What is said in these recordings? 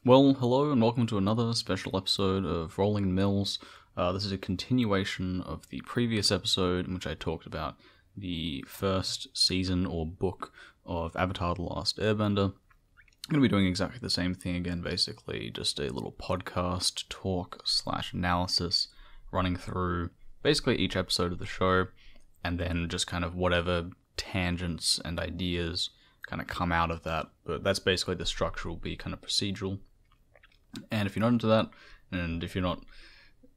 Well, hello and welcome to another special episode of Rolling Mills. This is a continuation of the previous episode in which I talked about the first season or book of Avatar: The Last Airbender. I'm going to be doing exactly the same thing again, basically, just a little podcast talk / analysis running through basically each episode of the show, and then just kind of whatever tangents and ideas kind of come out of that. But that's basically the structure, will be kind of procedural. And if you're not into that, and if you're not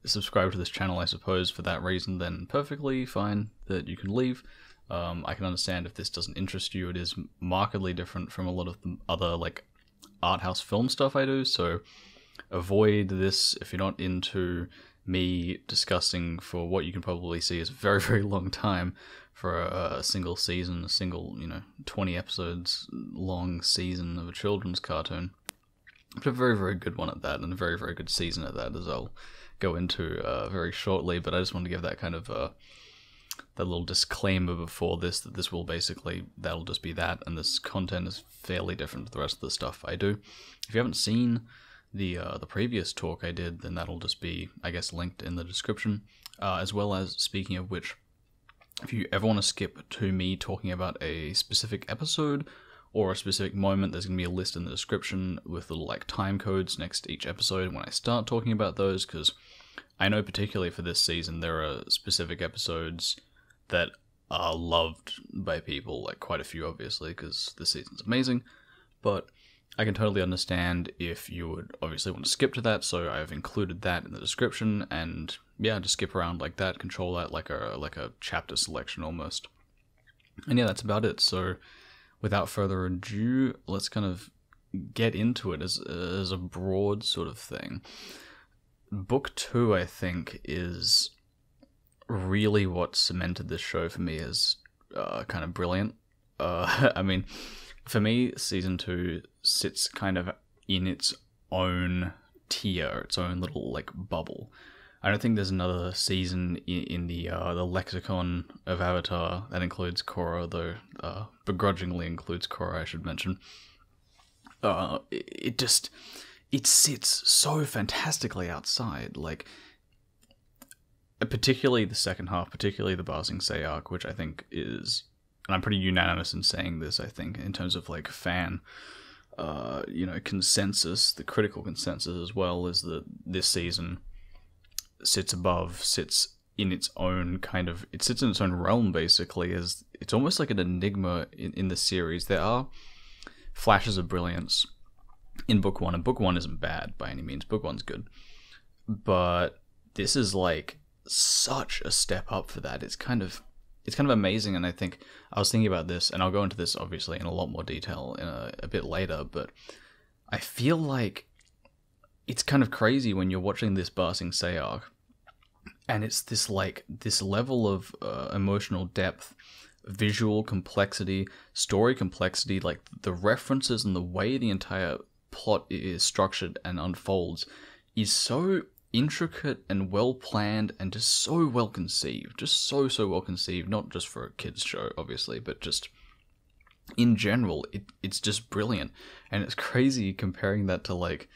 subscribed to this channel, I suppose, for that reason, then perfectly fine that you can leave. I can understand if this doesn't interest you. It is markedly different from a lot of the other, like, art house film stuff I do, so avoid this if you're not into me discussing for what you can probably see is a very, very long time for a single season, a single, 20 episodes long season of a children's cartoon. But a very, very good one at that, and a very, very good season at that, as I'll go into very shortly. But I just want to give that kind of that little disclaimer before this, that this will basically, that'll just be that, and this content is fairly different to the rest of the stuff I do. If you haven't seen the previous talk I did, then that'll just be, I guess, linked in the description. As well as, speaking of which, if you ever want to skip to me talking about a specific episode or a specific moment, there's going to be a list in the description with little like time codes next to each episode when I start talking about those, because I know particularly for this season there are specific episodes that are loved by people, like quite a few obviously, because this season's amazing, but I can totally understand if you would obviously want to skip to that, so I've included that in the description, and yeah, just skip around like that, control that like a chapter selection almost. And yeah, that's about it. So without further ado, let's kind of get into it as a broad sort of thing. Book 2, I think, is really what cemented this show for me as kind of brilliant. I mean, for me, Season 2 sits kind of in its own tier, its own little, like, bubble. I don't think there's another season in the lexicon of Avatar that includes Korra, though begrudgingly includes Korra, I should mention. It sits so fantastically outside, like, particularly the second half, particularly the Ba Sing Se arc, which I think is, and I'm pretty unanimous in saying this, I think, in terms of, like, fan, consensus, the critical consensus as well, is that this season sits in its own kind of, it sits in its own realm, basically, as it's almost like an enigma in the series. There are flashes of brilliance in Book 1, and Book 1 isn't bad by any means. Book 1's good. But this is, like, such a step up for that. It's kind of amazing, and I think, I was thinking about this, and I'll go into this, obviously, in a lot more detail in a bit later, but I feel like it's kind of crazy when you're watching this Ba Sing Se arc, and it's this level of emotional depth, visual complexity, story complexity, like the references and the way the entire plot is structured and unfolds is so intricate and well planned and just so well conceived, so well conceived, not just for a kids show obviously, but just in general, it's just brilliant. And it's crazy comparing that to, like,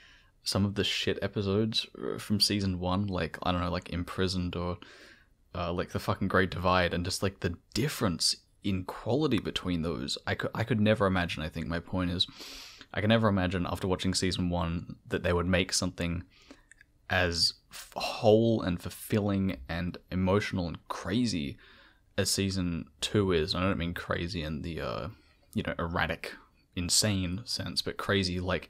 some of the shit episodes from season 1, like, I don't know, like Imprisoned or like The Fucking Great Divide, and just like the difference in quality between those. I could never imagine, I think my point is, I can never imagine after watching season 1 that they would make something as whole and fulfilling and emotional and crazy as season 2 is. I don't mean crazy in the erratic, insane sense, but crazy like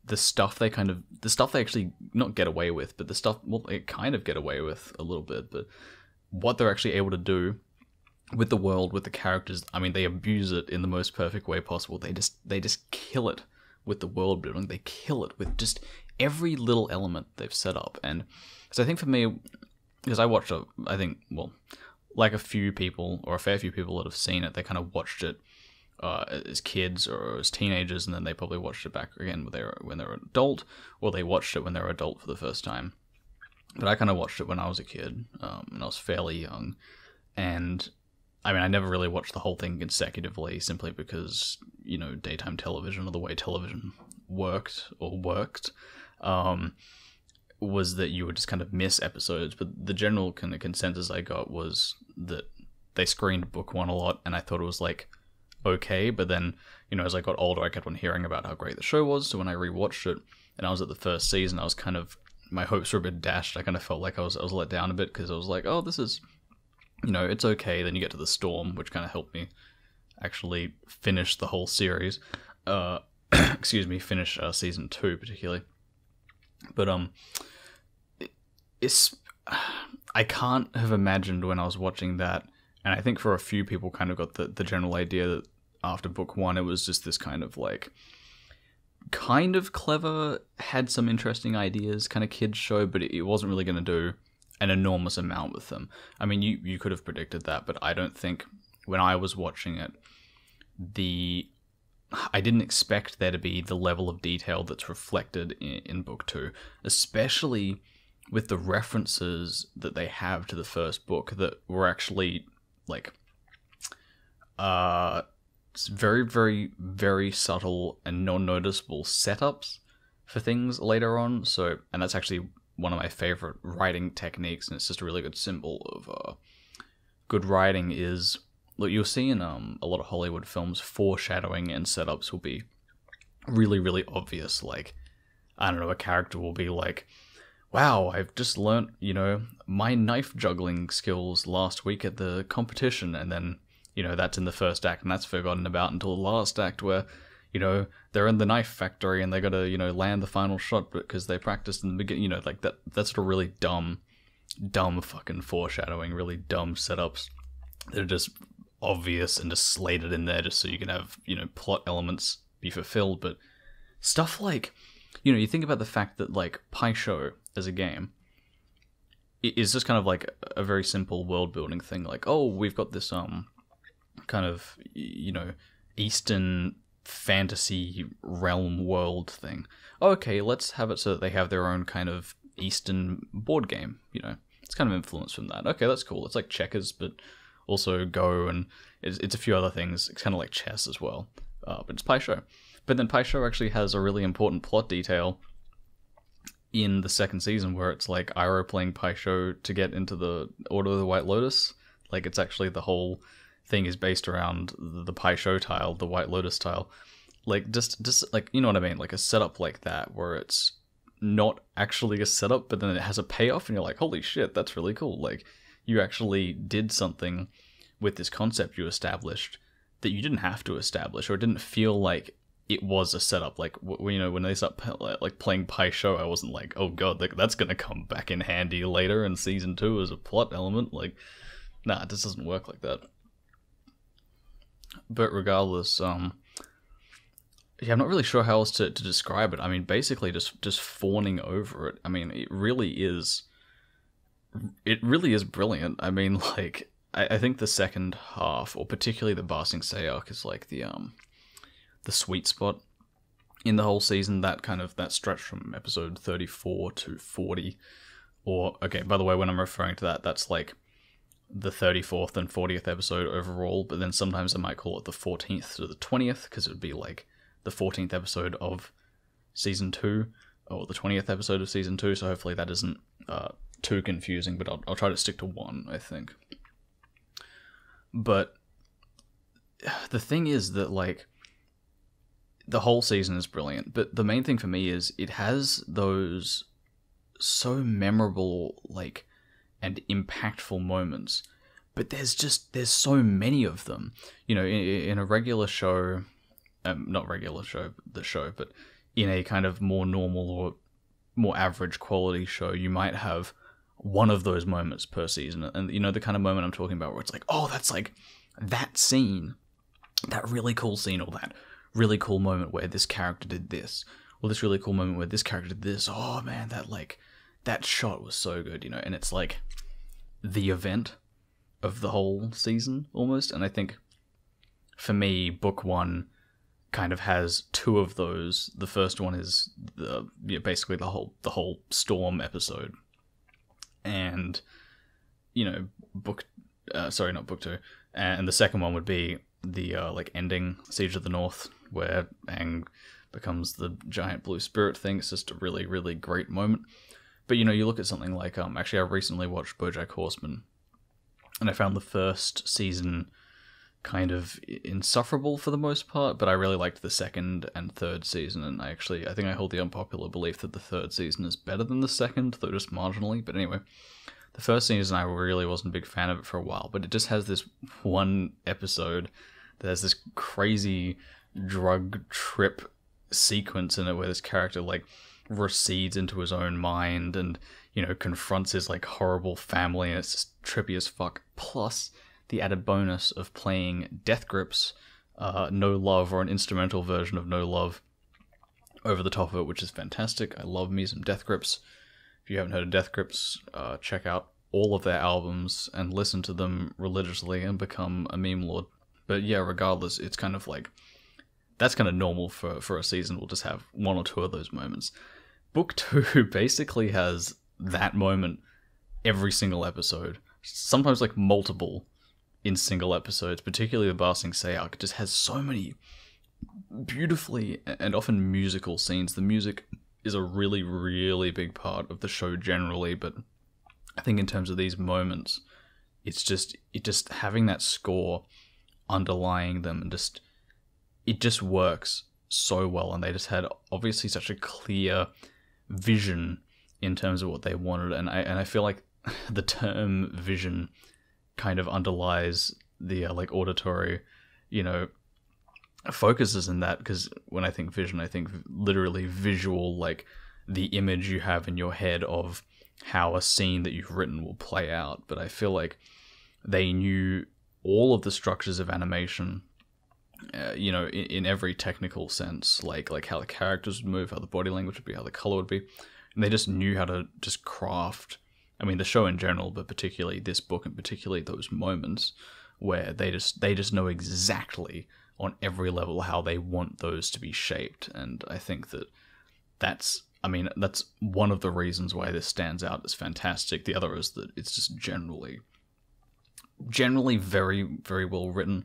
the stuff they actually not get away with, but the stuff, well, they kind of get away with a little bit, but what they're actually able to do with the world, with the characters, I mean, they abuse it in the most perfect way possible. They just kill it with the world building. They kill it with just every little element they've set up. And so I think for me, because I watched like a few people, or a fair few people that have seen it, they kind of watched it as kids or as teenagers, and then they probably watched it back again when they were adult, or they watched it when they were adult for the first time. But I kind of watched it when I was a kid, and I was fairly young, and I mean, I never really watched the whole thing consecutively, simply because, daytime television, or the way television worked was that you would just kind of miss episodes. But the general kind of consensus I got was that they screened book one a lot, and I thought it was like okay. But then, you know, as I got older, I kept on hearing about how great the show was. So when I rewatched it, and I was at the first season, I was kind of, my hopes were a bit dashed. I kind of felt like I was let down a bit, because I was like, oh, this is, you know, it's okay. Then you get to the storm, which kind of helped me actually finish the whole series. Finish season 2 particularly. But I can't have imagined when I was watching that, and I think for a few people kind of got the general idea that after book 1 it was just this kind of like, kind of clever, had some interesting ideas kind of kids show, but it wasn't really going to do an enormous amount with them. I mean, you could have predicted that, but I don't think when I was watching it, I didn't expect there to be the level of detail that's reflected in book 2, especially with the references that they have to the first book that were actually like very, very, very subtle and non-noticeable setups for things later on. So, and that's actually one of my favorite writing techniques, and it's just a really good symbol of good writing. Is, look, you'll see in a lot of Hollywood films, foreshadowing and setups will be really, really obvious. Like, I don't know, a character will be like, wow, I've just learnt, you know, my knife juggling skills last week at the competition, and then, you know, that's in the first act, and that's forgotten about until the last act, where, you know, they're in the knife factory and they gotta, you know, land the final shot because they practiced in the beginning, you know, like that's sort of really dumb fucking foreshadowing, really dumb setups that are just obvious and just slated in there just so you can have, you know, plot elements be fulfilled. But stuff like, you know, you think about the fact that, like, Pai Sho as a game is just kind of like a very simple world building thing. Like, oh, we've got this kind of, you know, Eastern fantasy realm world thing. Okay, let's have it so that they have their own kind of Eastern board game, you know. It's kind of influenced from that. Okay, that's cool. It's like checkers, but also Go, and it's a few other things. It's kind of like chess as well. But it's Pai Sho. But then Pai Sho actually has a really important plot detail in the second season where it's like Iroh playing Pai Sho to get into the Order of the White Lotus. Like, it's actually, the whole thing is based around the Pai Sho tile, the White Lotus tile. Like, just like, you know what I mean? Like a setup like that where it's not actually a setup, but then it has a payoff and you're like, holy shit, that's really cool. Like, you actually did something with this concept you established that you didn't have to establish, or it didn't feel like it was a setup. Like, you know, when they start like playing Pai Sho, I wasn't like, oh god, that's gonna come back in handy later in season 2 as a plot element. Like, nah, it just doesn't work like that. But regardless, yeah, I'm not really sure how else to describe it. I mean, basically just fawning over it. I mean, it really is brilliant. I mean, like, I think the second half, or particularly the Ba Sing Se arc, is like the sweet spot in the whole season. That stretch from episode 34 to 40, or, okay, by the way, when I'm referring to that, that's like the 34th and 40th episode overall, but then sometimes I might call it the 14th to the 20th, because it would be like the 14th episode of season 2, or the 20th episode of season 2, so hopefully that isn't too confusing, but I'll try to stick to one, I think. But the thing is that, like, the whole season is brilliant, but the main thing for me is it has those so memorable, like, and impactful moments, but there's so many of them. You know, in a regular show, not regular show, the show, but in a kind of more normal or more average quality show, you might have one of those moments per season. And, you know, the kind of moment I'm talking about where it's like, oh, that's like that scene, that really cool scene, or that really cool moment where this character did this, or this really cool moment where this character did this. Oh man, that shot was so good, you know. And it's like the event of the whole season almost. And I think for me, book 1 kind of has 2 of those. The first one is basically the whole storm episode, and, you know, not book 2, and the second one would be the like ending Siege of the North, where Aang becomes the giant blue spirit thing. It's just a really, really great moment. But, you look at something like, actually I recently watched BoJack Horseman, and I found the first season kind of insufferable for the most part, but I really liked the second and third season, and I think I hold the unpopular belief that the third season is better than the second, though just marginally. But anyway, the first season I really wasn't a big fan of it for a while, but it just has this one episode, there's this crazy drug trip sequence in it where this character like recedes into his own mind and confronts his like horrible family, and it's just trippy as fuck. Plus the added bonus of playing Death Grips, No Love, or an instrumental version of No Love over the top of it, which is fantastic. I love me some Death Grips. If you haven't heard of Death Grips, check out all of their albums and listen to them religiously and become a meme lord. But yeah, regardless, it's kind of like, that's kind of normal for a season. We'll just have one or two of those moments. Book 2 basically has that moment every single episode. Sometimes like multiple in single episodes, particularly the Ba Sing Se arc. It just has so many beautifully and often musical scenes. The music is a really, really big part of the show generally, but I think in terms of these moments, it just having that score underlying them, and it just works so well. And they just had obviously such a clear vision in terms of what they wanted, and I feel like the term vision kind of underlies the like auditory, focuses in that, because when I think vision, I think literally visual, like the image you have in your head of how a scene that you've written will play out. But I feel like they knew all of the structures of animation, in every technical sense, like how the characters would move, how the body language would be, how the color would be, and they just knew how to just craft. I mean, the show in general, but particularly this book, and particularly those moments where they just know exactly on every level how they want those to be shaped. And I think that's one of the reasons why this stands out as fantastic. The other is that it's just generally very, very well written.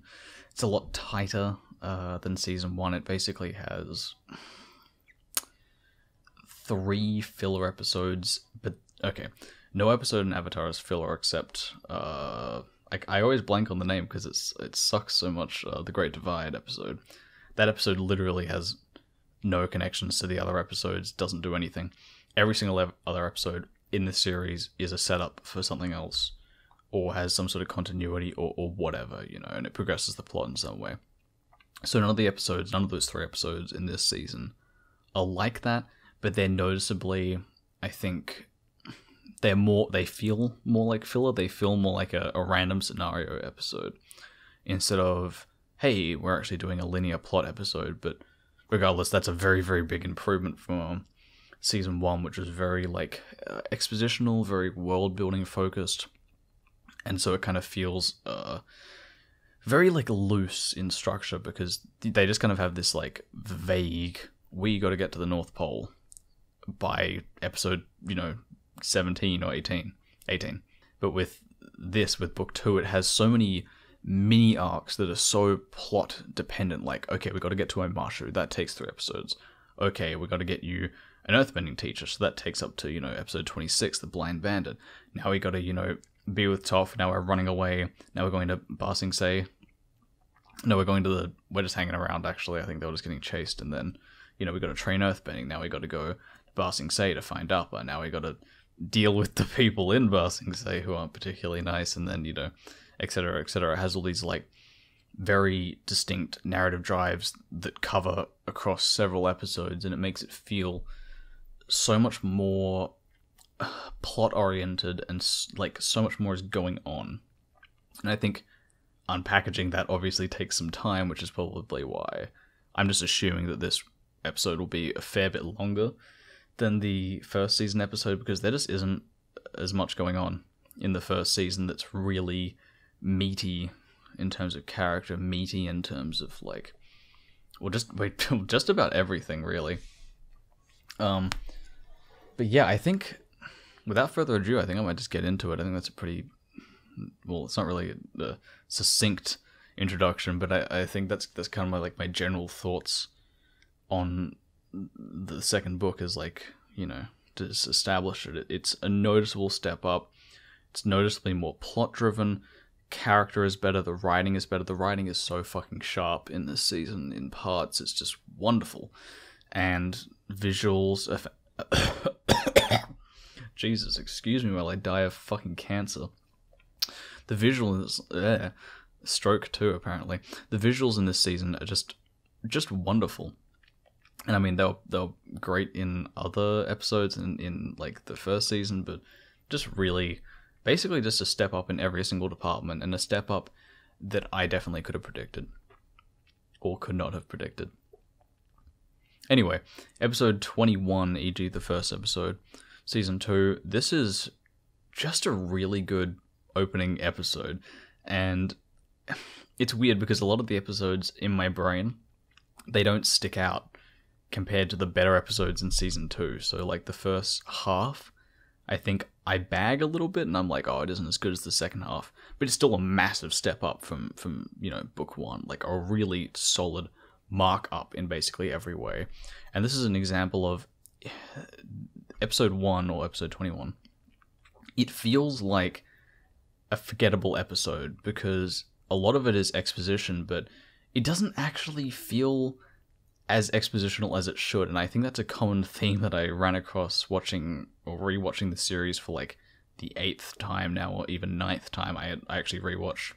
It's a lot tighter than season 1. It basically has 3 filler episodes, but okay. No episode in Avatar is filler except, I always blank on the name because it sucks so much, the Great Divide episode. That episode literally has no connections to the other episodes, doesn't do anything. Every single other episode in the series is a setup for something else, or has some sort of continuity, or whatever, and it progresses the plot in some way. So none of those 3 episodes in this season are like that, but they're noticeably, I think, they feel more like filler. They feel more like a random scenario episode, instead of, hey, we're actually doing a linear plot episode. But regardless, that's a very, very big improvement from season 1, which was very like expositional, very world building focused, and so it kind of feels very like loose in structure, because they just kind of have this like vague, we got to get to the North Pole by episode 17 or 18. But with book 2, it has so many mini arcs that are so plot dependent. Like, okay, we got to get to Omashu, that takes 3 episodes. Okay, we got to get you an earthbending teacher, so that takes up to episode 26, the blind bandit. Now we got to be with Toph. Now we're running away. Now we're going to Ba Sing Se. No, we're just hanging around. Actually, I think they were just getting chased, and then we got to train earthbending. Now we got to go to Ba Sing Se to find Alpha. Now we got to deal with the people in Ba Sing Se who aren't particularly nice, and then etc., etc. It has all these like very distinct narrative drives that cover across several episodes, and it makes it feel so much more plot oriented, and like so much more is going on. And I think unpackaging that obviously takes some time, which is probably why I'm just assuming that this episode will be a fair bit longer than the first season episode, because there just isn't as much going on in the first season that's really meaty in terms of character, meaty in terms of like, just about everything really. But yeah, I think without further ado, I think I might just get into it. I think that's a pretty, well, it's not really a succinct introduction, but I think that's kind of my general thoughts on the second book is like, you know, to establish it. It's a noticeable step up. It's noticeably more plot driven. Character is better. The writing is better. The writing is so fucking sharp in this season in parts. It's just wonderful. And visuals. Jesus, excuse me while I die of fucking cancer. The visuals, stroke too apparently. The visuals in this season are just wonderful. And I mean, they're great in other episodes in like the first season, but just really, basically just a step up in every single department, and a step up that I definitely could have predicted. Or could not have predicted. Anyway, episode 21, e.g. the first episode, season 2, this is just a really good opening episode. And it's weird because a lot of the episodes in my brain, they don't stick out compared to the better episodes in season 2. So like the first half, I think I bag a little bit and I'm like, oh, it isn't as good as the second half, but it's still a massive step up from you know, book 1, like a really solid mark up in basically every way. And this is an example of episode 1 or episode 21. It feels like a forgettable episode because a lot of it is exposition, but it doesn't actually feel as expositional as it should. And I think that's a common theme that I ran across watching or rewatching the series for like the 8th time now, or even 9th time. I actually rewatched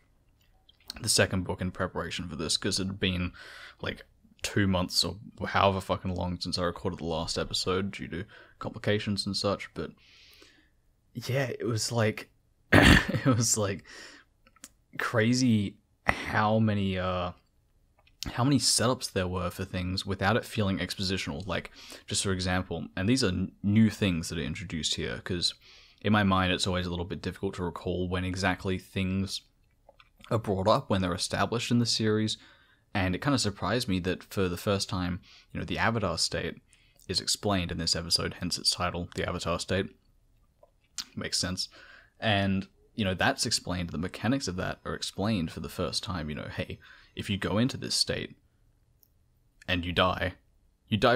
the second book in preparation for this because it had been like 2 months or however fucking long since I recorded the last episode due to complications and such. But yeah, it was like it was like crazy how many setups there were for things without it feeling expositional. Like, just for example, and these are new things that are introduced here, because in my mind it's always a little bit difficult to recall when exactly things are brought up, when they're established in the series. And it kind of surprised me that for the first time, you know, the Avatar state is explained in this episode, hence its title, The Avatar State. Makes sense. And, you know, that's explained, the mechanics of that are explained for the first time. You know, hey, if you go into this state and you die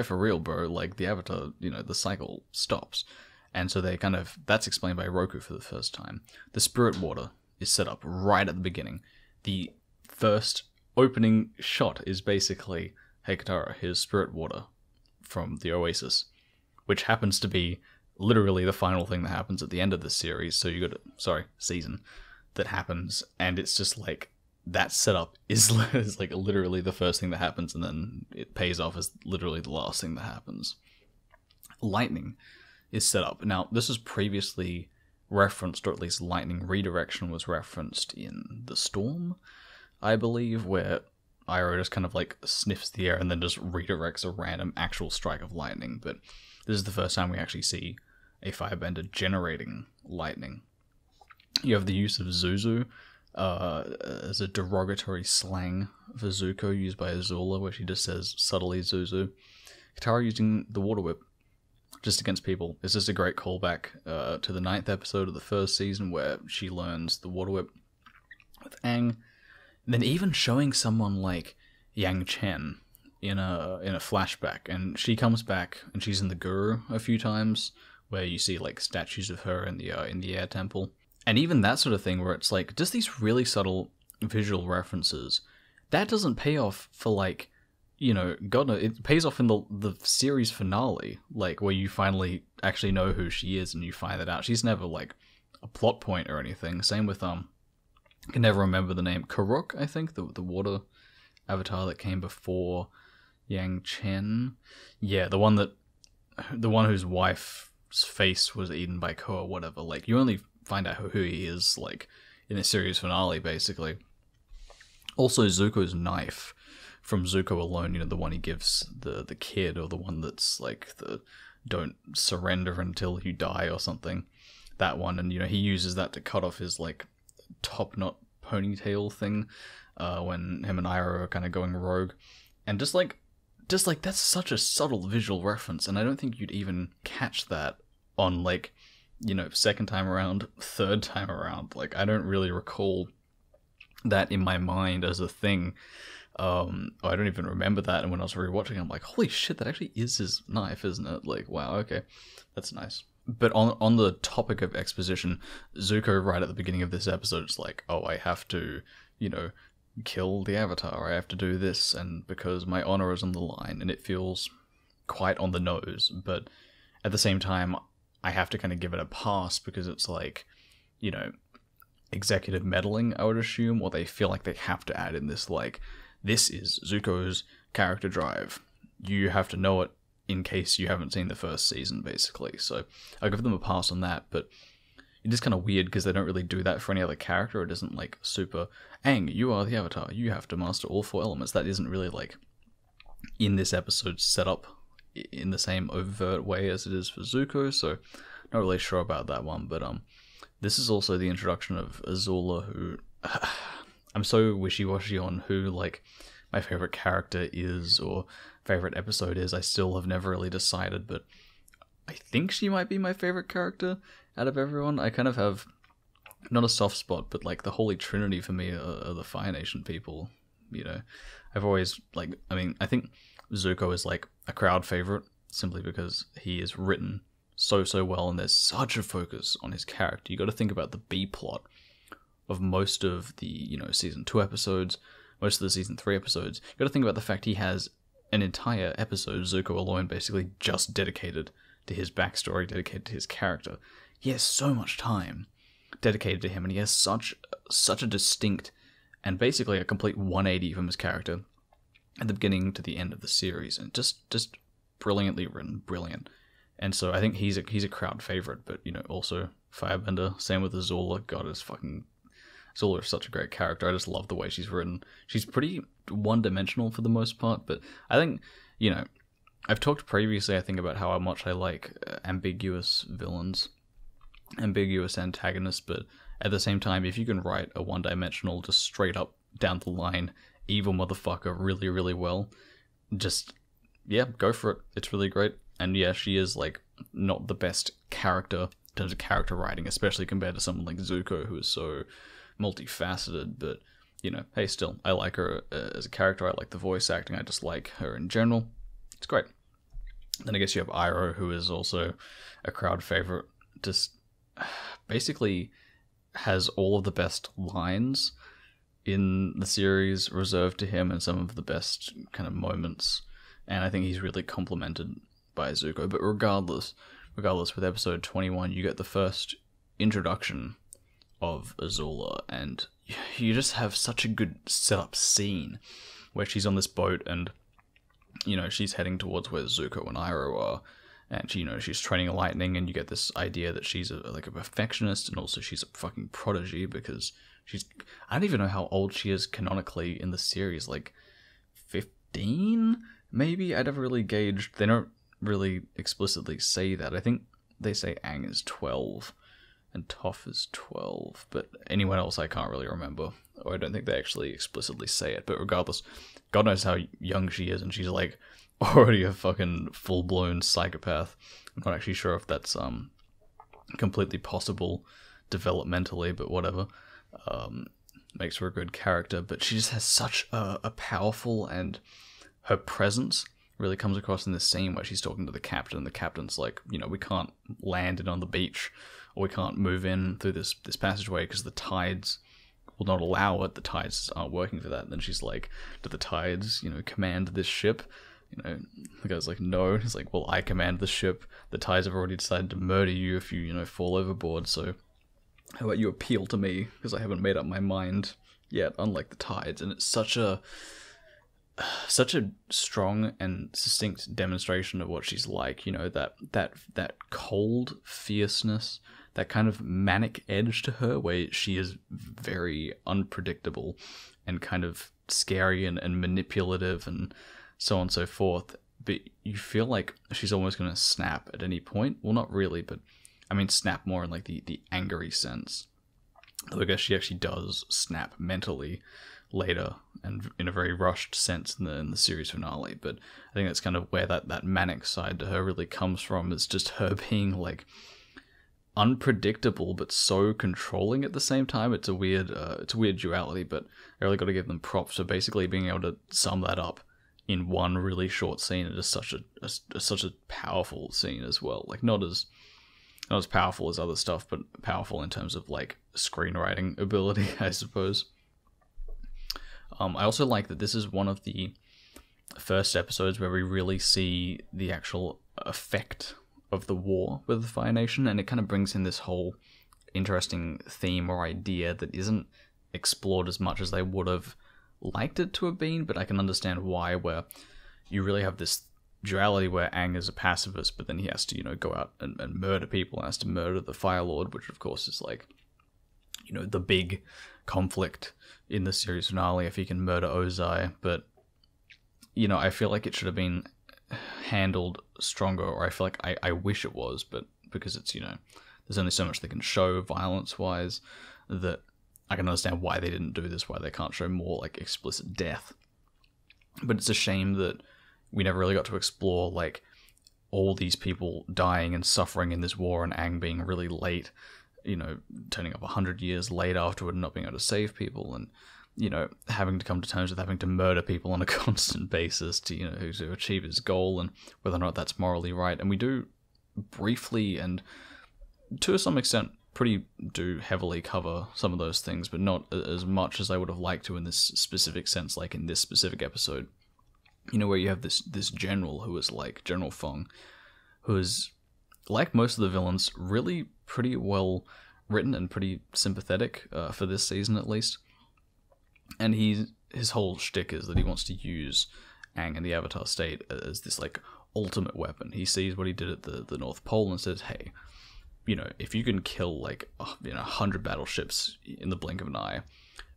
for real, bro. Like, the Avatar, you know, the cycle stops. And so that's explained by Roku for the first time. The spirit water is set up right at the beginning. The first opening shot is basically, hey Katara, here's spirit water from the Oasis, which happens to be literally the final thing that happens at the end of the series. So you got season that happens, and it's just like that setup is like literally the first thing that happens, and then it pays off as literally the last thing that happens. Lightning is set up. Now, this was previously referenced, or at least lightning redirection was referenced in The Storm, I believe, where Iroh just kind of like sniffs the air and then just redirects a random actual strike of lightning. But this is the first time we actually see a firebender generating lightning. You have the use of Zuzu as a derogatory slang for Zuko used by Azula, where she just says subtly Zuzu. Katara using the water whip just against people. It's just a great callback to the 9th episode of the first season, where she learns the water whip with Aang. And then even showing someone like Yang Chen in a flashback, and she comes back and she's in the Guru a few times, where you see like statues of her in the air temple. And even that sort of thing where it's like, just these really subtle visual references, that doesn't pay off for like, you know, God knows, it pays off in the series finale, like where you finally actually know who she is and you find that out. She's never like a plot point or anything. Same with I can never remember the name, Karuk, I think, the water avatar that came before Yang Chen. Yeah, the one whose wife's face was eaten by Ko or whatever. Like, you only find out who he is like in the series finale, basically. Also, Zuko's knife from Zuko alone, you know, the one he gives the kid, or the one that's like the don't surrender until you die or something. That one, and you know, he uses that to cut off his like top knot ponytail thing when him and Iroh are kind of going rogue. And just like that's such a subtle visual reference, and I don't think you'd even catch that on like, you know, second time around, third time around. Like, I don't really recall that in my mind as a thing. I don't even remember that, and when I was rewatching, I'm like, holy shit, that actually is his knife, isn't it? Like, wow, okay, that's nice. But on the topic of exposition, Zuko right at the beginning of this episode is like, oh, I have to, kill the Avatar, I have to do this, and because my honor is on the line, and it feels quite on the nose, but at the same time, I have to kind of give it a pass because it's like, executive meddling, I would assume, or they feel like they have to add in this, like, this is Zuko's character drive. You have to know it in case you haven't seen the first season, basically. So I'll give them a pass on that, but it is kind of weird because they don't really do that for any other character. It isn't like super, Aang, you are the Avatar, you have to master all 4 elements. That isn't really like in this episode set up in the same overt way as it is for Zuko, so not really sure about that one, but this is also the introduction of Azula, who I'm so wishy-washy on who like my favorite character is or favorite episode is. I still have never really decided, but I think she might be my favorite character out of everyone. I kind of have not a soft spot, but like the Holy Trinity for me are the Fire Nation people. I've always I think Zuko is like a crowd favorite simply because he is written so well, and there's such a focus on his character. You got to think about the B plot of most of the season 2 episodes, most of the season 3 episodes. You got to think about the fact he has an entire episode, Zuko alone, basically just dedicated to his backstory, dedicated to his character. He has so much time dedicated to him, and he has such a distinct and basically a complete 180 from his character at the beginning to the end of the series, and just brilliantly written, brilliant. And so I think he's a crowd favorite, but also Firebender. Same with Azula. God, Azula is such a great character. I just love the way she's written. She's pretty one-dimensional for the most part, but I think I've talked previously, I think, about how much I like ambiguous villains, ambiguous antagonists, but at the same time, if you can write a one-dimensional, just straight up down the line evil motherfucker really, really well, just go for it. It's really great. And yeah, she is like not the best character in terms of character writing, especially compared to someone like Zuko, who is so multifaceted. But hey, still, I like her as a character. I like the voice acting. I just like her in general. It's great. Then I guess you have Iroh, who is also a crowd favorite. Just basically has all of the best lines in the series reserved to him, and some of the best kind of moments. And I think he's really complimented by Zuko. But regardless, with episode 21, you get the first introduction of Azula, and you just have such a good setup scene where she's on this boat, and she's heading towards where Zuko and Iroh are, and she's training lightning, and you get this idea that she's a perfectionist, and also she's a fucking prodigy because I don't even know how old she is canonically in the series, like 15 maybe. I never really gauged. They don't really explicitly say that. I think they say Aang is 12 and Toph is 12, but anyone else I can't really remember, or I don't think they actually explicitly say it. But regardless, God knows how young she is, and she's like already a fucking full-blown psychopath. I'm not actually sure if that's completely possible developmentally, but whatever. Makes her a good character, but she just has such a powerful, and her presence really comes across in this scene where she's talking to the captain. The captain's like, we can't land in on the beach, or we can't move in through this passageway because the tides will not allow it. The tides aren't working for that. And then she's like, do the tides, command this ship? The guy's like, no. He's like, well, I command the ship. The tides have already decided to murder you if you, fall overboard. So how about you appeal to me? Because I haven't made up my mind yet, unlike the tides. And it's such a strong and succinct demonstration of what she's like, that cold fierceness, that kind of manic edge to her, where she is very unpredictable and kind of scary and manipulative and so on and so forth. But you feel like she's almost going to snap at any point. Well, not really, but I mean snap more in like the angry sense. Though I guess she actually does snap mentally later, and in a very rushed sense in the series finale. But I think that's kind of where that manic side to her really comes from. It's just her being like unpredictable but so controlling at the same time. It's a weird duality, but I really got to give them props for basically being able to sum that up in one really short scene. It is such a powerful scene as well. Like not as powerful as other stuff, but powerful in terms of like screenwriting ability, I suppose. I also like that this is one of the first episodes where we really see the actual effect of the war with the Fire Nation, and it kind of brings in this whole interesting theme or idea that isn't explored as much as they would have liked it to have been, but I can understand why, where you really have this duality where Aang is a pacifist, but then he has to, go out and murder people, and has to murder the Fire Lord, which of course is like, the big conflict in the series finale, if he can murder Ozai. But, I feel like it should have been handled stronger, or I feel like I wish it was, but because it's, there's only so much they can show violence-wise, that I can understand why they didn't do this, why they can't show more, like, explicit death. But it's a shame that we never really got to explore, like, all these people dying and suffering in this war, and Aang being really late, turning up 100 years late afterward and not being able to save people, and, having to come to terms with having to murder people on a constant basis to achieve his goal, and whether or not that's morally right. And we do briefly and to some extent do heavily cover some of those things, but not as much as I would have liked to in this specific sense, like in this specific episode. Where you have this general who is like General Fong, who is, like most of the villains, really pretty well written and pretty sympathetic for this season at least. And his whole shtick is that he wants to use Aang and the Avatar State as this like ultimate weapon. He sees what he did at the North Pole and says, hey, if you can kill like 100 battleships in the blink of an eye,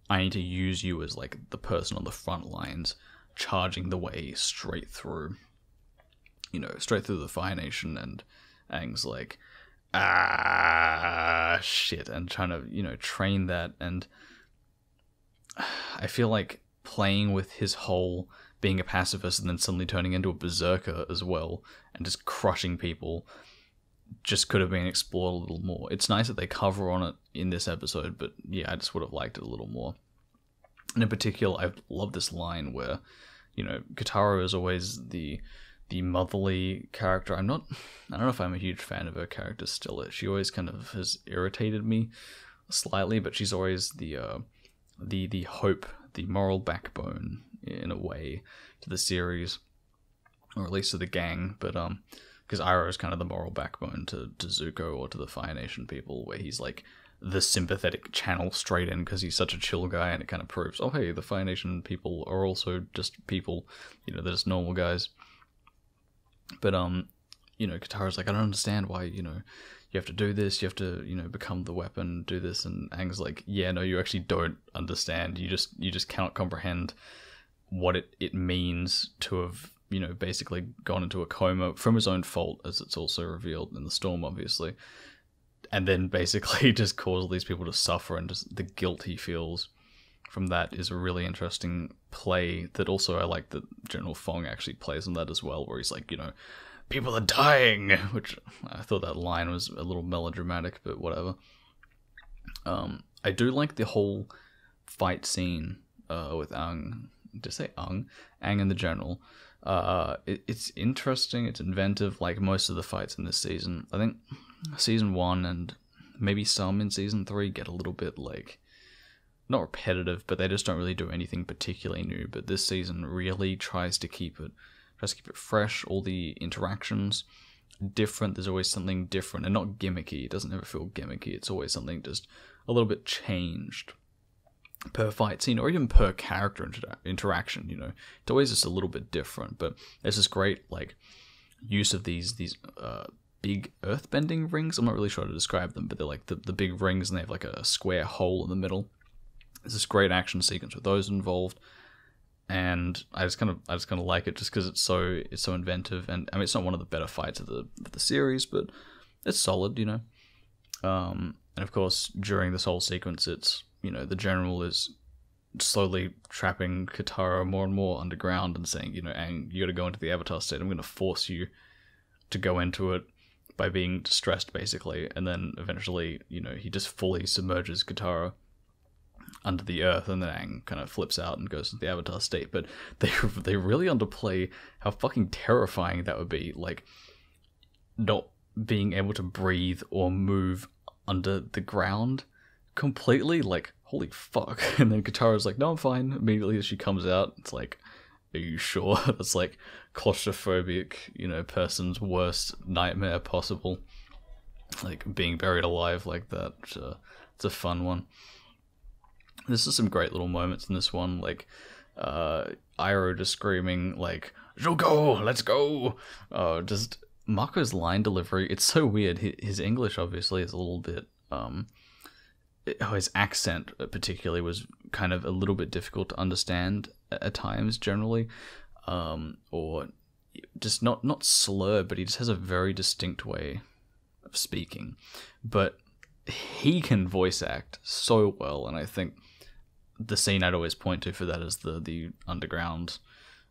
I need to use you as like the person on the front lines, charging the way straight through the Fire Nation. And Aang's like, shit, and trying to, train that. And I feel like playing with his whole being a pacifist and then suddenly turning into a berserker as well, and just crushing people, just could have been explored a little more. It's nice that they cover on it in this episode, but yeah, I just would have liked it a little more. And in particular, I love this line where, Katara is always the motherly character. I don't know if I'm a huge fan of her character still. She always kind of has irritated me slightly, but she's always the hope, the moral backbone in a way to the series, or at least to the gang. But because Iroh is kind of the moral backbone to Zuko or to the Fire Nation people, where he's like the sympathetic channel straight in because he's such a chill guy, and it kind of proves, oh hey, the Fire Nation people are also just people, they're just normal guys. But Katara's like, I don't understand why, you have to do this, you have to, become the weapon, do this, and Aang's like, yeah, no, you actually don't understand. You just cannot comprehend what it means to have, basically gone into a coma from his own fault, as it's also revealed in the storm, obviously. And then basically just cause all these people to suffer, and just the guilt he feels from that is a really interesting play that also I like that General Fong actually plays on that as well, where he's like, people are dying, which I thought that line was a little melodramatic, but whatever. I do like the whole fight scene with Aang. Did I say Aang? Aang and the General. It's interesting, it's inventive, like most of the fights in this season. I think Season 1 and maybe some in Season 3 get a little bit, like, not repetitive, but they just don't really do anything particularly new. But this season really tries to keep it fresh. All the interactions different. There's always something different and not gimmicky. It doesn't ever feel gimmicky. It's always something just a little bit changed per fight scene or even per character interaction. It's always just a little bit different. But there's this great like use of these big earthbending rings. I'm not really sure how to describe them, but they're like the big rings, and they have like a square hole in the middle. There's this great action sequence with those involved, and I just kind of like it just because it's so inventive. And I mean, it's not one of the better fights of the series, but it's solid, And of course, during this whole sequence, it's the General is slowly trapping Katara more and more underground and saying, Aang, you got to go into the Avatar State. I'm going to force you to go into it. by being distressed, basically, and then eventually, he just fully submerges Katara under the earth, and then Aang kind of flips out and goes into the Avatar state. But they really underplay how fucking terrifying that would be, like, not being able to breathe or move under the ground completely, like, holy fuck. And then Katara's like, no, I'm fine. Immediately as she comes out, it's like, are you sure? That's like claustrophobic, person's worst nightmare possible. Like being buried alive like that. It's a fun one. There's just some great little moments in this one, like Iroh just screaming like, Zuko, let's go! Just Mako's line delivery, it's so weird. His English obviously is a little bit his accent particularly was kind of a little bit difficult to understand at times generally, or just not slur, but he just has a very distinct way of speaking. But he can voice act so well, and I think the scene I'd always point to for that is the underground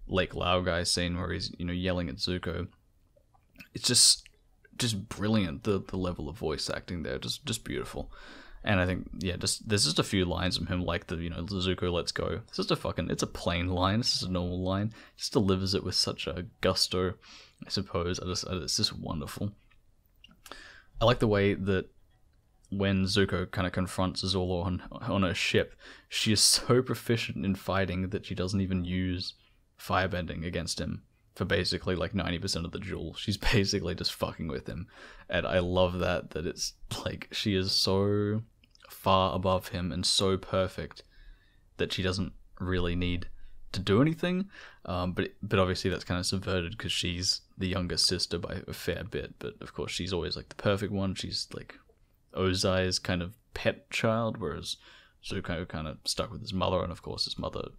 Lake Laogai scene where he's yelling at Zuko. It's just brilliant, the level of voice acting there, just beautiful. And I think, there's just a few lines from him, like the Zuko, let's go. It's just it's a plain line, it's just a normal line. Just delivers it with such a gusto, I suppose. It's just wonderful. I like the way that when Zuko kind of confronts Azula on her ship, she is so proficient in fighting that she doesn't even use firebending against him for basically like 90% of the duel. She's basically just fucking with him. And I love that it's like she is so far above him and so perfect that she doesn't really need to do anything. But obviously that's kind of subverted because she's the younger sister by a fair bit. But of course she's always like the perfect one. She's like Ozai's kind of pet child, whereas Zuko kind of stuck with his mother, and of course his mother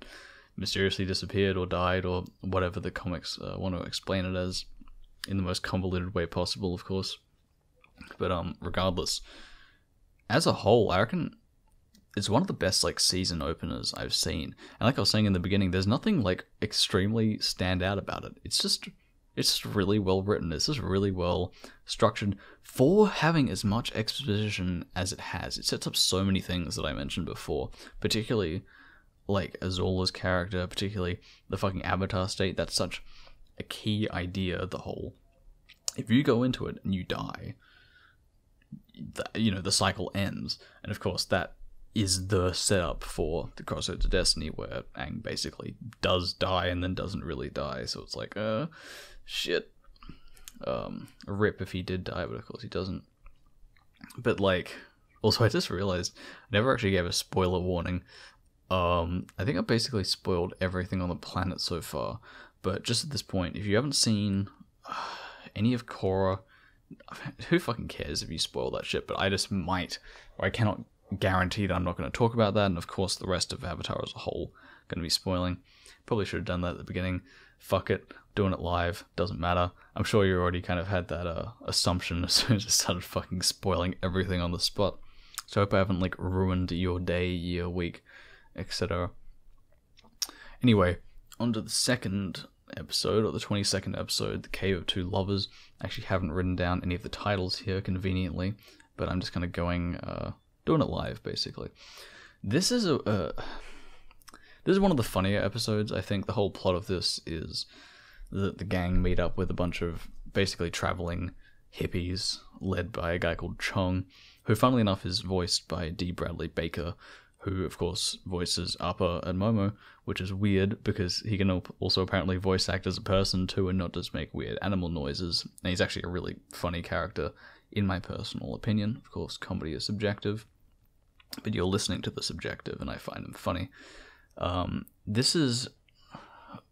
mysteriously disappeared or died or whatever the comics want to explain it as, in the most convoluted way possible, of course. But regardless, as a whole, I reckon it's one of the best like season openers I've seen. And like I was saying in the beginning, there's nothing like extremely stand out about it. It's just really well written. It's just really well structured for having as much exposition as it has. It sets up so many things that I mentioned before, particularly like Azula's character, particularly the fucking Avatar state. That's such a key idea, the whole, if you go into it and you die, the cycle ends. And of course that is the setup for the Crossroads of Destiny, where Aang basically does die and then doesn't really die. So it's like, shit. A rip if he did die, but of course he doesn't. But like, also I just realized I never actually gave a spoiler warning. I think I basically spoiled everything on the planet so far, but just at this point, if you haven't seen any of Korra, who fucking cares if you spoil that shit, but I just might, or I cannot guarantee that I'm not going to talk about that, and of course the rest of Avatar as a whole going to be spoiling. Probably should have done that at the beginning. Fuck it, doing it live, doesn't matter. I'm sure you already kind of had that assumption as soon as I started fucking spoiling everything on the spot. So I hope I haven't like ruined your day, year, week, etc. Anyway, on to the second episode, or the 22nd episode, The Cave of Two Lovers. I actually haven't written down any of the titles here conveniently, but I'm just kind of doing it live, basically. This is one of the funnier episodes, I think. The whole plot of this is that the gang meet up with a bunch of basically traveling hippies led by a guy called Chong, who funnily enough is voiced by D. Bradley Baker, who of course voices Appa and Momo, which is weird because he can also apparently voice act as a person too and not just make weird animal noises. And he's actually a really funny character in my personal opinion. Of course, comedy is subjective, but you're listening to the subjective and I find him funny. This is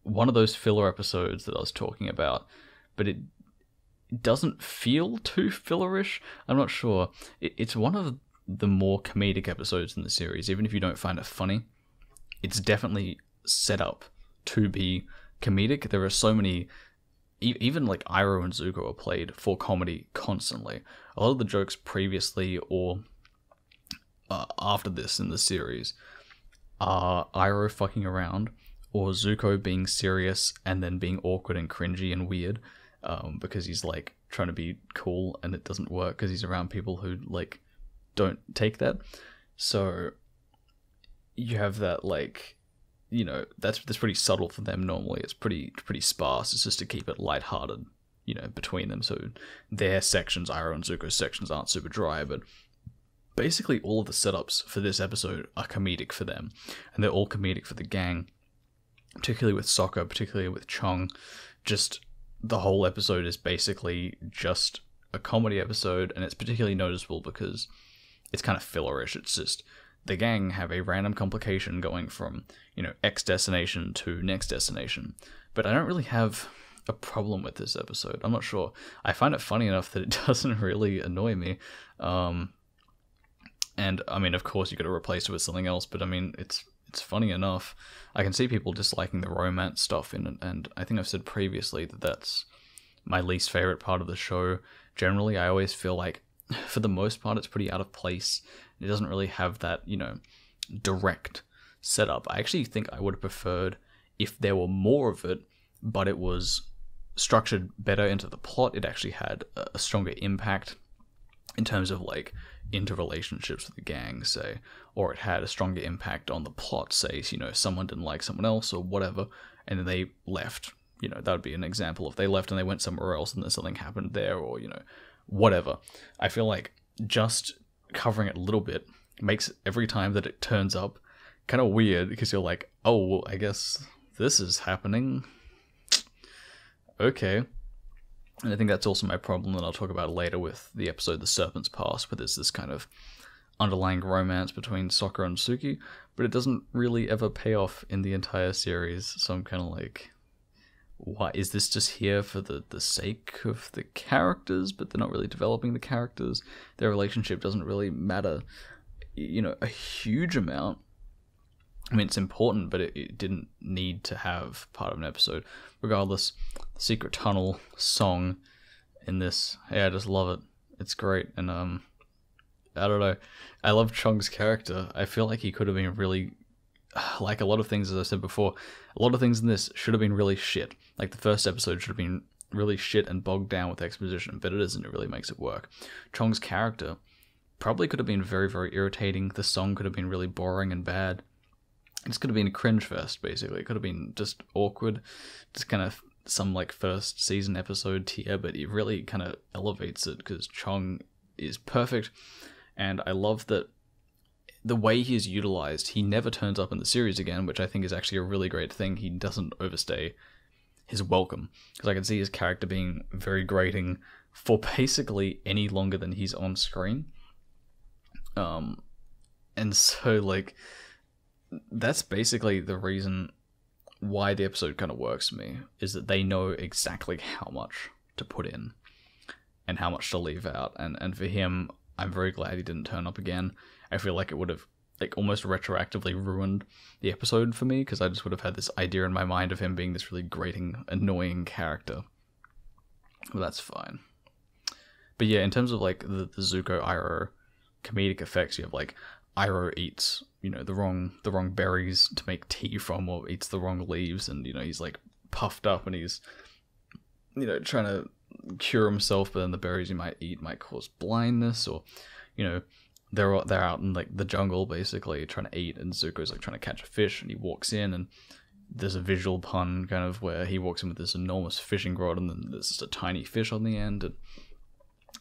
one of those filler episodes that I was talking about, but it doesn't feel too fillerish. I'm not sure. It's one of the more comedic episodes in the series. Even if you don't find it funny, it's definitely set up to be comedic. There are so many, even like Iroh and Zuko are played for comedy constantly. A lot of the jokes previously or after this in the series are Iroh fucking around or Zuko being serious and then being awkward and cringy and weird, because he's like trying to be cool, and it doesn't work because he's around people who like don't take that. So you have that, like, you know, that's pretty subtle for them normally. It's pretty sparse. It's just to keep it lighthearted, you know, between them. So their sections, Iroh and Zuko's sections, aren't super dry, but basically all of the setups for this episode are comedic for them, and they're all comedic for the gang, particularly with Sokka, particularly with Chong. Just the whole episode is basically just a comedy episode, and it's particularly noticeable because it's kind of fillerish. It's just the gang have a random complication going from, you know, X destination to next destination. But I don't really have a problem with this episode. I'm not sure. I find it funny enough that it doesn't really annoy me. And I mean, of course, you got to replace it with something else, but I mean, it's funny enough. I can see people disliking the romance stuff in it, and I think I've said previously that that's my least favorite part of the show. Generally, I always feel like, for the most part, it's pretty out of place. It doesn't really have that, you know, direct setup. I actually think I would have preferred if there were more of it, but it was structured better into the plot. It actually had a stronger impact in terms of, like, interrelationships with the gang, say, or it had a stronger impact on the plot, say, you know, someone didn't like someone else or whatever, and then they left. You know, that would be an example. If they left and they went somewhere else and then something happened there, or, you know, whatever. I feel like just covering it a little bit makes every time that it turns up kind of weird, because you're like, oh, well, I guess this is happening. Okay. And I think that's also my problem that I'll talk about later with the episode The Serpent's Pass, where there's this kind of underlying romance between Sokka and Suki, but it doesn't really ever pay off in the entire series. So I'm kind of like, why is this just here for the sake of the characters, but they're not really developing the characters? Their relationship doesn't really matter, you know, a huge amount. I mean, it's important, but it didn't need to have part of an episode. Regardless, the Secret Tunnel song in this, yeah, I just love it. It's great, and I don't know. I love Chong's character. I feel like he could have been really, like a lot of things, as I said before, a lot of things in this should have been really shit. Like the first episode should have been really shit and bogged down with exposition, but it isn't. It really makes it work. Chong's character probably could have been very, very irritating. The song could have been really boring and bad. It just could have been a cringe fest, basically. It could have been just awkward, just kind of some like first season episode tier, but it really kind of elevates it because Chong is perfect, and I love that the way he is utilized. He never turns up in the series again, which I think is actually a really great thing. He doesn't overstay his welcome, because I can see his character being very grating for basically any longer than he's on screen. And so, like, that's basically the reason why the episode kind of works for me, is that they know exactly how much to put in and how much to leave out. And for him, I'm very glad he didn't turn up again. I feel like it would have like almost retroactively ruined the episode for me, because I just would have had this idea in my mind of him being this really grating, annoying character. But that's fine. But yeah, in terms of like the Zuko Iroh comedic effects, you have like Iroh eats, you know, the wrong berries to make tea from, or eats the wrong leaves, and, you know, he's like puffed up and he's, you know, trying to cure himself, but then the berries he might eat might cause blindness, or, you know, they're out in like the jungle basically trying to eat, and Zuko's like trying to catch a fish, and he walks in, and there's a visual pun kind of where he walks in with this enormous fishing rod, and then there's just a tiny fish on the end, and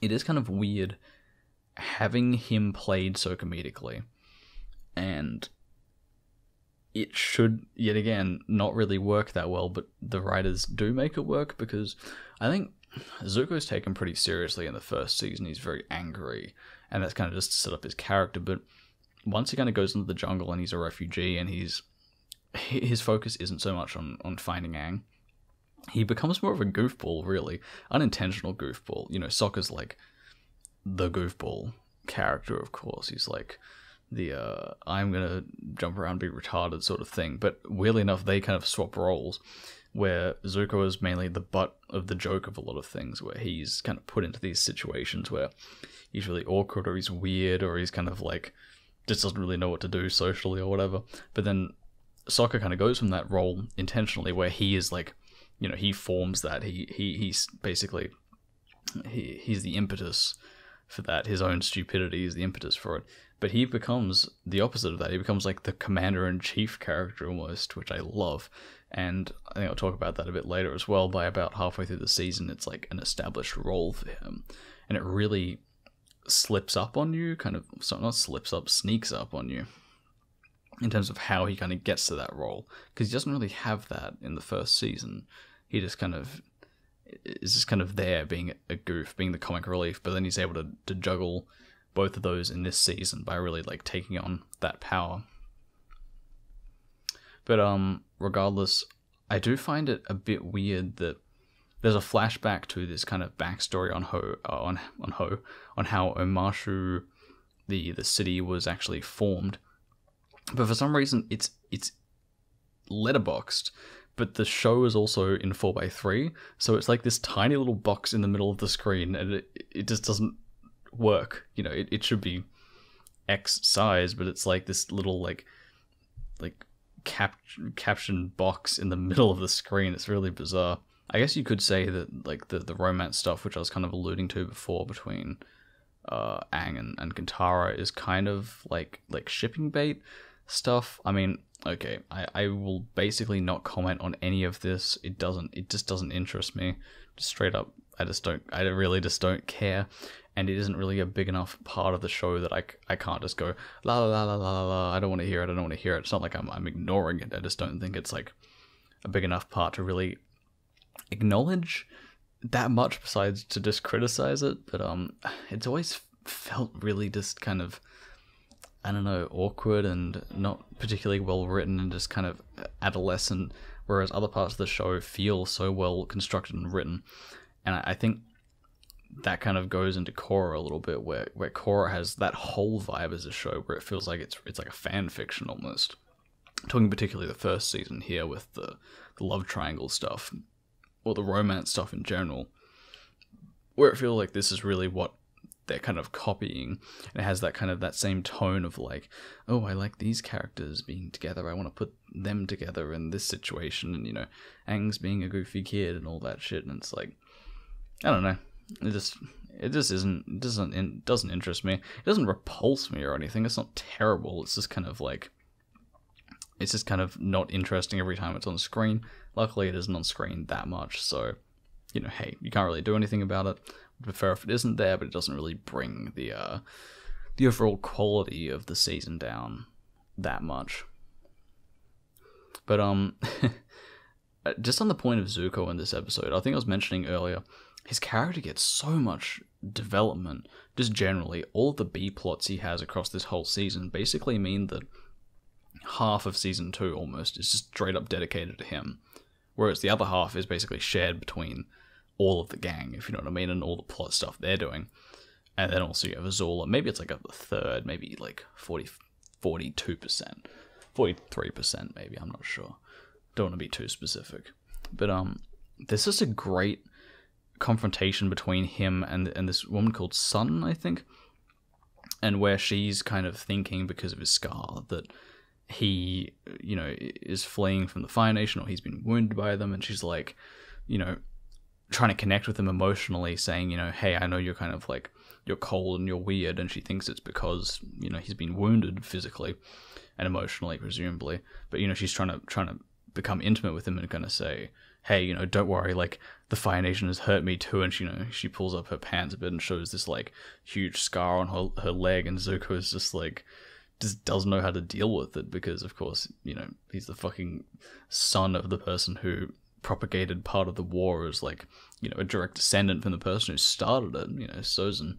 it is kind of weird having him played so comedically, and it should, yet again, not really work that well, but the writers do make it work, because I think Zuko's taken pretty seriously in the first season. He's very angry, and that's kind of just to set up his character, but once he kind of goes into the jungle and he's a refugee, and his focus isn't so much on finding Aang, he becomes more of a goofball, really. Unintentional goofball. You know, Sokka's like the goofball character, of course. He's like the I'm gonna jump around, be retarded sort of thing. But weirdly enough, they kind of swap roles, where Zuko is mainly the butt of the joke of a lot of things, where he's kind of put into these situations where he's really awkward, or he's weird, or he's kind of like just doesn't really know what to do socially or whatever. But then Sokka kind of goes from that role intentionally, where he is like, you know, he forms that. He's basically he's the impetus for that. His own stupidity is the impetus for it. But he becomes the opposite of that. He becomes like the commander-in-chief character almost, which I love. And I think I'll talk about that a bit later as well. By about halfway through the season, it's like an established role for him. And it really slips up on you, kind of, so not slips up, sneaks up on you in terms of how he kind of gets to that role. Because he doesn't really have that in the first season. He just kind of is just kind of there being a goof, being the comic relief, but then he's able to juggle both of those in this season by really like taking on that power. But regardless, I do find it a bit weird that there's a flashback to this kind of backstory on how Omashu, the city, was actually formed. But for some reason, it's letterboxed. But the show is also in 4:3, so it's like this tiny little box in the middle of the screen, and it just doesn't work. You know, it should be X size, but it's like this little like caption box in the middle of the screen. It's really bizarre. I guess you could say that like the romance stuff, which I was kind of alluding to before between Aang and Kantara, is kind of like shipping bait stuff. I mean, okay, I will basically not comment on any of this. It just doesn't interest me. Just straight up, I really just don't care. And it isn't really a big enough part of the show that I can't just go la la la la la la. I don't want to hear it. It's not like I'm ignoring it. I just don't think it's like a big enough part to really acknowledge that much, besides to just criticize it. But it's always felt really just kind of, I don't know, awkward and not particularly well written and just kind of adolescent, whereas other parts of the show feel so well constructed and written. And I think that kind of goes into Korra a little bit, where Korra has that whole vibe as a show where it feels like it's like a fan fiction almost. I'm talking particularly the first season here with the love triangle stuff, or the romance stuff in general, where it feels like this is really what they're kind of copying. And it has that kind of that same tone of like, oh, I like these characters being together, I want to put them together in this situation, and you know, Aang's being a goofy kid and all that shit, and it's like, I don't know, it doesn't interest me. It doesn't repulse me or anything. It's not terrible. It's just kind of like, it's just kind of not interesting every time it's on screen. Luckily, it isn't on screen that much, so, you know, hey, you can't really do anything about it. I'd prefer if it isn't there, but it doesn't really bring the overall quality of the season down that much. But just on the point of Zuko in this episode, I think I was mentioning earlier, his character gets so much development. Just generally, all of the B plots he has across this whole season basically mean that half of season 2 almost is just straight up dedicated to him, whereas the other half is basically shared between all of the gang, if you know what I mean, and all the plot stuff they're doing. And then also you have Azula. Maybe it's like a third, maybe like 42%, 43% maybe, I'm not sure. Don't want to be too specific. But this is a great confrontation between him and this woman called Sun, I think, and where she's kind of thinking, because of his scar, that he, you know, is fleeing from the Fire Nation, or he's been wounded by them, and she's like, you know, trying to connect with him emotionally, saying, you know, hey, I know you're kind of like, you're cold and you're weird, and she thinks it's because, you know, he's been wounded physically and emotionally, presumably, but, you know, she's trying to become intimate with him and gonna say, hey, you know, don't worry, like, the Fire Nation has hurt me too, and she, you know, she pulls up her pants a bit and shows this, like, huge scar on her leg, and Zuko is just, like, just doesn't know how to deal with it, because, of course, you know, he's the fucking son of the person who propagated part of the war, as, like, you know, a direct descendant from the person who started it, you know, Sozin.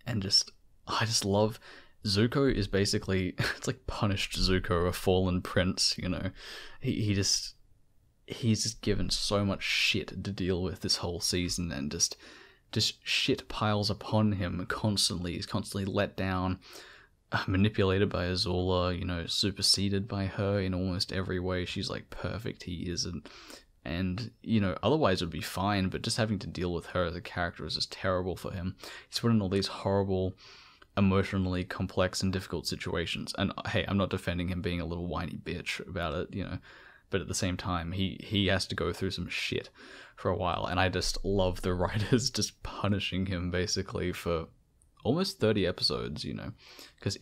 And just, I just love, Zuko is basically, it's like punished Zuko, a fallen prince, you know, he's just given so much shit to deal with this whole season, and just shit piles upon him constantly. He's constantly let down, manipulated by Azula, you know, superseded by her in almost every way. She's like perfect, he isn't. And, you know, otherwise it would be fine, but just having to deal with her as a character is just terrible for him. He's put in all these horrible, emotionally complex and difficult situations. And hey, I'm not defending him being a little whiny bitch about it, you know, but at the same time, he has to go through some shit for a while, and I just love the writers just punishing him basically for almost 30 episodes, you know, because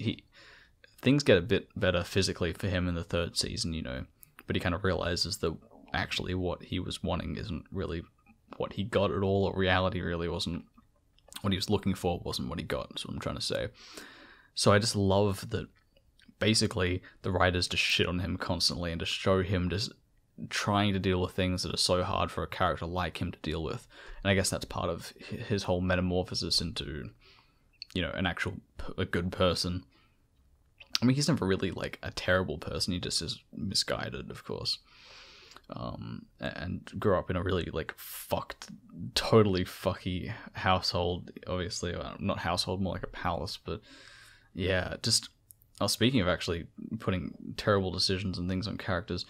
things get a bit better physically for him in the third season, you know, but he kind of realizes that actually what he was wanting isn't really what he got at all, or reality really wasn't what he was looking for, wasn't what he got. That's what I'm trying to say. So I just love that basically the writers just shit on him constantly and just show him just trying to deal with things that are so hard for a character like him to deal with. And I guess that's part of his whole metamorphosis into, you know, a good person. I mean, he's never really like a terrible person. He just is misguided, of course. And grew up in a really like totally fucky household. Obviously, not household, more like a palace. But yeah, just speaking of actually putting terrible decisions and things on characters,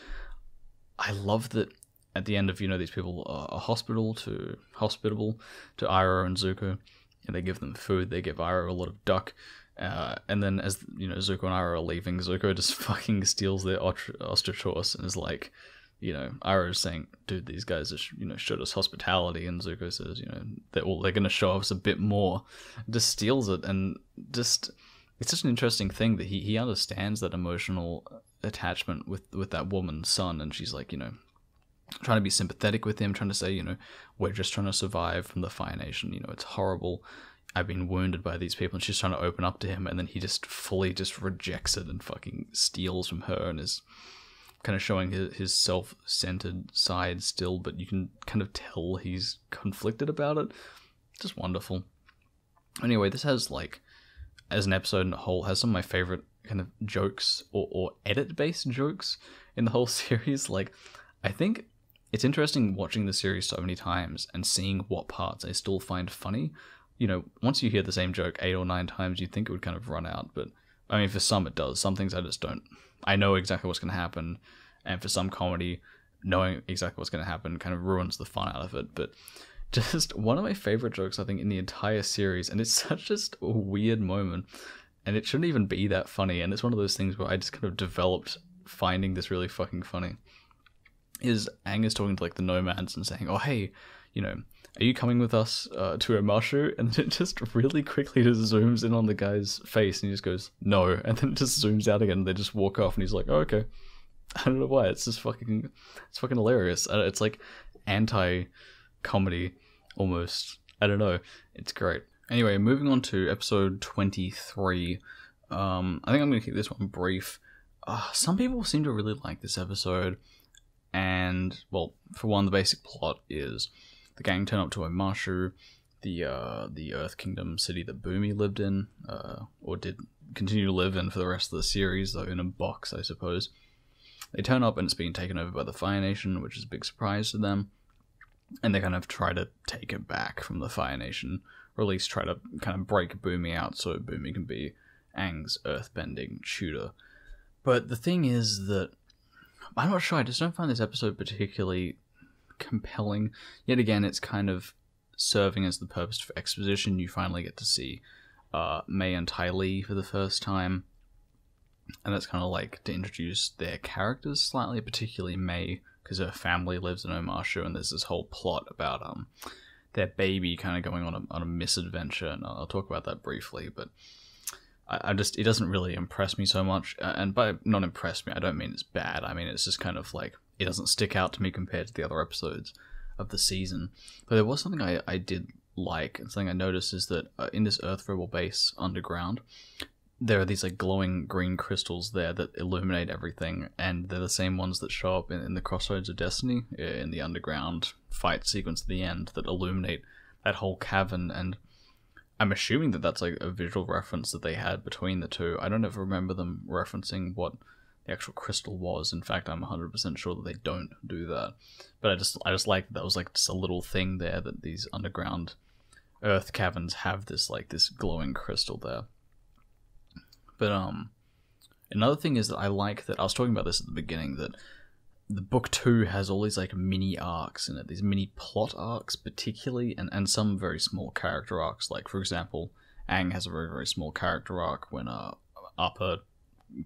I love that at the end of, you know, these people are hospitable to Iroh and Zuko, and they give them food. They give Iroh a lot of duck. And then as, you know, Zuko and Iroh are leaving, Zuko just fucking steals their ostrich horse and is like, you know, Iroh's saying, dude, these guys are, you know, showed us hospitality, and Zuko says, you know, they're going to show us a bit more. Just steals it, and just, it's such an interesting thing that he understands that emotional attachment with that woman's son, and she's like, you know, trying to be sympathetic with him, trying to say, you know, we're just trying to survive from the Fire Nation, you know, it's horrible, I've been wounded by these people, and she's trying to open up to him, and then he just fully just rejects it and fucking steals from her, and is kind of showing his self-centered side still, but you can kind of tell he's conflicted about it. Just wonderful. Anyway, this has, like, as an episode in a whole, has some of my favorite kind of jokes or edit-based jokes in the whole series. Like, I think it's interesting watching the series so many times and seeing what parts I still find funny. You know, once you hear the same joke 8 or 9 times, you'd think it would kind of run out, but I mean, for some it does. Some things I just don't. I know exactly what's going to happen, and for some comedy, knowing exactly what's going to happen kind of ruins the fun out of it. But just one of my favorite jokes, I think, in the entire series, and it's such just a weird moment, and it shouldn't even be that funny, and it's one of those things where I just kind of developed finding this really fucking funny, is Aang is talking to, like, the nomads and saying, oh, hey, you know, are you coming with us to Omashu? And it just really quickly just zooms in on the guy's face, and he just goes, no, and then it just zooms out again, and they just walk off, and he's like, oh, okay. I don't know why, it's fucking hilarious. It's like anti-comedy, almost. I don't know, it's great. Anyway, moving on to episode 23. I think I'm going to keep this one brief. Some people seem to really like this episode, and, well, for one, the basic plot is the gang turn up to Omashu, the Earth Kingdom city that Boomy lived in, or did continue to live in for the rest of the series, though in a box, I suppose. They turn up and it's being taken over by the Fire Nation, which is a big surprise to them, and they kind of try to take it back from the Fire Nation, or at least try to kind of break Boomy out so Boomy can be Aang's earthbending tutor. But the thing is that, I'm not sure, I just don't find this episode particularly compelling. Yet again, it's kind of serving as the purpose for exposition. You finally get to see Mei and Ty Lee for the first time, and that's kind of like to introduce their characters slightly, particularly Mei, because her family lives in Omashu, and there's this whole plot about their baby kind of going on a misadventure, and I'll talk about that briefly, but it doesn't really impress me so much, and by not impress me, I don't mean it's bad, I mean it's just kind of like, it doesn't stick out to me compared to the other episodes of the season. But there was something I did like, and something I noticed is that in this Earth Rebel base underground, there are these like glowing green crystals there that illuminate everything, and they're the same ones that show up in the Crossroads of Destiny, in the underground fight sequence at the end, that illuminate that whole cavern, and I'm assuming that that's like a visual reference that they had between the two. I don't ever remember them referencing what the actual crystal was. In fact, I'm 100% sure that they don't do that. But I just like that was like just a little thing there, that these underground Earth caverns have this like this glowing crystal there. But another thing is that I like that, I was talking about this at the beginning, that the book 2 has all these like mini arcs in it, these mini plot arcs particularly, and some very small character arcs. Like, for example, Aang has a very, very small character arc when Appa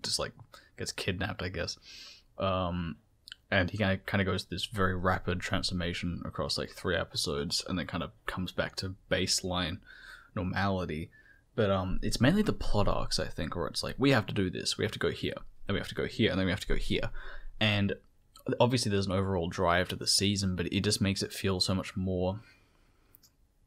just like gets kidnapped, I guess. and he kind of goes this very rapid transformation across like 3 episodes, and then kind of comes back to baseline normality. But it's mainly the plot arcs, I think, where it's like, we have to do this, we have to go here, then we have to go here, and then we have to go here. And obviously there's an overall drive to the season, but it just makes it feel so much more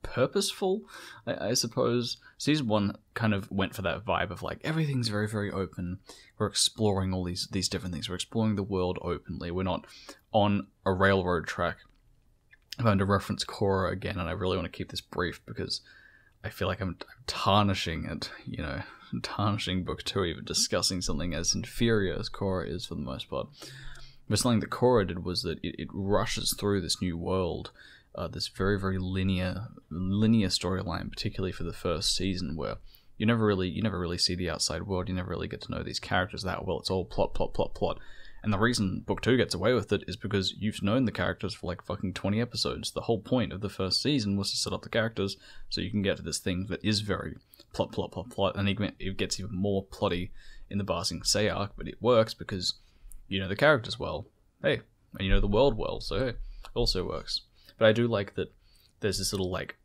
purposeful, I suppose. Season 1 kind of went for that vibe of like, everything's very, very open. We're exploring all these different things. We're exploring the world openly. We're not on a railroad track. I'm going to reference Korra again, and I really want to keep this brief because I feel like I'm tarnishing it, tarnishing book 2, even discussing something as inferior as Korra is for the most part. But something that Korra did was that it rushes through this new world, this very, very linear storyline, particularly for the first season, where you never really see the outside world. You never really get to know these characters that well. It's all plot. And the reason book 2 gets away with it is because you've known the characters for like fucking 20 episodes. The whole point of the first season was to set up the characters so you can get to this thing that is very plot. And it gets even more plotty in the Ba Sing Se arc, but it works because you know the characters well. Hey, and you know the world well, so hey, it also works. But I do like that there's this little, like,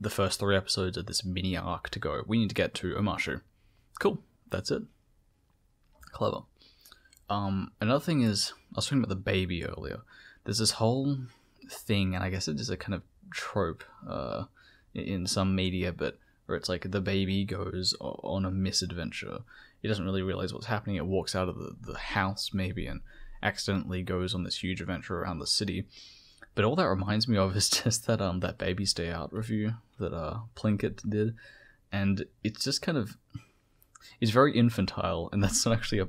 the first 3 episodes of this mini arc to go. We need to get to Omashu. Cool, that's it. Clever. Another thing is, I was talking about the baby earlier. There's this whole thing, and I guess it is a kind of trope in some media, but where it's like the baby goes on a misadventure. He doesn't really realize what's happening. It walks out of the house, maybe, and accidentally goes on this huge adventure around the city. But all that reminds me of is just that Baby's Day Out review that Plinkett did, and it's just kind of, it's very infantile, and that's not actually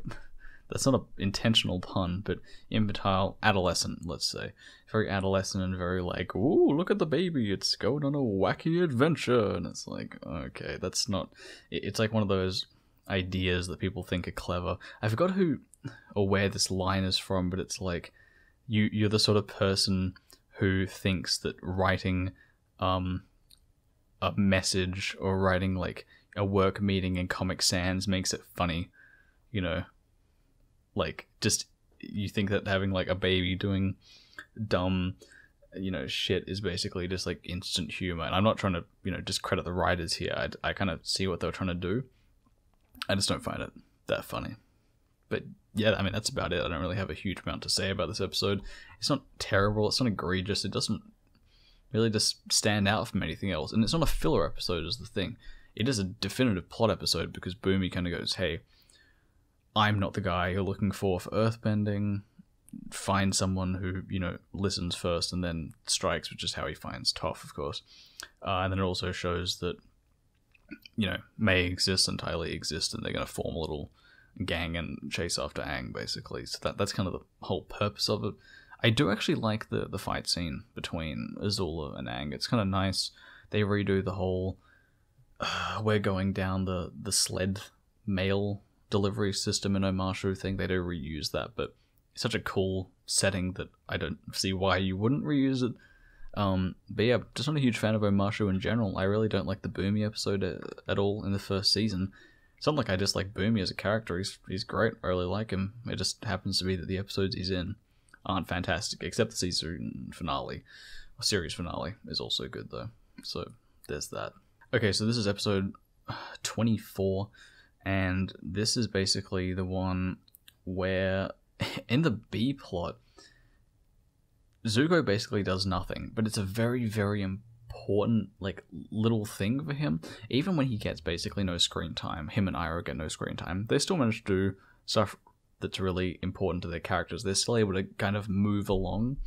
that's not an intentional pun, but infantile, adolescent, let's say. Very adolescent and very like, ooh, look at the baby, it's going on a wacky adventure, and it's like, okay, that's not, it's like one of those ideas that people think are clever. I forgot who or where this line is from, but it's like, you're the sort of person who thinks that writing a message or writing like a work meeting in Comic Sans makes it funny, like just you think that having like a baby doing dumb shit is basically just like instant humor. And I'm not trying to discredit the writers here. I kind of see what they're trying to do. I just don't find it that funny. But yeah, I mean, that's about it. I don't really have a huge amount to say about this episode. It's not terrible, it's not egregious, it doesn't really just stand out from anything else. And it's not a filler episode is the thing. It is a definitive plot episode because Boomy kind of goes, hey, I'm not the guy you're looking for earthbending. Find someone who, listens first and then strikes, which is how he finds Toph, of course. And then it also shows that, May exists and Ty Lee exist, and they're going to form a little gang and chase after Aang, basically. So that's kind of the whole purpose of it. I do actually like the fight scene between Azula and Aang. It's kind of nice. They redo the whole we're going down the sled mail delivery system in Omashu thing. They do reuse that, but it's such a cool setting that I don't see why you wouldn't reuse it. But yeah, just not a huge fan of Omashu in general. I really don't like the Boomy episode at all in the first season. It's not like I dislike Boomy as a character. He's great. I really like him. It just happens to be that the episodes he's in aren't fantastic, except the season finale. Or series finale is also good, though. So there's that. Okay, so this is episode 24, and this is basically the one where, in the B plot, Zuko basically does nothing, but it's a very, very important, little thing for him. Even when he gets basically no screen time, him and Iroh get no screen time, they still manage to do stuff that's really important to their characters. They're still able to kind of move along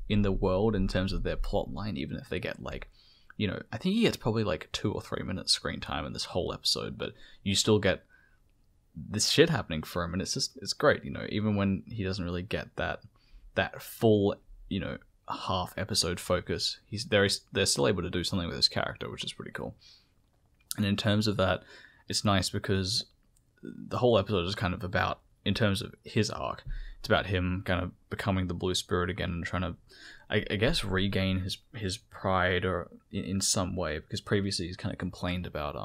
in the world in terms of their plot line, even if they get, I think he gets probably 2 or 3 minutes screen time in this whole episode, but you still get this shit happening for him, and it's great, even when he doesn't really get that full, half episode focus, they're still able to do something with his character, which is pretty cool. And in terms of that, it's nice because the whole episode is kind of about, in terms of his arc, it's about him kind of becoming the Blue Spirit again and trying to, I guess, regain his pride or in some way, because previously he's kind of complained about,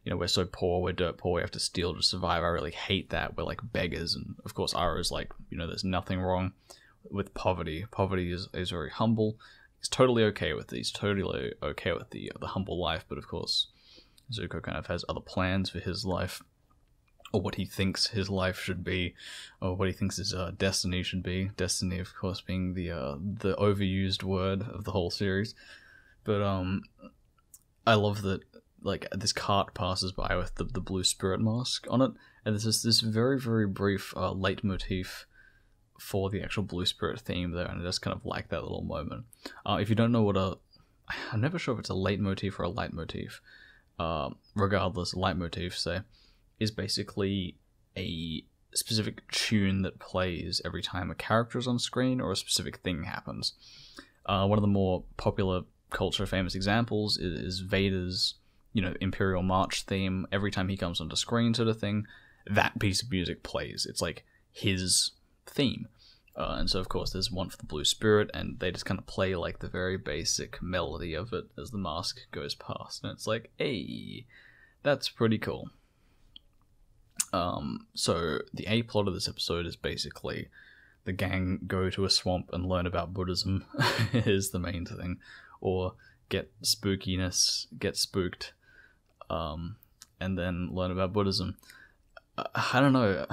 we're so poor, we're dirt poor, we have to steal to survive. I really hate that. We're like beggars. And of course, Iroh's like, there's nothing wrong with poverty. Poverty is very humble. He's totally okay with it. He's totally okay with the humble life, but of course, Zuko kind of has other plans for his life, or what he thinks his life should be, or what he thinks his destiny should be. Destiny, of course, being the overused word of the whole series. But I love that, like, this cart passes by with the blue spirit mask on it, and there's this very, very brief leitmotif for the actual blue spirit theme there, and I just kind of like that little moment. If you don't know what I'm never sure if it's a leitmotif or a leitmotif. Regardless, leitmotif, say, is basically a specific tune that plays every time a character is on screen or a specific thing happens. One of the more popular culture famous examples is Vader's, Imperial March theme. Every time he comes onto screen, sort of thing, that piece of music plays. It's like his theme. And so, of course, there's one for the Blue Spirit, and they just kind of play like the very basic melody of it as the mask goes past. And it's like, hey, that's pretty cool. So the A plot of this episode is basically the gang go to a swamp and learn about Buddhism is the main thing, or get spookiness, get spooked, and then learn about Buddhism. I don't know.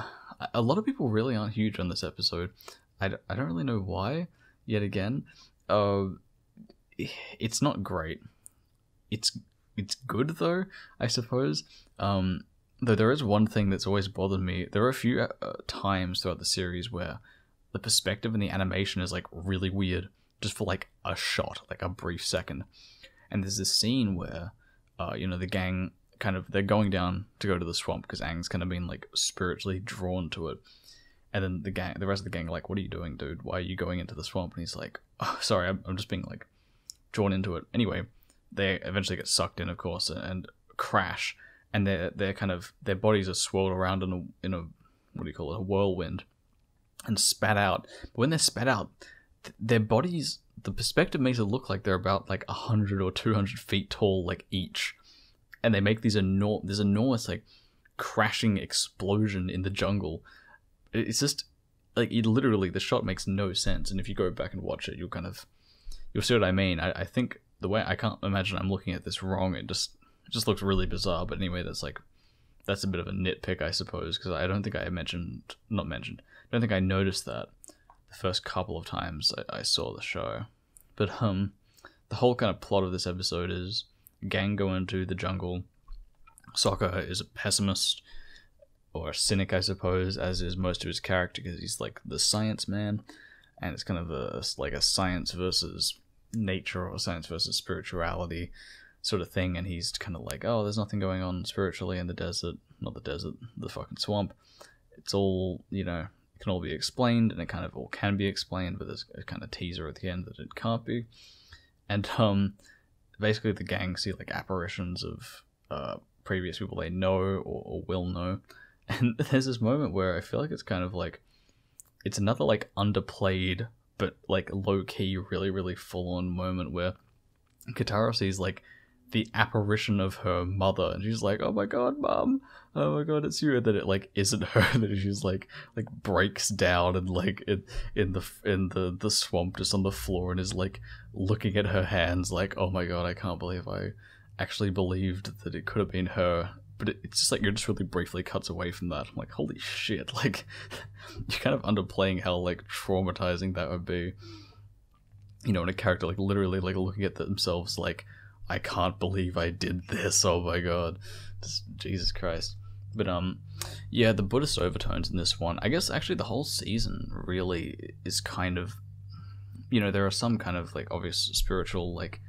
A lot of people really aren't huge on this episode. I don't really know why. Yet again, it's not great. It's good though, I suppose. Though there is one thing that's always bothered me. There are a few times throughout the series where the perspective and the animation is like really weird, just for like a shot, like a brief second. And there's this scene where, the gang they're going down to go to the swamp because Aang's kind of been like spiritually drawn to it. And then the rest of the gang are like, "What are you doing, dude? Why are you going into the swamp?" And he's like, "Oh, sorry, I'm just being like drawn into it." Anyway, they eventually get sucked in, of course, and crash. And their bodies are swirled around in a what do you call it, a whirlwind, and spat out. But when they're spat out, their bodies, the perspective makes it look like they're about like 100 or 200 feet tall, like each, and they make these enormous like crashing explosion in the jungle. It's just like literally the shot makes no sense, and if you go back and watch it, you'll see what I mean. I think the way, I can't imagine I'm looking at this wrong. It just looks really bizarre. But anyway, that's a bit of a nitpick, I suppose, because I don't think I don't think I noticed that the first couple of times I saw the show. But the whole kind of plot of this episode is gang go into the jungle. Sokka is a pessimist, or a cynic, I suppose, as is most of his character, because he's like the science man, and it's kind of a science versus nature or science versus spirituality sort of thing, and he's kind of like, oh, there's nothing going on spiritually in the desert, the fucking swamp. It's all, it can all be explained, and it kind of all can be explained, but there's a kind of teaser at the end that it can't be. And basically the gang see like apparitions of previous people they know or will know. And there's this moment where I feel like it's kind of like, it's another like underplayed but like low-key, really, really full-on moment where Katara sees like the apparition of her mother, and she's like, "Oh my god, mom! Oh my god, it's you!" And then it like isn't her. That she's like breaks down and like in the swamp, just on the floor, and is like looking at her hands, like, "Oh my god, I can't believe I actually believed that it could have been her." But it's just like, you're just really briefly cuts away from that. I'm like, holy shit! Like, you're kind of underplaying how like traumatizing that would be. When a character like literally like looking at themselves like, I can't believe I did this, oh my god. Just, Jesus Christ. But yeah, the Buddhist overtones in this one, I guess actually the whole season really is kind of, there are some kind of like obvious spiritual like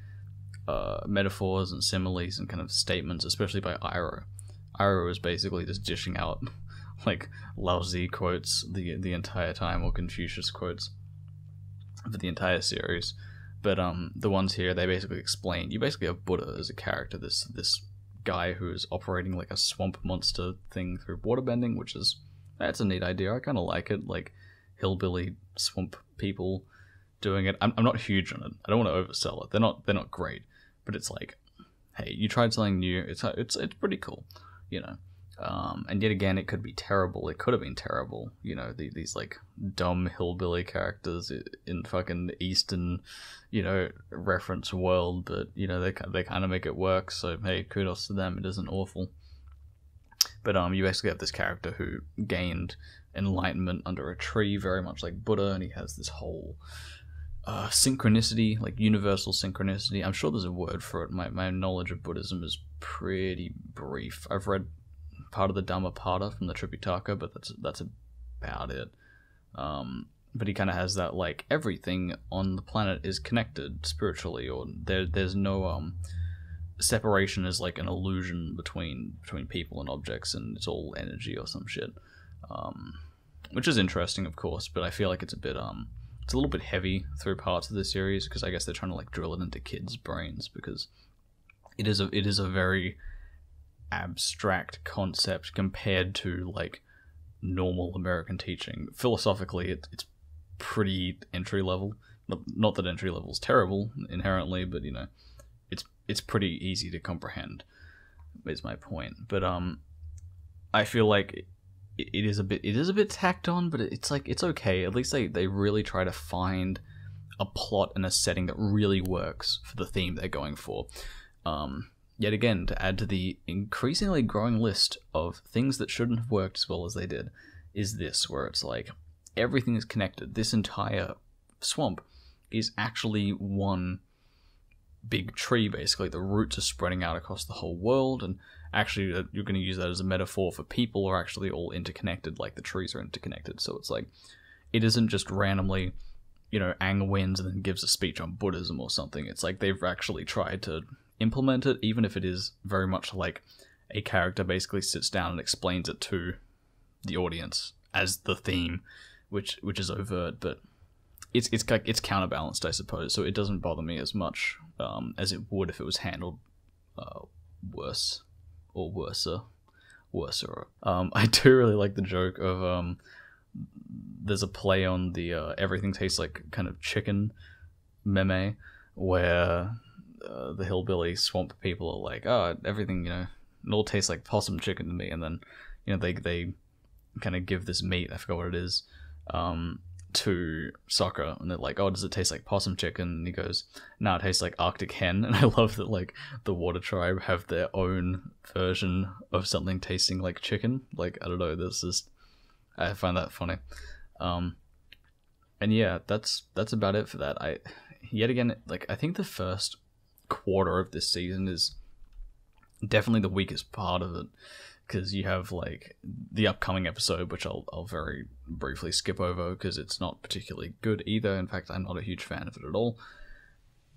metaphors and similes and kind of statements, especially by Iroh. Iroh is basically just dishing out like Lao-Tzu quotes the entire time, or Confucius quotes for the entire series. But the ones here, they basically explain, you basically have Buddha as a character, this guy who's operating like a swamp monster thing through waterbending, which is, that's a neat idea. I kind of like it, like hillbilly swamp people doing it. I'm not huge on it. I don't want to oversell it. They're not great, but it's like, hey, you tried something new. It's pretty cool, And yet again, it could be terrible. It could have been terrible. You know, these like dumb hillbilly characters in fucking Eastern, you know, reference world. But you know, they kind of make it work. So hey, kudos to them. It isn't awful. But you basically have this character who gained enlightenment under a tree, very much like Buddha, and he has this whole synchronicity, like universal synchronicity. I'm sure there's a word for it. My knowledge of Buddhism is pretty brief. I've read part of the Dhammapada from the Tripitaka, but that's about it. But he kind of has that, like, everything on the planet is connected spiritually, or there's no separation is like an illusion between people and objects, and it's all energy or some shit. Which is interesting, of course, but I feel like it's a bit it's a little bit heavy through parts of the series, because I guess they're trying to like drill it into kids' brains, because it is a very abstract concept compared to like normal American teaching. Philosophically, it's pretty entry level. Not that entry level is terrible inherently, but you know, it's pretty easy to comprehend, is my point. But I feel like it is a bit tacked on, but it's like, it's okay. At least they really try to find a plot and a setting that really works for the theme they're going for. Yet again, to add to the increasingly growing list of things that shouldn't have worked as well as they did, is this, where it's like, everything is connected. This entire swamp is actually one big tree, basically. The roots are spreading out across the whole world, and actually you're going to use that as a metaphor for people are actually all interconnected, like the trees are interconnected. So it's like, it isn't just randomly, you know, Aang wins and then gives a speech on Buddhism or something. It's like they've actually tried to implement it, even if it is very much like a character basically sits down and explains it to the audience as the theme, which is overt, but it's counterbalanced, I suppose, so it doesn't bother me as much as it would if it was handled worse or worser. I do really like the joke of there's a play on the everything tastes like kind of chicken meme, where the hillbilly swamp people are like, oh, everything, you know, it all tastes like possum chicken to me, and then, you know, they kind of give this meat, I forgot what it is, to Sokka, and they're like, oh, does it taste like possum chicken? And he goes, no, it tastes like Arctic hen. And I love that, like, the Water Tribe have their own version of something tasting like chicken. Like, I don't know, I find that funny. And yeah, that's about it for that. Yet again, like, I think the first quarter of this season is definitely the weakest part of it, because you have like the upcoming episode, which I'll very briefly skip over because it's not particularly good either. In fact, I'm not a huge fan of it at all.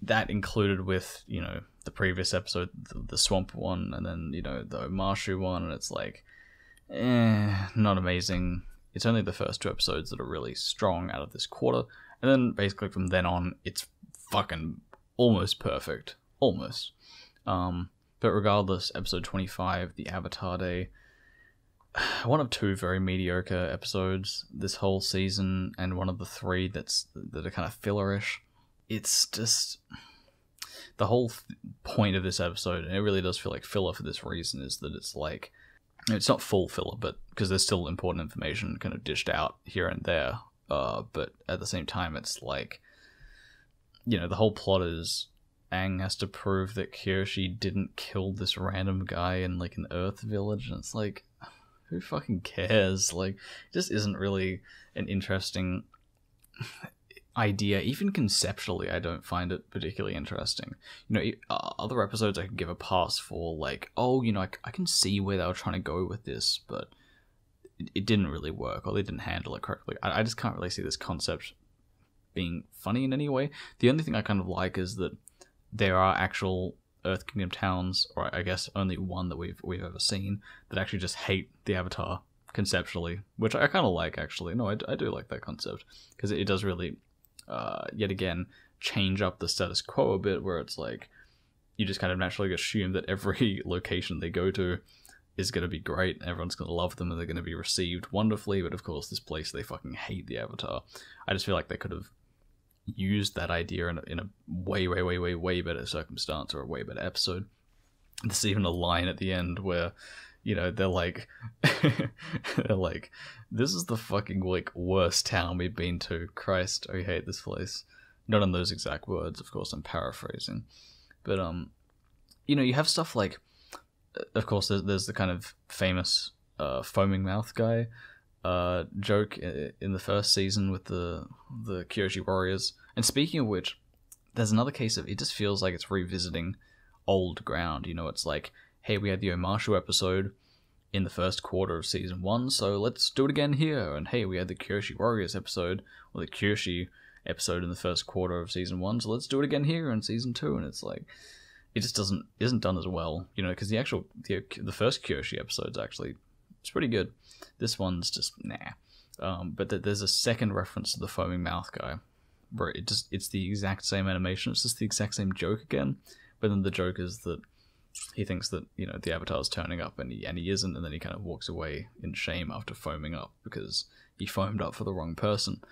That included with, you know, the previous episode, the swamp one, and then, you know, the Marshu one, and it's like, not amazing. It's only the first two episodes that are really strong out of this quarter, and then basically from then on, it's fucking almost perfect. Almost. But regardless, episode 25, the Avatar Day, one of two very mediocre episodes this whole season, and one of the three that are kind of fillerish. It's just, the whole point of this episode, and it really does feel like filler for this reason, is that it's like, it's not full filler, but because there's still important information kind of dished out here and there, but at the same time, it's like, you know, the whole plot is Aang has to prove that Kyoshi didn't kill this random guy in like an Earth village, and it's like, who fucking cares? Like, it just isn't really an interesting idea. Even conceptually, I don't find it particularly interesting. You know, other episodes I could give a pass for, like, oh, you know, I can see where they were trying to go with this, but it didn't really work, or they didn't handle it correctly. I just can't really see this concept being funny in any way. The only thing I kind of like is that there are actual Earth Kingdom towns, or I guess only one that we've ever seen, that actually just hate the Avatar conceptually, which I kind of like, actually. No, I do like that concept, because it does really, yet again, change up the status quo a bit, where it's like, you just kind of naturally assume that every location they go to is going to be great, everyone's going to love them, and they're going to be received wonderfully, but of course this place, they fucking hate the Avatar. I just feel like they could have used that idea in a way better circumstance, or a way better episode. There's even a line at the end where, you know, they're like, they're like, this is the fucking like worst town we've been to. Christ, I hate this place. Not in those exact words, of course. I'm paraphrasing, but you know, you have stuff like, of course, there's the kind of famous foaming mouth guy joke in the first season with the Kyoshi warriors. And speaking of which, there's another case of it just feels like it's revisiting old ground. You know, it's like, hey, we had the Omashu episode in the first quarter of season 1, so let's do it again here. And hey, we had the Kyoshi warriors episode, or the Kyoshi episode in the first quarter of season 1, so let's do it again here in season 2. And it's like, it just isn't done as well, you know, because the first Kyoshi episode's actually, it's pretty good. This one's just nah. But there's a second reference to the foaming mouth guy, where it's the exact same animation. It's just the exact same joke again. But then the joke is that he thinks that, you know, the Avatar's turning up, and he isn't, and then he kind of walks away in shame after foaming up because he foamed up for the wrong person.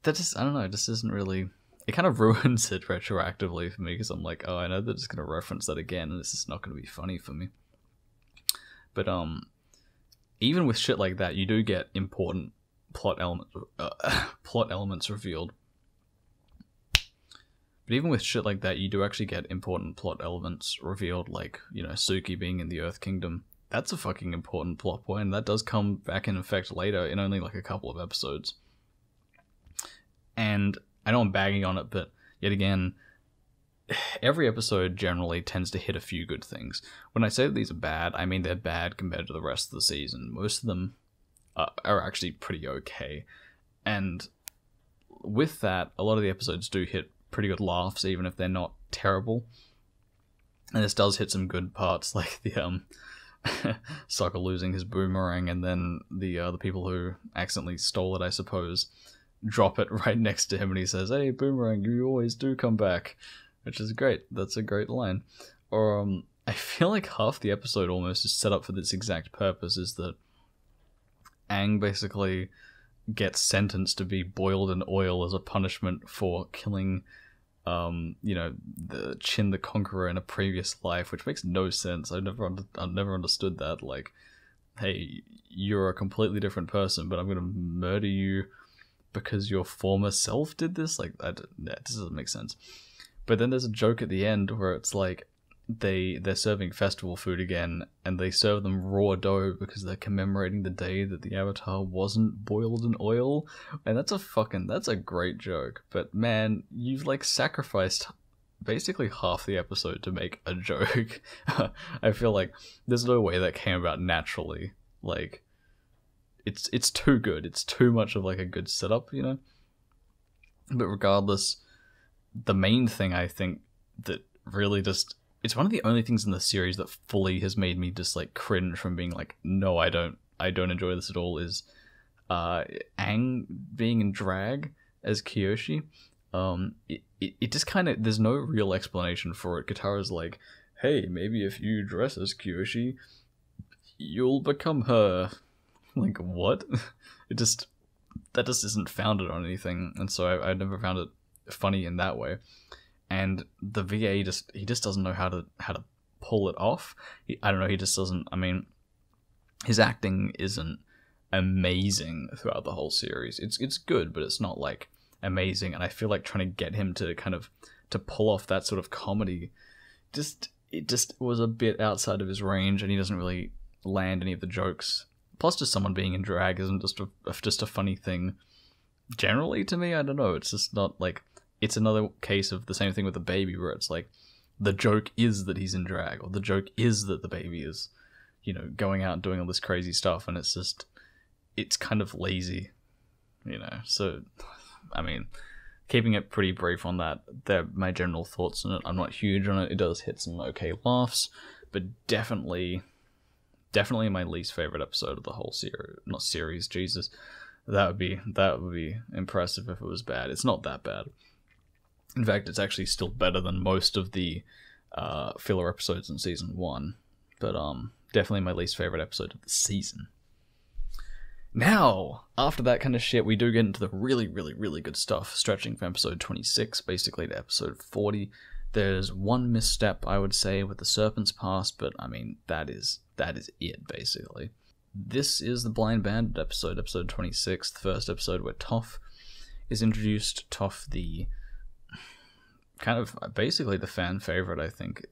That just, I don't know, it just isn't really. It kind of ruins it retroactively for me, because I'm like, oh, I know they're just going to reference that again, and it's just not going to be funny for me. But even with shit like that, you do get important plot elements revealed. But even with shit like that, you do actually get important plot elements revealed, like, you know, Suki being in the Earth Kingdom. That's a fucking important plot point, and that does come back in effect later in only like a couple of episodes. And I know I'm bagging on it, but yet again, every episode generally tends to hit a few good things. When I say that these are bad, I mean they're bad compared to the rest of the season. Most of them are actually pretty okay. And with that, a lot of the episodes do hit pretty good laughs, even if they're not terrible. And this does hit some good parts, like the Sokka losing his boomerang, and then the people who accidentally stole it, I suppose, drop it right next to him, and he says, "Hey, boomerang, you always do come back," which is great. That's a great line. Or I feel like half the episode almost is set up for this exact purpose, is that Aang basically gets sentenced to be boiled in oil as a punishment for killing you know, the Chin the Conqueror in a previous life, which makes no sense. I've never understood that. Like, hey, you're a completely different person, but I'm gonna murder you because your former self did this? Like, that doesn't make sense. But then there's a joke at the end where it's like they're serving festival food again, and they serve them raw dough because they're commemorating the day that the Avatar wasn't boiled in oil. And that's a great joke. But man, you've like sacrificed basically half the episode to make a joke. I feel like there's no way that came about naturally. Like, it's too good. It's too much of like a good setup, you know? But regardless, the main thing I think that really just, it's one of the only things in the series that fully has made me just like cringe from being like, no, I don't enjoy this at all, is Aang being in drag as Kyoshi. It just kind of, there's no real explanation for it. Katara's like, hey, maybe if you dress as Kyoshi, you'll become her. Like, what? That just isn't founded on anything, and so I never found it funny in that way. And the VA he just doesn't know how to pull it off. I don't know, he just doesn't. I mean, his acting isn't amazing throughout the whole series. It's good, but it's not like amazing. And I feel like trying to get him to pull off that sort of comedy, it just was a bit outside of his range, and he doesn't really land any of the jokes. Plus, just someone being in drag isn't just a funny thing generally to me. I don't know. It's just not like, it's another case of the same thing with the baby, where it's like the joke is that he's in drag, or the joke is that the baby is, you know, going out and doing all this crazy stuff, and it's kind of lazy, you know. So, I mean, keeping it pretty brief on that, they're my general thoughts on it. I'm not huge on it. It does hit some okay laughs, but definitely my least favorite episode of the whole series. Not series, Jesus. That would be impressive if it was bad. It's not that bad. In fact, it's actually still better than most of the filler episodes in season 1. But definitely my least favorite episode of the season. Now, after that kind of shit, we do get into the really, really, really good stuff, stretching from episode 26 basically to episode 40. There's one misstep, I would say, with the Serpent's Pass, but I mean, that is that is it, basically. This is the Blind Bandit episode, episode 26, the first episode where Toph is introduced. Toph, the kind of basically the fan favorite, I think.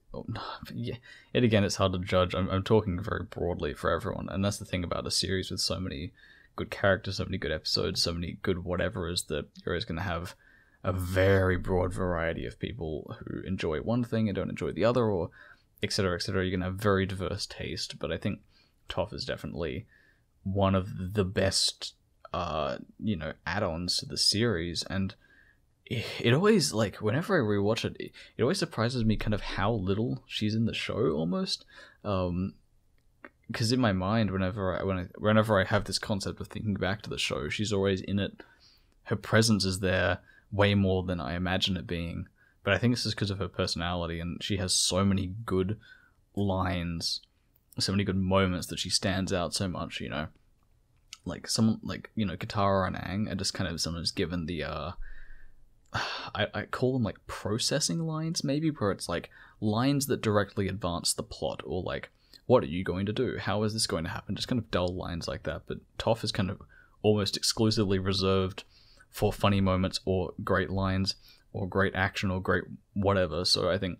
Yeah, yet again, it's hard to judge. I'm talking very broadly for everyone, and that's the thing about a series with so many good characters, so many good episodes, so many good whatever, is that you're always going to have a very broad variety of people who enjoy one thing and don't enjoy the other, or etc., etc. You're going to have very diverse taste, but I think Toph is definitely one of the best, add-ons to the series, and it always, like, whenever I rewatch it, it always surprises me kind of how little she's in the show, almost. Because in my mind, whenever I have this concept of thinking back to the show, she's always in it. Her presence is there way more than I imagine it being. But I think this is because of her personality, and she has so many good lines, so many good moments that she stands out so much, Like, someone, like, Katara and Aang are just kind of sometimes given the, I call them, like, processing lines, maybe, where it's, like, lines that directly advance the plot, or, like, what are you going to do? How is this going to happen? Just kind of dull lines like that. But Toph is kind of almost exclusively reserved for funny moments, or great lines, or great action, or great whatever. So I think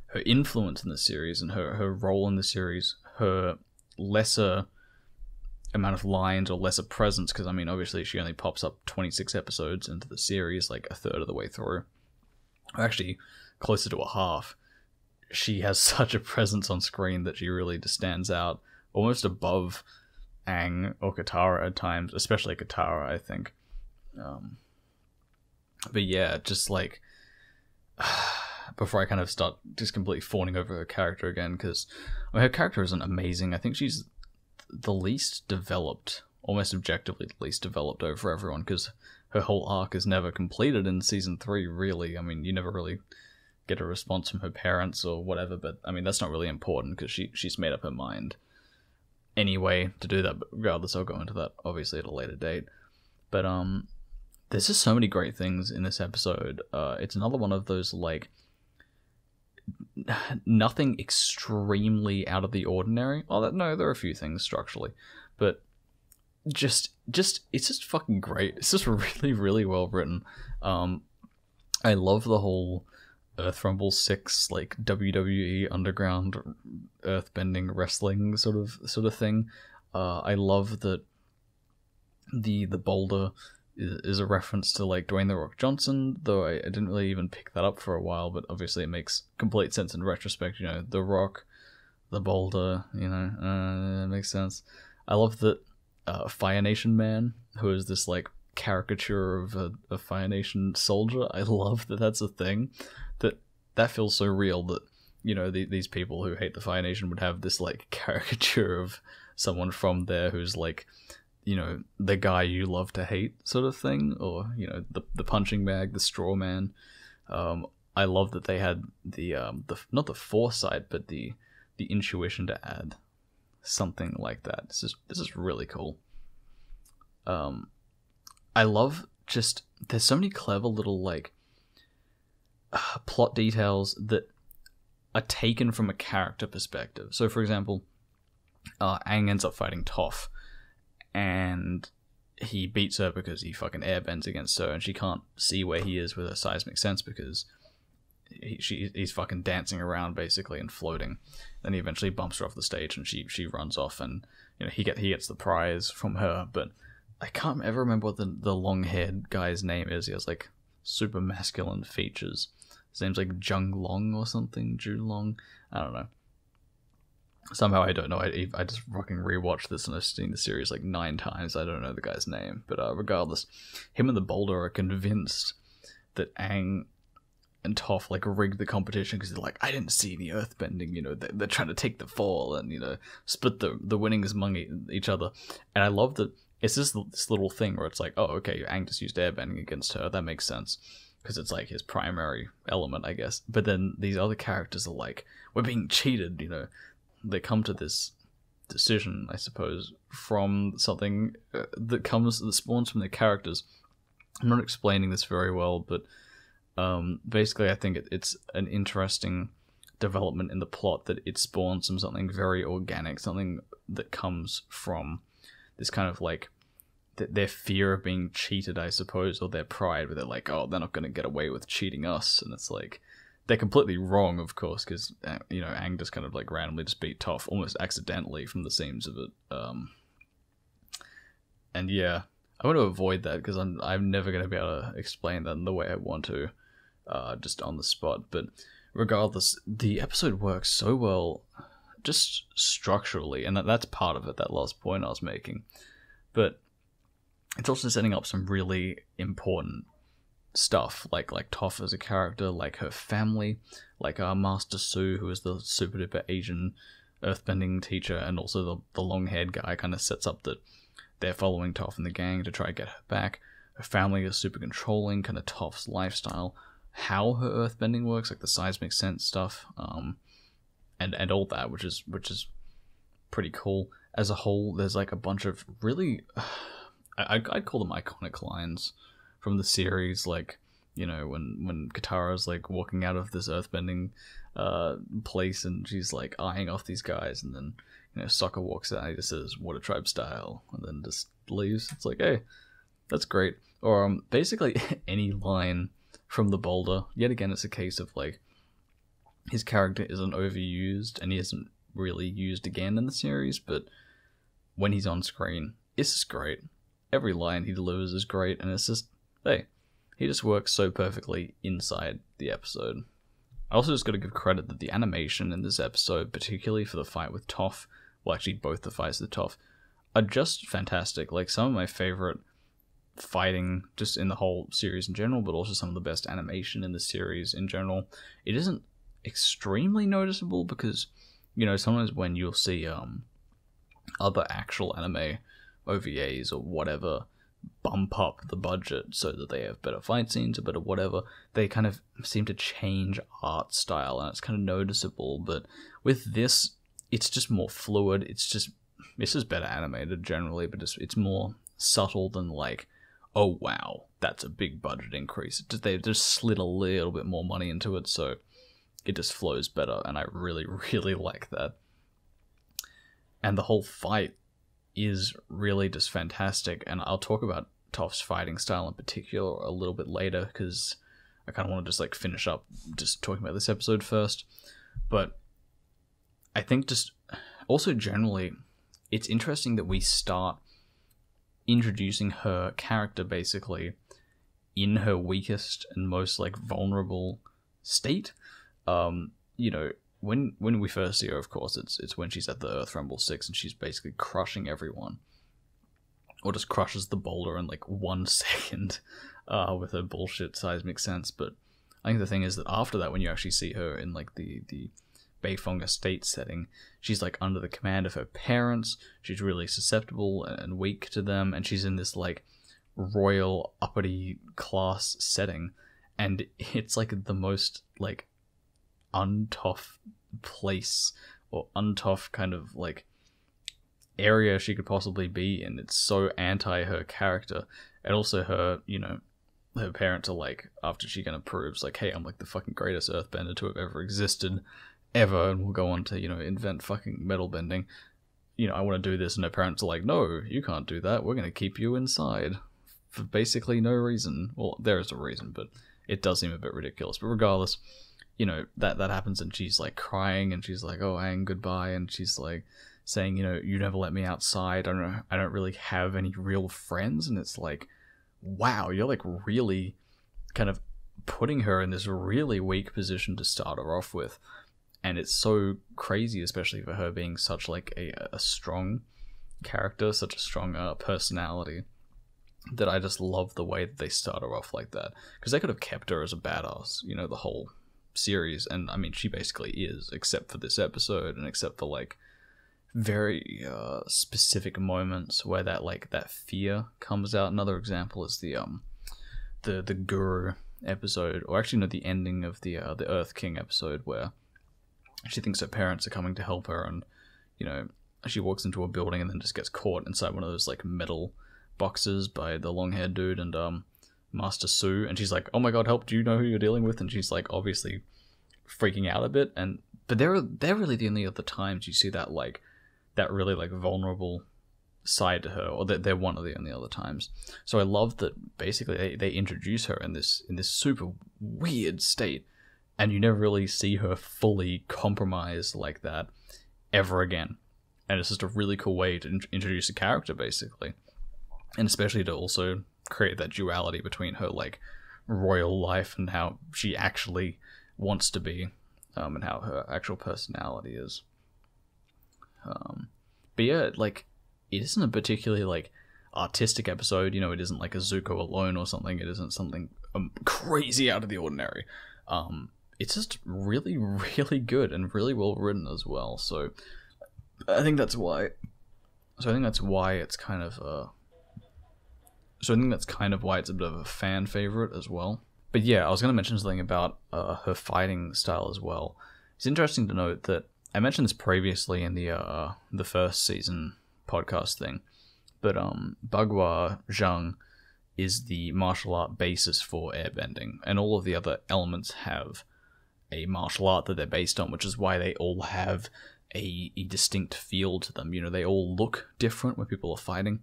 her influence in the series, and her role in the series, her lesser amount of lines, or lesser presence, because, I mean, obviously she only pops up 26 episodes into the series, like a third of the way through. Or actually, closer to a half. She has such a presence on screen that she really just stands out, almost above Aang or Katara at times, especially Katara, I think. But yeah, just like, before I kind of start just completely fawning over her character again, because her character isn't amazing. I think she's the least developed, almost objectively the least developed over everyone, because her whole arc is never completed in season 3, really. I mean, you never really get a response from her parents or whatever, but I mean, that's not really important, because she's made up her mind anyway to do that. But regardless, I'll go into that obviously at a later date. But there's just so many great things in this episode. It's another one of those, like, nothing extremely out of the ordinary. No, there are a few things structurally, but just it's just fucking great. It's just really, really well written. I love the whole Earth Rumble 6, like, WWE underground earthbending wrestling sort of thing. I love that the boulder is a reference to, like, Dwayne "The Rock" Johnson, though I didn't really even pick that up for a while, but obviously it makes complete sense in retrospect. The Rock, the boulder, it makes sense. I love that Fire Nation Man, who is this, like, caricature of a Fire Nation soldier. I love that that's a thing. That feels so real that, these people who hate the Fire Nation would have this, like, caricature of someone from there who's, like, the guy you love to hate sort of thing, or, the punching bag, the straw man. I love that they had the not the foresight, but the intuition to add something like that. This is really cool. I love just, there's so many clever little, like, plot details that are taken from a character perspective. So, for example, Aang ends up fighting Toph, and he beats her because he fucking airbends against her, and she can't see where he is with her seismic sense because he's fucking dancing around basically and floating. Then he eventually bumps her off the stage, and she runs off, and he gets the prize from her. But I can't ever remember what the long-haired guy's name is. He has, like, super masculine features. His name's, like, Jung Long or something, Ju Long. I don't know. Somehow I don't know. I just fucking rewatched this, and I've seen the series like 9 times. I don't know the guy's name, but regardless, him and the boulder are convinced that Aang and Toph, like, rigged the competition because they're like, I didn't see the earthbending. They're trying to take the fall and split the winnings among each other. And I love that it's just this little thing where it's like, oh, okay, Aang just used airbending against her. That makes sense because it's, like, his primary element, I guess. But then these other characters are like, we're being cheated. They come to this decision, I suppose, from something that spawns from their characters. I'm not explaining this very well, but basically I think it's an interesting development in the plot that it spawns from something very organic, something that comes from this kind of like their fear of being cheated, I suppose, or their pride, where they're like, oh, they're not going to get away with cheating us, and it's like, they're completely wrong, of course, because, you know, Aang just kind of like randomly just beat Toph almost accidentally from the seams of it. And yeah, I want to avoid that because I'm never going to be able to explain that in the way I want to, just on the spot. But regardless, the episode works so well, just structurally, and that's part of it, that last point I was making. But it's also setting up some really important stuff, like Toph as a character, like her family, like Master Su, who is the super duper Asian earthbending teacher, and also the long-haired guy kind of sets up that they're following Toph and the gang to try and get her back. Her family is super controlling, kind of Toph's lifestyle, how her earthbending works, like the seismic sense stuff, and all that, which is pretty cool. As a whole, there's like a bunch of really, I'd call them iconic lines from the series, like, you know, when Katara's like walking out of this earthbending place and she's like eyeing off these guys, and then, you know, Sokka walks out and he just says "Water Tribe style" and then just leaves. It's like, hey, that's great. Or basically any line from the boulder. Yet again, it's a case of like his character isn't overused and he isn't really used again in the series, but when he's on screen, it's just great. Every line he delivers is great, and it's just, hey, he just works so perfectly inside the episode. I also just got to give credit that the animation in this episode, particularly for the fight with Toph, well, actually both the fights with Toph, are just fantastic. Like, some of my favorite fighting just in the whole series in general, but also some of the best animation in the series in general. It isn't extremely noticeable because, you know, sometimes when you'll see other actual anime OVAs or whatever bump up the budget so that they have better fight scenes or better whatever, they kind of seem to change art style, and it's kind of noticeable. But with this, it's just more fluid. It's just better animated generally, but it's more subtle than like, oh wow, that's a big budget increase. They've just slid a little bit more money into it, so it just flows better, and I really, really like that. And the whole fight is really just fantastic, and I'll talk about Toph's fighting style in particular a little bit later, because I kind of want to just like finish up just talking about this episode first. But I think just also generally, it's interesting that we start introducing her character basically in her weakest and most like vulnerable state. You know, when we first see her, of course, it's when she's at the Earth Rumble 6 and she's basically crushing everyone. Or just crushes the boulder in like 1 second with her bullshit seismic sense. But I think the thing is that after that, when you actually see her in like the Beifong estate setting, she's like under the command of her parents, she's really susceptible and weak to them, and she's in this like royal uppity class setting, and it's like the most like untough place or untough kind of like area she could possibly be in. It's so anti her character, and also her, you know, her parents are like, after she kind of proves like, hey, I'm like the fucking greatest earthbender to have ever existed ever, and we'll go on to, you know, invent fucking metal bending, you know, I want to do this, and her parents are like, no, you can't do that, we're going to keep you inside for basically no reason. Well, there is a reason, but it does seem a bit ridiculous. But regardless, you know, that happens, and she's like crying, and she's like, oh, Aang, goodbye, and she's like saying, you know, you never let me outside, I don't really have any real friends. And it's like, wow, you're like really kind of putting her in this really weak position to start her off with. And it's so crazy, especially for her being such like a strong character, such a strong personality, that I just love the way that they start her off like that. Because they could have kept her as a badass, you know, the whole series, and I mean, she basically is, except for this episode, and except for like very specific moments where that fear comes out. Another example is the Guru episode, or actually no, the ending of the Earth King episode, where she thinks her parents are coming to help her, and, you know, she walks into a building and then just gets caught inside one of those like metal boxes by the long-haired dude and Master Su, and she's like, oh my god, help, do you know who you're dealing with? And she's like obviously freaking out a bit, and But they're really the only other times you see that like that really like vulnerable side to her, or that they're one of the only other times. So I love that basically they introduce her in this super weird state, and you never really see her fully compromised like that ever again. And it's just a really cool way to introduce a character, basically, and especially to also create that duality between her like royal life and how she actually wants to be, and how her actual personality is. But yeah, like, it isn't a particularly like artistic episode. You know, it isn't like a Zuko alone or something. It isn't something crazy out of the ordinary. It's just really, really good and really well written as well. So I think that's why. So I think that's why it's kind of. So I think that's kind of why it's a bit of a fan favorite as well. But yeah, I was going to mention something about her fighting style as well. It's interesting to note that I mentioned this previously in the first season podcast thing, but Bagua Zhang is the martial art basis for airbending, and all of the other elements have a martial art that they're based on, which is why they all have a distinct feel to them. You know, they all look different when people are fighting.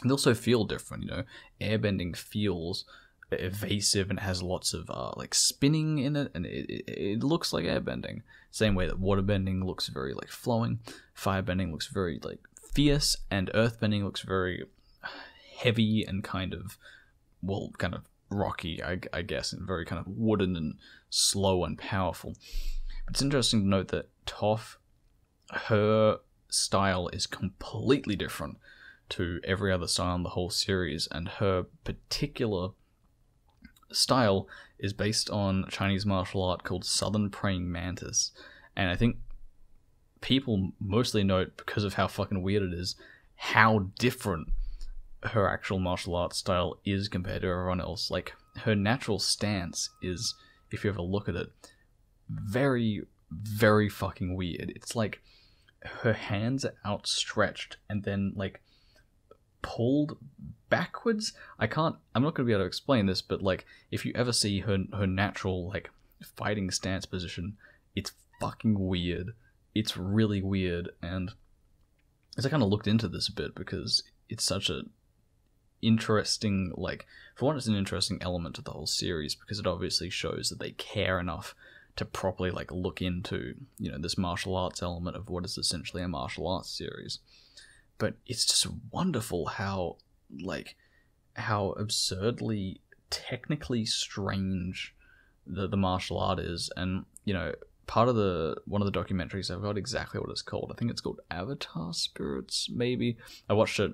They also feel different. You know, airbending feels evasive and has lots of like spinning in it, and it looks like airbending. Same way that waterbending looks very like flowing, firebending looks very like fierce, and earthbending looks very heavy and kind of rocky, I guess, and very kind of wooden and slow and powerful. But it's interesting to note that Toph, her style is completely different to every other style in the whole series, and her particular style is based on Chinese martial art called Southern Praying Mantis. And I think people mostly note, because of how fucking weird it is, how different her actual martial arts style is compared to everyone else. Like, her natural stance is, if you ever look at it, very, very fucking weird. It's like her hands are outstretched and then like pulled backwards. I'm not going to be able to explain this, but like, if you ever see her natural like fighting stance position, it's fucking weird. It's really weird. And as I kind of looked into this a bit, because it's such a interesting, like, for one, it's an interesting element to the whole series, because it obviously shows that they care enough to properly like look into, you know, this martial arts element of what is essentially a martial arts series. But it's just wonderful how absurdly technically strange the martial art is. And, you know, part of one of the documentaries, I forgot exactly what it's called. I think it's called Avatar Spirits, maybe. I watched it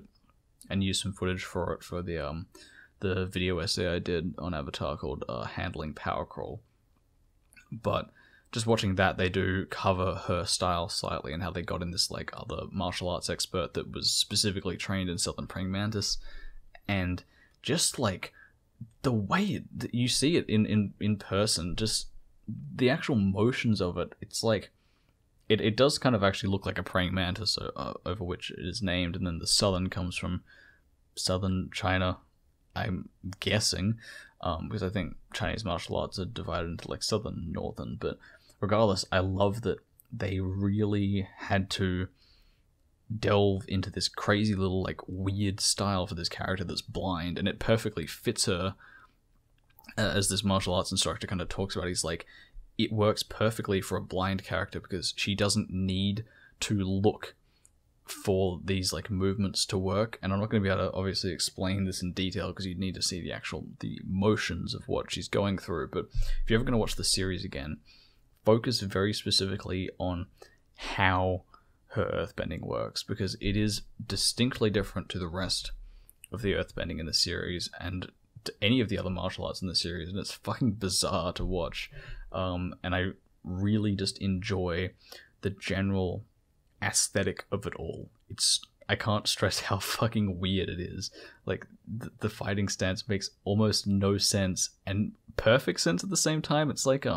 and used some footage for it for the video essay I did on Avatar called Handling Power Crawl. But just watching that, they do cover her style slightly and how they got in this like other martial arts expert that was specifically trained in Southern Praying Mantis, and just like the way you see it in person, just the actual motions of it, it's like it does kind of actually look like a praying mantis over which it is named, and then the southern comes from southern China, I'm guessing, because I think Chinese martial arts are divided into like southern, northern, but regardless, I love that they really had to delve into this crazy little like weird style for this character that's blind, and it perfectly fits her. As this martial arts instructor kind of talks about, he's like, it works perfectly for a blind character because she doesn't need to look for these like movements to work. And I'm not going to be able to obviously explain this in detail because you'd need to see the motions of what she's going through. But if you're ever going to watch the series again, focus very specifically on how her earthbending works, because it is distinctly different to the rest of the earthbending in the series and to any of the other martial arts in the series, and it's fucking bizarre to watch. And I really just enjoy the general aesthetic of it all. I can't stress how fucking weird it is. Like, the fighting stance makes almost no sense and perfect sense at the same time. It's like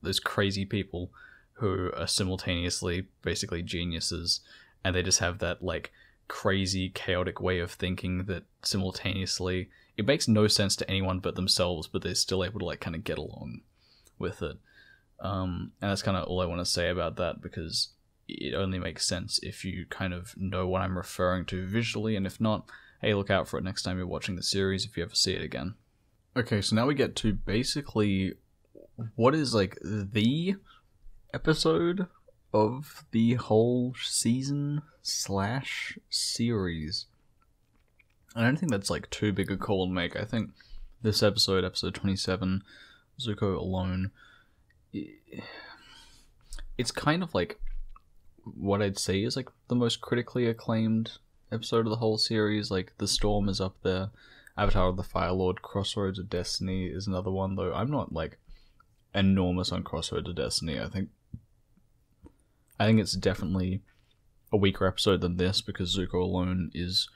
those crazy people who are simultaneously basically geniuses, and they just have that like crazy chaotic way of thinking that simultaneously it makes no sense to anyone but themselves, but they're still able to like kind of get along with it. And that's kind of all I want to say about that, because it only makes sense if you kind of know what I'm referring to visually, and if not, hey, look out for it next time you're watching the series if you ever see it again. Okay, so now we get to basically what is like the episode of the whole season slash series. I don't think that's like too big a call to make. I think this episode, episode 27, Zuko Alone, it's kind of like what I'd say is like the most critically acclaimed episode of the whole series. Like, The Storm is up there, Avatar of the Fire Lord, Crossroads of Destiny is another one, though I'm not like enormous on Crossroads of Destiny. I think it's definitely a weaker episode than this, because Zuko Alone is,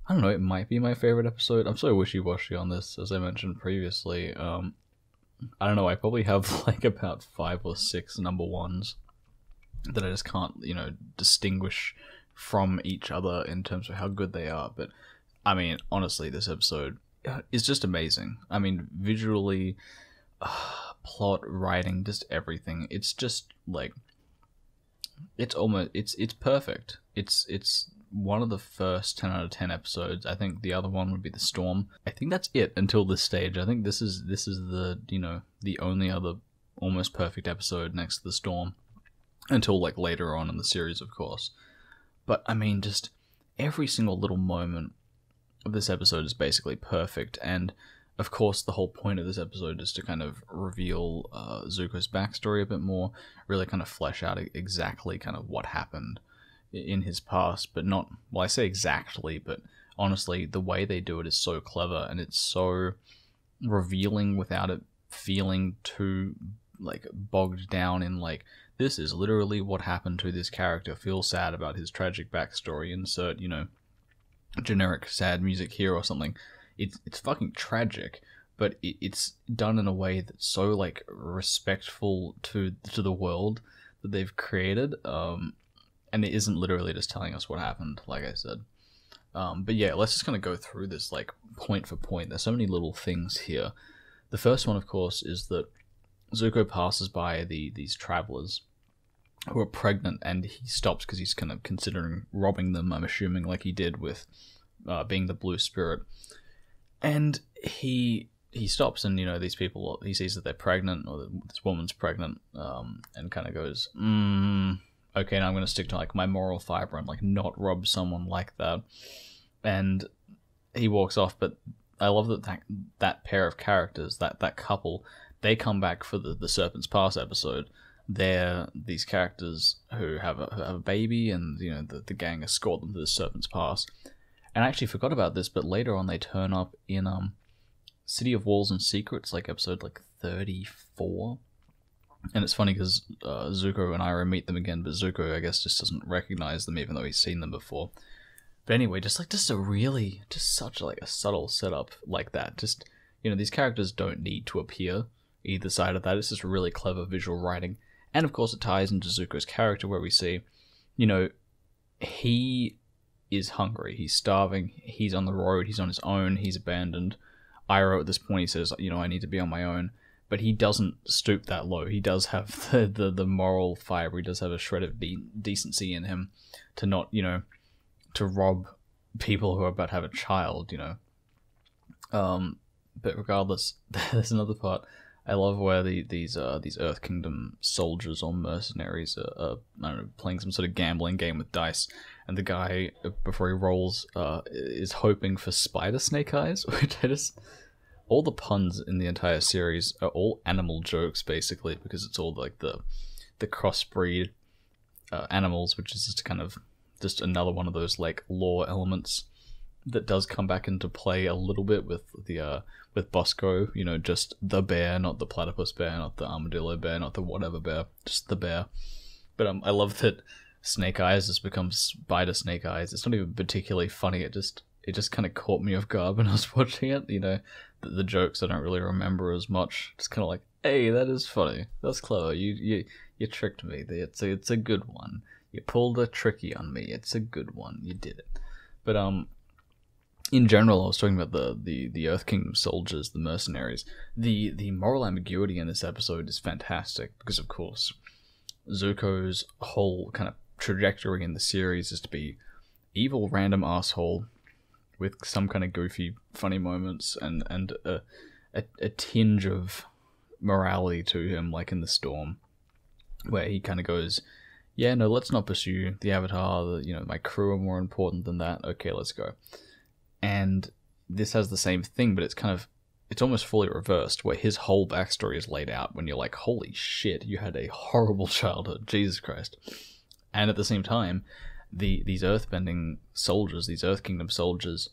I don't know, it might be my favorite episode. I'm so wishy-washy on this, as I mentioned previously. I don't know, I probably have like about 5 or 6 number ones that I just can't, distinguish from each other in terms of how good they are. But I mean, honestly, this episode is just amazing. I mean, visually, plot, writing, just everything. It's just like, it's perfect. It's one of the first 10 out of 10 episodes. I think the other one would be The Storm. I think that's it until this stage. I think this is the, the only other almost perfect episode next to The Storm, until like later on in the series, of course. But I mean, just every single little moment of this episode is basically perfect. And of course, the whole point of this episode is to kind of reveal Zuko's backstory a bit more, really kind of flesh out exactly kind of what happened in his past, but not, well, I say exactly, but honestly, the way they do it is so clever, and it's so revealing without it feeling too, like, bogged down in, like, this is literally what happened to this character, feel sad about his tragic backstory, insert, generic sad music here or something. It's fucking tragic, but it's done in a way that's so, like, respectful to the world that they've created, and it isn't literally just telling us what happened, like I said. But yeah, let's just kind of go through this, like, point for point. There's so many little things here. The first one, of course, is that Zuko passes by these travelers who are pregnant, and he stops because he's kind of considering robbing them, I'm assuming, like he did with being the Blue Spirit. And he stops, and, these people, he sees that they're pregnant, or this woman's pregnant, and kind of goes, okay, now I'm going to stick to, like, my moral fiber and, like, not rob someone like that. And he walks off, but I love that pair of characters, that couple, they come back for the Serpent's Pass episode. They're these characters who have a baby, and, the gang escort them to the Serpent's Pass. And I actually forgot about this, but later on they turn up in City of Walls and Secrets, like episode like 34. And it's funny because Zuko and Iroh meet them again, but Zuko, I guess, just doesn't recognize them, even though he's seen them before. But anyway, just such like a subtle setup like that. Just, these characters don't need to appear either side of that. It's just really clever visual writing. And of course it ties into Zuko's character, where we see, he is hungry, he's starving, he's on the road, he's on his own, he's abandoned. Iroh at this point, he says, I need to be on my own. But he doesn't stoop that low. He does have the moral fiber. He does have a shred of decency in him to not, to rob people who are about to have a child, But regardless, there's another part. I love where these Earth Kingdom soldiers or mercenaries are I don't know, playing some sort of gambling game with dice, and the guy, before he rolls, is hoping for spider snake eyes, which I just... All the puns in the entire series are all animal jokes, basically, because it's all like the crossbreed animals, which is just another one of those, like, lore elements that does come back into play a little bit with Bosco, just the bear, not the platypus bear, not the armadillo bear, not the whatever bear, just the bear. But I love that Snake Eyes has become Spider Snake Eyes. It's not even particularly funny, it just kind of caught me off guard when I was watching it, the jokes I don't really remember as much. Just kind of like, hey, that is funny. That's clever. You tricked me. It's a good one. You pulled a tricky on me. It's a good one. You did it. But in general, I was talking about the Earth Kingdom soldiers, the mercenaries. The moral ambiguity in this episode is fantastic because, of course, Zuko's whole kind of trajectory in the series is to be evil, random asshole with some kind of goofy, funny moments and a tinge of morality to him, like in the Storm, where he kind of goes, yeah, no, let's not pursue the Avatar. My crew are more important than that. Okay, let's go. And this has the same thing, but it's almost fully reversed, where his whole backstory is laid out when you're like, holy shit, you had a horrible childhood, Jesus Christ. And at the same time, these earthbending soldiers, these Earth Kingdom soldiers,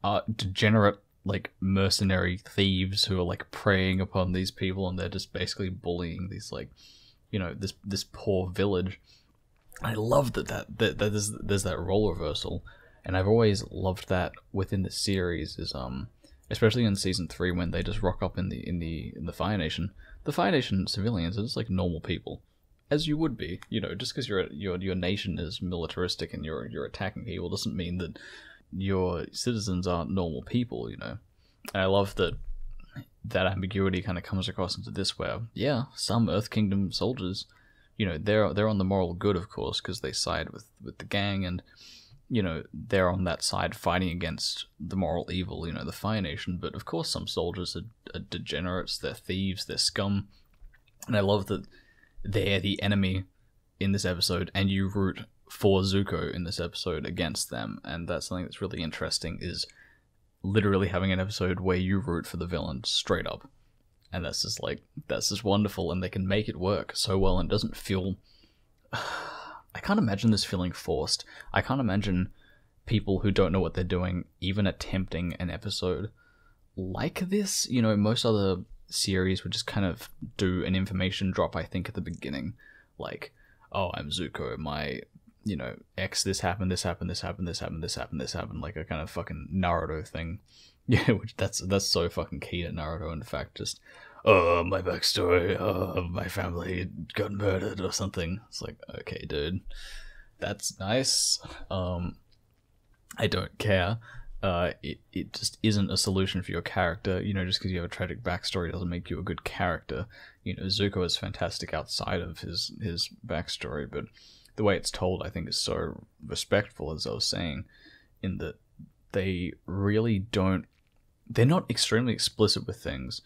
are degenerate, like, mercenary thieves who are, like, preying upon these people, and they're just basically bullying these, like, this poor village. I love that there's that role reversal. And I've always loved that within the series, is especially in season 3 when they just rock up in the Fire Nation. The Fire Nation civilians are just like normal people, as you would be. Just because your nation is militaristic and you're attacking people doesn't mean that your citizens aren't normal people. And I love that ambiguity kind of comes across into this, where some Earth Kingdom soldiers, they're on the moral good, of course, because they side with the gang, and they're on that side fighting against the moral evil, the Fire Nation. But of course some soldiers are degenerates, they're thieves, they're scum. And I love that they're the enemy in this episode, and you root for Zuko in this episode against them. And that's something that's really interesting, is literally having an episode where you root for the villain straight up. And that's just wonderful, and they can make it work so well, and it doesn't feel... I can't imagine this feeling forced. I can't imagine people who don't know what they're doing even attempting an episode like this. Most other series would just kind of do an information drop, I think, at the beginning. Like, oh, I'm Zuko, my, X, this happened, this happened, this happened, this happened, this happened, this happened, like a kind of fucking Naruto thing. Yeah, which that's so fucking key to Naruto, in fact, just... my backstory, my family got murdered or something. It's like, okay, dude, that's nice. I don't care. It just isn't a solution for your character. Just because you have a tragic backstory doesn't make you a good character. Zuko is fantastic outside of his backstory, but the way it's told, I think, is so respectful, as I was saying, in that they really don't... They're not extremely explicit with things,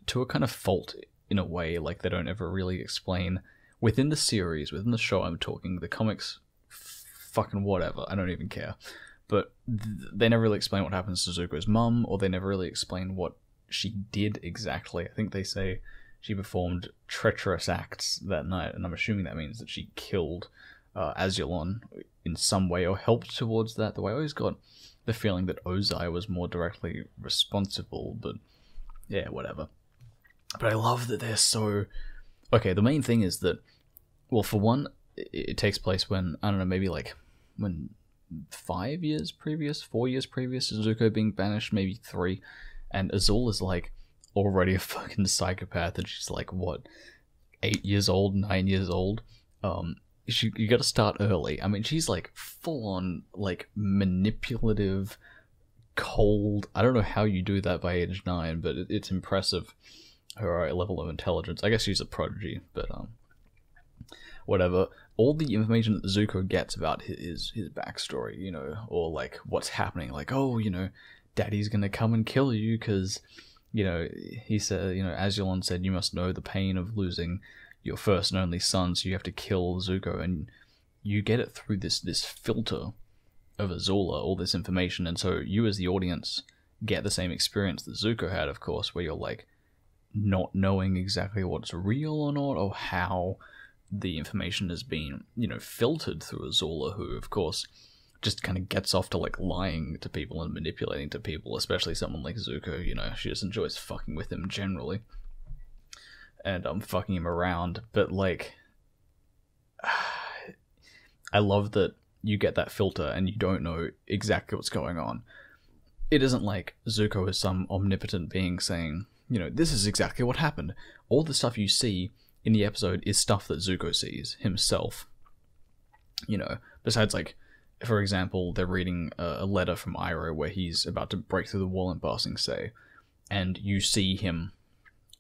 to a kind of fault, in a way. Like, they don't ever really explain within the series, within the show I'm talking, the comics, fucking whatever, I don't even care, but they never really explain what happens to Zuko's mum, or they never really explain what she did exactly. I think they say she performed treacherous acts that night, and I'm assuming that means that she killed Azulon in some way, or helped towards that, though I always got the feeling that Ozai was more directly responsible, but yeah, whatever. But I love that they're so... Okay, the main thing is that, well, for one, it takes place when, I don't know, maybe like, when 4 years previous to Zuko being banished, maybe 3, and Azul is like already a fucking psychopath, and she's like, what, 8 years old, 9 years old? You gotta start early. I mean, she's like full on, like, manipulative, cold. I don't know how you do that by age 9, but it's impressive. Her level of intelligence. I guess she's a prodigy, but whatever. All the information that Zuko gets about his backstory, or like what's happening, like, oh, Daddy's gonna come and kill you because, he said, Azulon said you must know the pain of losing your first and only son, so you have to kill Zuko, and you get it through this filter of Azula, all this information, and so you as the audience get the same experience that Zuko had, of course, where you're like, not knowing exactly what's real or not, or how the information has been, filtered through Azula, who, of course, just kind of gets off to, like, lying to people and manipulating to people, especially someone like Zuko. She just enjoys fucking with him generally, and fucking him around, but, like, I love that you get that filter and you don't know exactly what's going on. It isn't like Zuko is some omnipotent being saying, this is exactly what happened. All the stuff you see in the episode is stuff that Zuko sees himself. Besides, like, for example, they're reading a letter from Iroh where he's about to break through the wall in Ba Sing Se, and you see him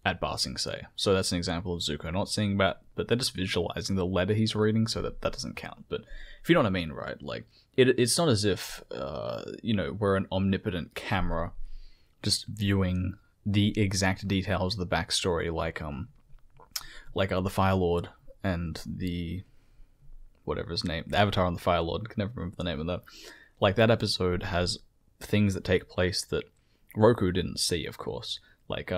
at Ba Sing Se. So that's an example of Zuko not seeing that, but they're just visualizing the letter he's reading, so that doesn't count. But if you know what I mean, right? Like, it's not as if, we're an omnipotent camera just viewing the exact details of the backstory, like the Fire Lord and the whatever his name, the Avatar on the Fire Lord. I can never remember the name of that. Like, that episode has things that take place that Roku didn't see, of course. Like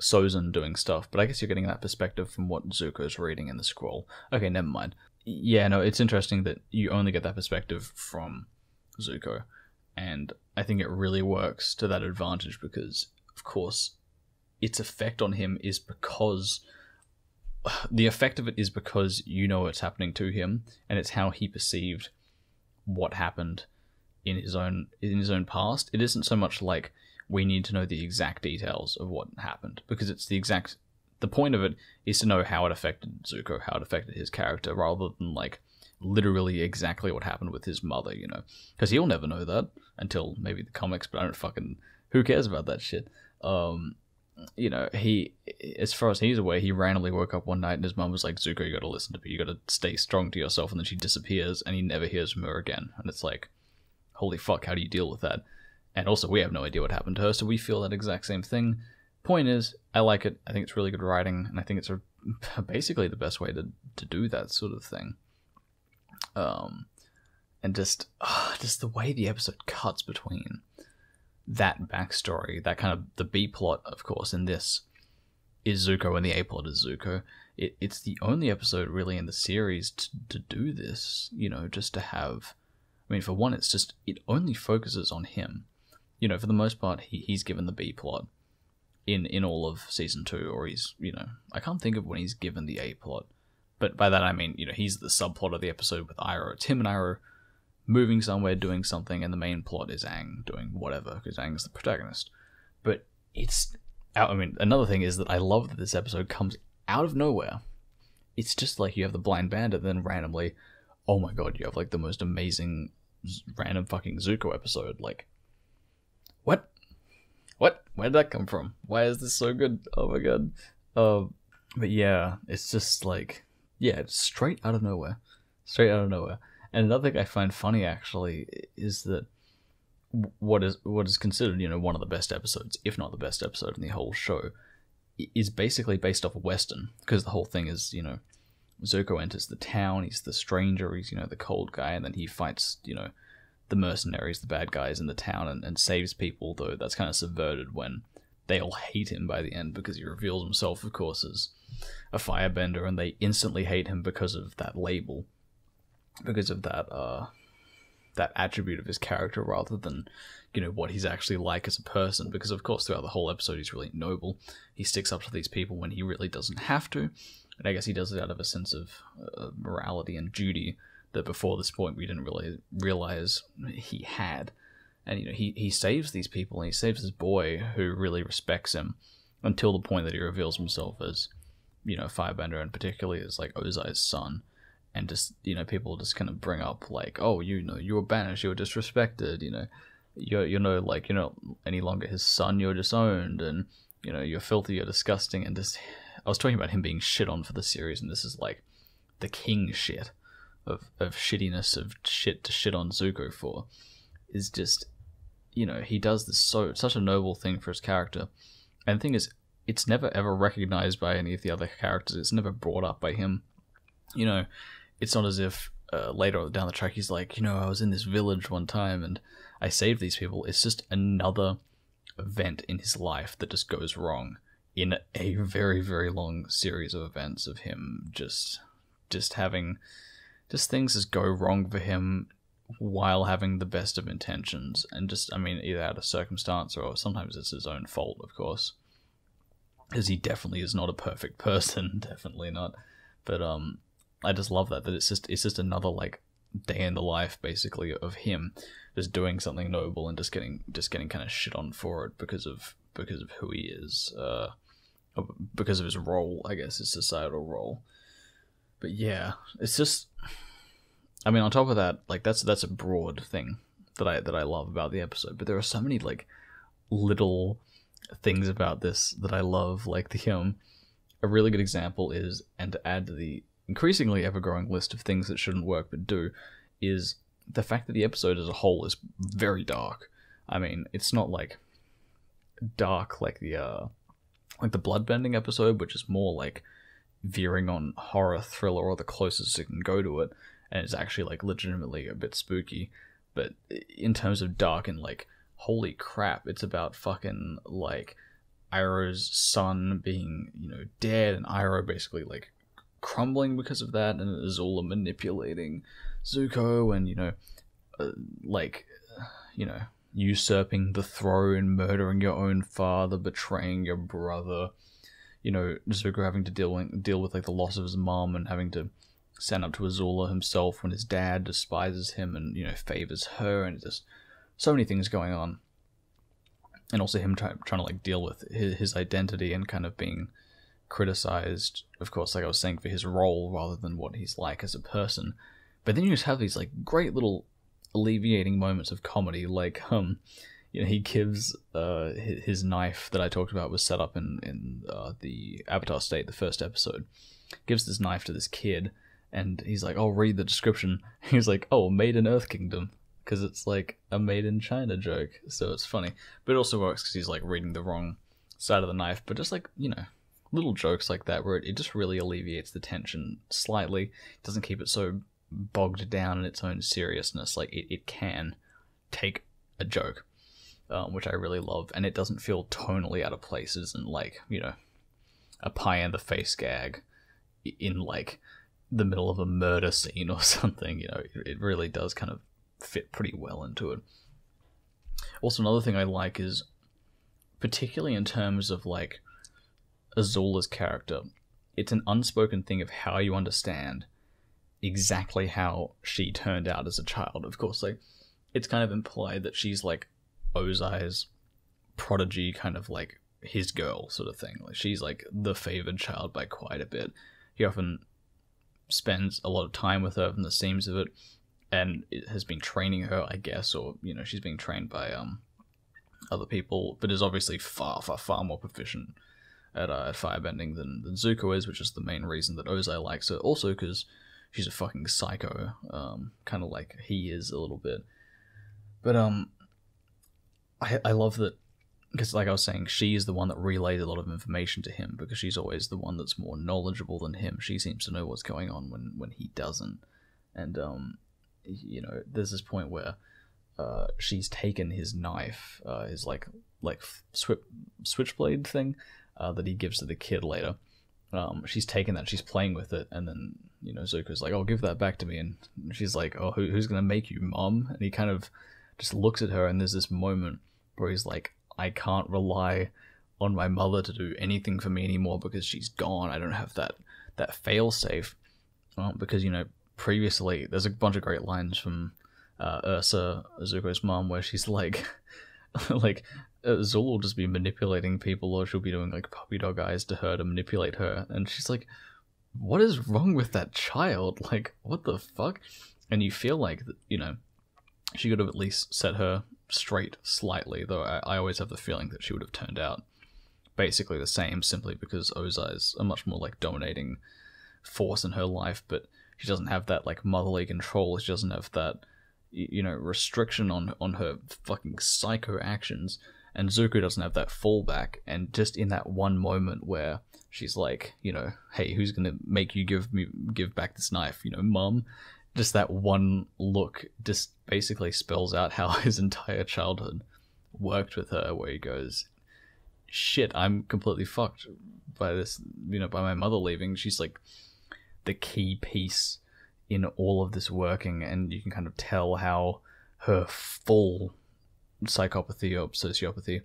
Sozin doing stuff, but I guess you're getting that perspective from what Zuko's reading in the scroll. Okay, never mind. Yeah, no, it's interesting that you only get that perspective from Zuko, and I think it really works to that advantage because, of course, its effect on him is because the effect of it is because you know what's happening to him, and it's how he perceived what happened in his own past. It isn't so much like we need to know the exact details of what happened, because it's the point of it is to know how it affected Zuko, how it affected his character, rather than like literally exactly what happened with his mother, because he'll never know that until maybe the comics, but who cares about that shit? He, as far as he's aware, he randomly woke up one night and his mum was like, Zuko, you gotta listen to me, you gotta stay strong to yourself, and then she disappears and he never hears from her again, and it's like, holy fuck, how do you deal with that? And also, we have no idea what happened to her, so we feel that exact same thing. Point is, I like it. I think it's really good writing, and I think it's basically the best way to do that sort of thing. And just the way the episode cuts between that backstory, that kind of the B plot, of course, in this is Zuko, and the A plot is Zuko. It's the only episode really in the series to do this. Just to have. I mean, for one, it only focuses on him. For the most part, he's given the B plot in all of season 2, or he's, I can't think of when he's given the A plot, but by that I mean, he's the subplot of the episode with Iroh. It's him and Iroh moving somewhere, doing something, and the main plot is Aang doing whatever, because Aang's the protagonist. But another thing is that I love that this episode comes out of nowhere. It's just like you have the Blind Bandit, then randomly, oh my god, you have like the most amazing random fucking Zuko episode. Like, what? Where did that come from? Why is this so good? Oh my god. But yeah, it's just like, yeah, it's straight out of nowhere. And another thing I find funny actually is that what is considered, one of the best episodes, if not the best episode in the whole show, is basically based off a Western, because the whole thing is, Zuko enters the town, he's the stranger, he's, the cold guy, and then he fights, the mercenaries, the bad guys in the town, and saves people, though that's kind of subverted when they all hate him by the end, because he reveals himself, of course, as a firebender, and they instantly hate him because of that label, because of that attribute of his character, rather than, what he's actually like as a person, because of course throughout the whole episode he's really noble, he sticks up to these people when he really doesn't have to, and I guess he does it out of a sense of morality and duty that before this point we didn't really realize he had. And he saves these people, and he saves this boy who really respects him until the point that he reveals himself as, Firebender, and particularly as like Ozai's son. And just, people just kind of bring up like, oh, you were banished, you were disrespected, you're not any longer his son, you're disowned, and you're filthy, you're disgusting. And just, I was talking about him being shit on for the series, and this is like the king shit of shittiness, of shit to shit on Zuko for, is just, he does this such a noble thing for his character. And the thing is, it's never ever recognized by any of the other characters, it's never brought up by him. It's not as if later down the track he's like, I was in this village one time and I saved these people. It's just another event in his life that just goes wrong in a very, very long series of events of him just having things just go wrong for him while having the best of intentions, and just, either out of circumstance or sometimes it's his own fault, of course, because he definitely is not a perfect person, definitely not. But I just love that it's just another like day in the life basically of him just doing something noble and just getting kind of shit on for it because of who he is, because of his role, I guess, his societal role. But yeah, it's just, I mean, on top of that, like that's a broad thing that I love about the episode. But there are so many like little things about this that I love. Like a really good example is, and to add to the increasingly ever-growing list of things that shouldn't work but do, is the fact that the episode as a whole is very dark. I mean, it's not like dark like the bloodbending episode, which is more like veering on horror thriller or the closest it can go to it, and it's actually like legitimately a bit spooky. But in terms of dark and like, holy crap, it's about fucking like Iroh's son being, dead, and Iroh basically like crumbling because of that, and Azula manipulating Zuko, and usurping the throne, murdering your own father, betraying your brother, Zuko having to deal with like the loss of his mom, and having to stand up to Azula himself when his dad despises him and favors her, and just so many things going on. And also him trying to like deal with his identity and kind of being criticized, of course, like I was saying, for his role rather than what he's like as a person. But then you just have these like great little alleviating moments of comedy, like he gives his knife that I talked about was set up in the Avatar State, the first episode. Gives this knife to this kid, and he's like, "Oh, read the description." He's like, "Oh, made in Earth Kingdom," because it's like a made in China joke, so it's funny. But it also works because he's like reading the wrong side of the knife. But just like little jokes like that, where it just really alleviates the tension slightly. It doesn't keep it so bogged down in its own seriousness. Like it can take a joke, which I really love, and it doesn't feel tonally out of place. It isn't like a pie in the face gag in like the middle of a murder scene or something. It really does kind of fit pretty well into it. Also, another thing I like is, particularly in terms of like Azula's character, it's an unspoken thing of how you understand exactly how she turned out as a child. Of course, like it's kind of implied that she's like Ozai's prodigy, kind of like his girl sort of thing. Like she's like the favored child by quite a bit. He often spends a lot of time with her from the seams of it, and it has been training her, I guess, or she's being trained by other people, but is obviously far more proficient at firebending than Zuko is, which is the main reason that Ozai likes her. Also because she's a fucking psycho, kind of like he is a little bit. But I love that, because like I was saying, she is the one that relays a lot of information to him, because she's always the one that's more knowledgeable than him. She seems to know what's going on when he doesn't. And there's this point where she's taken his knife, his like switchblade thing that he gives to the kid later. She's taken that, she's playing with it, and then Zuko's like, "Oh, give that back to me," and she's like, "Oh, who's gonna make you, Mom?" And he kind of just looks at her, and there's this moment where he's like, "I can't rely on my mother to do anything for me anymore because she's gone. I don't have that fail-safe." Because previously there's a bunch of great lines from Ursa, Zuko's mom, where she's like like Zul will just be manipulating people, or she'll be doing like puppy dog eyes to her to manipulate her, and she's like, what is wrong with that child? Like, what the fuck? And you feel like she could have at least set her straight slightly, though I always have the feeling that she would have turned out basically the same, simply because Ozai's a much more like dominating force in her life, but she doesn't have that like motherly control. She doesn't have that restriction on her fucking psycho actions, and Zuko doesn't have that fallback. And just in that one moment where she's like, "Hey, who's gonna make you give back this knife, Mom?" Just that one look just basically spells out how his entire childhood worked with her, where he goes, "Shit, I'm completely fucked by this, by my mother leaving. She's like the key piece in all of this working," and you can kind of tell how her full psychopathy or sociopathy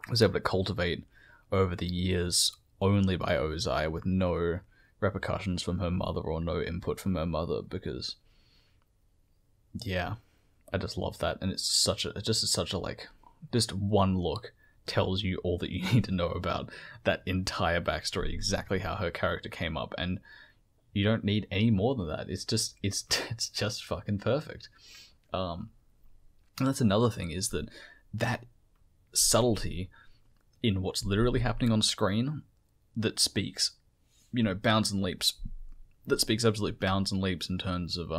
was able to cultivate over the years only by Ozai, with no repercussions from her mother or no input from her mother. Because I just love that, and it's such a like, just one look tells you all that you need to know about that entire backstory, exactly how her character came up. And You don't need any more than that. It's just fucking perfect. And that's another thing, is that subtlety in what's literally happening on screen that speaks, bounds and leaps. That speaks absolute bounds and leaps in terms of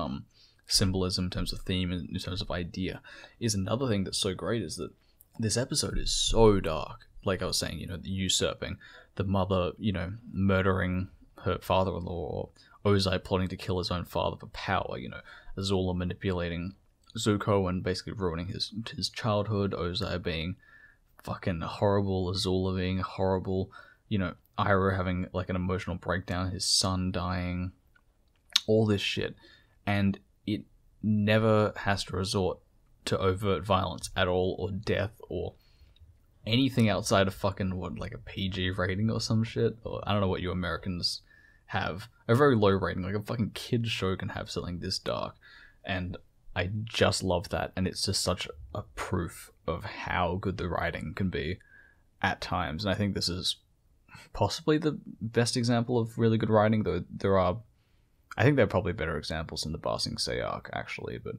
symbolism, in terms of theme, and in terms of idea, is another thing that's so great, is that this episode is so dark. Like I was saying, the usurping, the mother, murdering her father-in-law, or Ozai plotting to kill his own father for power, Azula manipulating Zuko and basically ruining his childhood, Ozai being fucking horrible, Azula being horrible, Iroh having like an emotional breakdown, his son dying, all this shit, and it never has to resort to overt violence at all, or death, or anything outside of fucking like a PG rating or some shit, or I don't know what you Americans have, a very low rating, like a fucking kid's show can have something this dark, and I just love that, and it's just such a proof of how good the writing can be at times, and I think this is possibly the best example of really good writing, though I think there are probably better examples in the Ba Sing Se arc, actually, but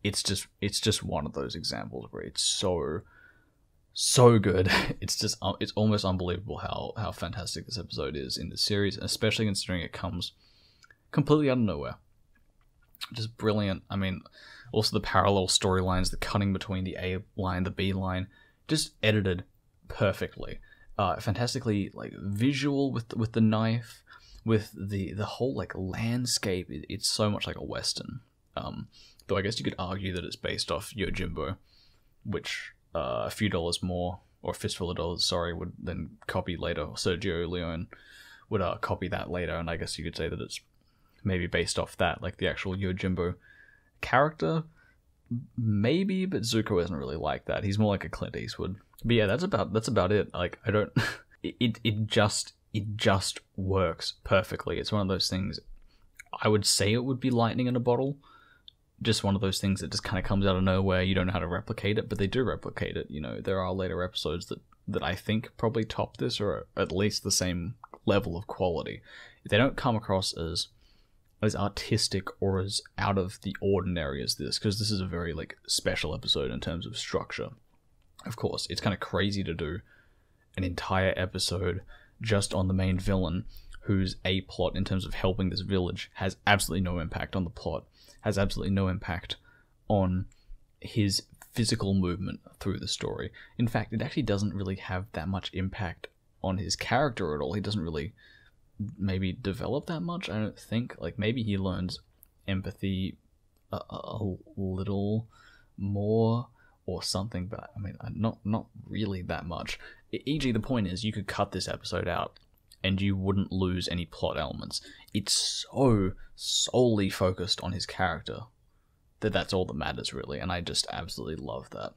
it's just one of those examples where it's so good. It's almost unbelievable how fantastic this episode is in the series, especially considering it comes completely out of nowhere. Just brilliant. I mean, also the parallel storylines, the cutting between the A line, the B line, just edited perfectly. Fantastically, like, visual with the knife, with the whole like landscape. It's so much like a western. Though I guess you could argue that it's based off Yojimbo, which a few dollars more, or a fistful of dollars, sorry, would then copy later. Sergio Leone would copy that later, and I guess you could say that it's maybe based off that, like the actual Yojimbo character, maybe, but Zuko isn't really like that. He's more like a Clint Eastwood. But yeah, that's about it. Like, I don't, it just works perfectly. It's one of those things. I would say it would be lightning in a bottle. Just one of those things that just kind of comes out of nowhere. You don't know how to replicate it, but they do replicate it. There are later episodes that I think probably top this, or at least the same level of quality. They don't come across as artistic or as out of the ordinary as this, because this is a very like special episode in terms of structure. Of course, it's kind of crazy to do an entire episode just on the main villain, whose A plot in terms of helping this village has absolutely no impact on the plot, has absolutely no impact on his physical movement through the story. In fact, it actually doesn't really have that much impact on his character at all. He doesn't really maybe develop that much, I don't think. Like, maybe he learns empathy a little more or something, but I mean, not really that much. E.g., the point is, you could cut this episode out and you wouldn't lose any plot elements. It's so solely focused on his character that's all that matters, really, and I just absolutely love that.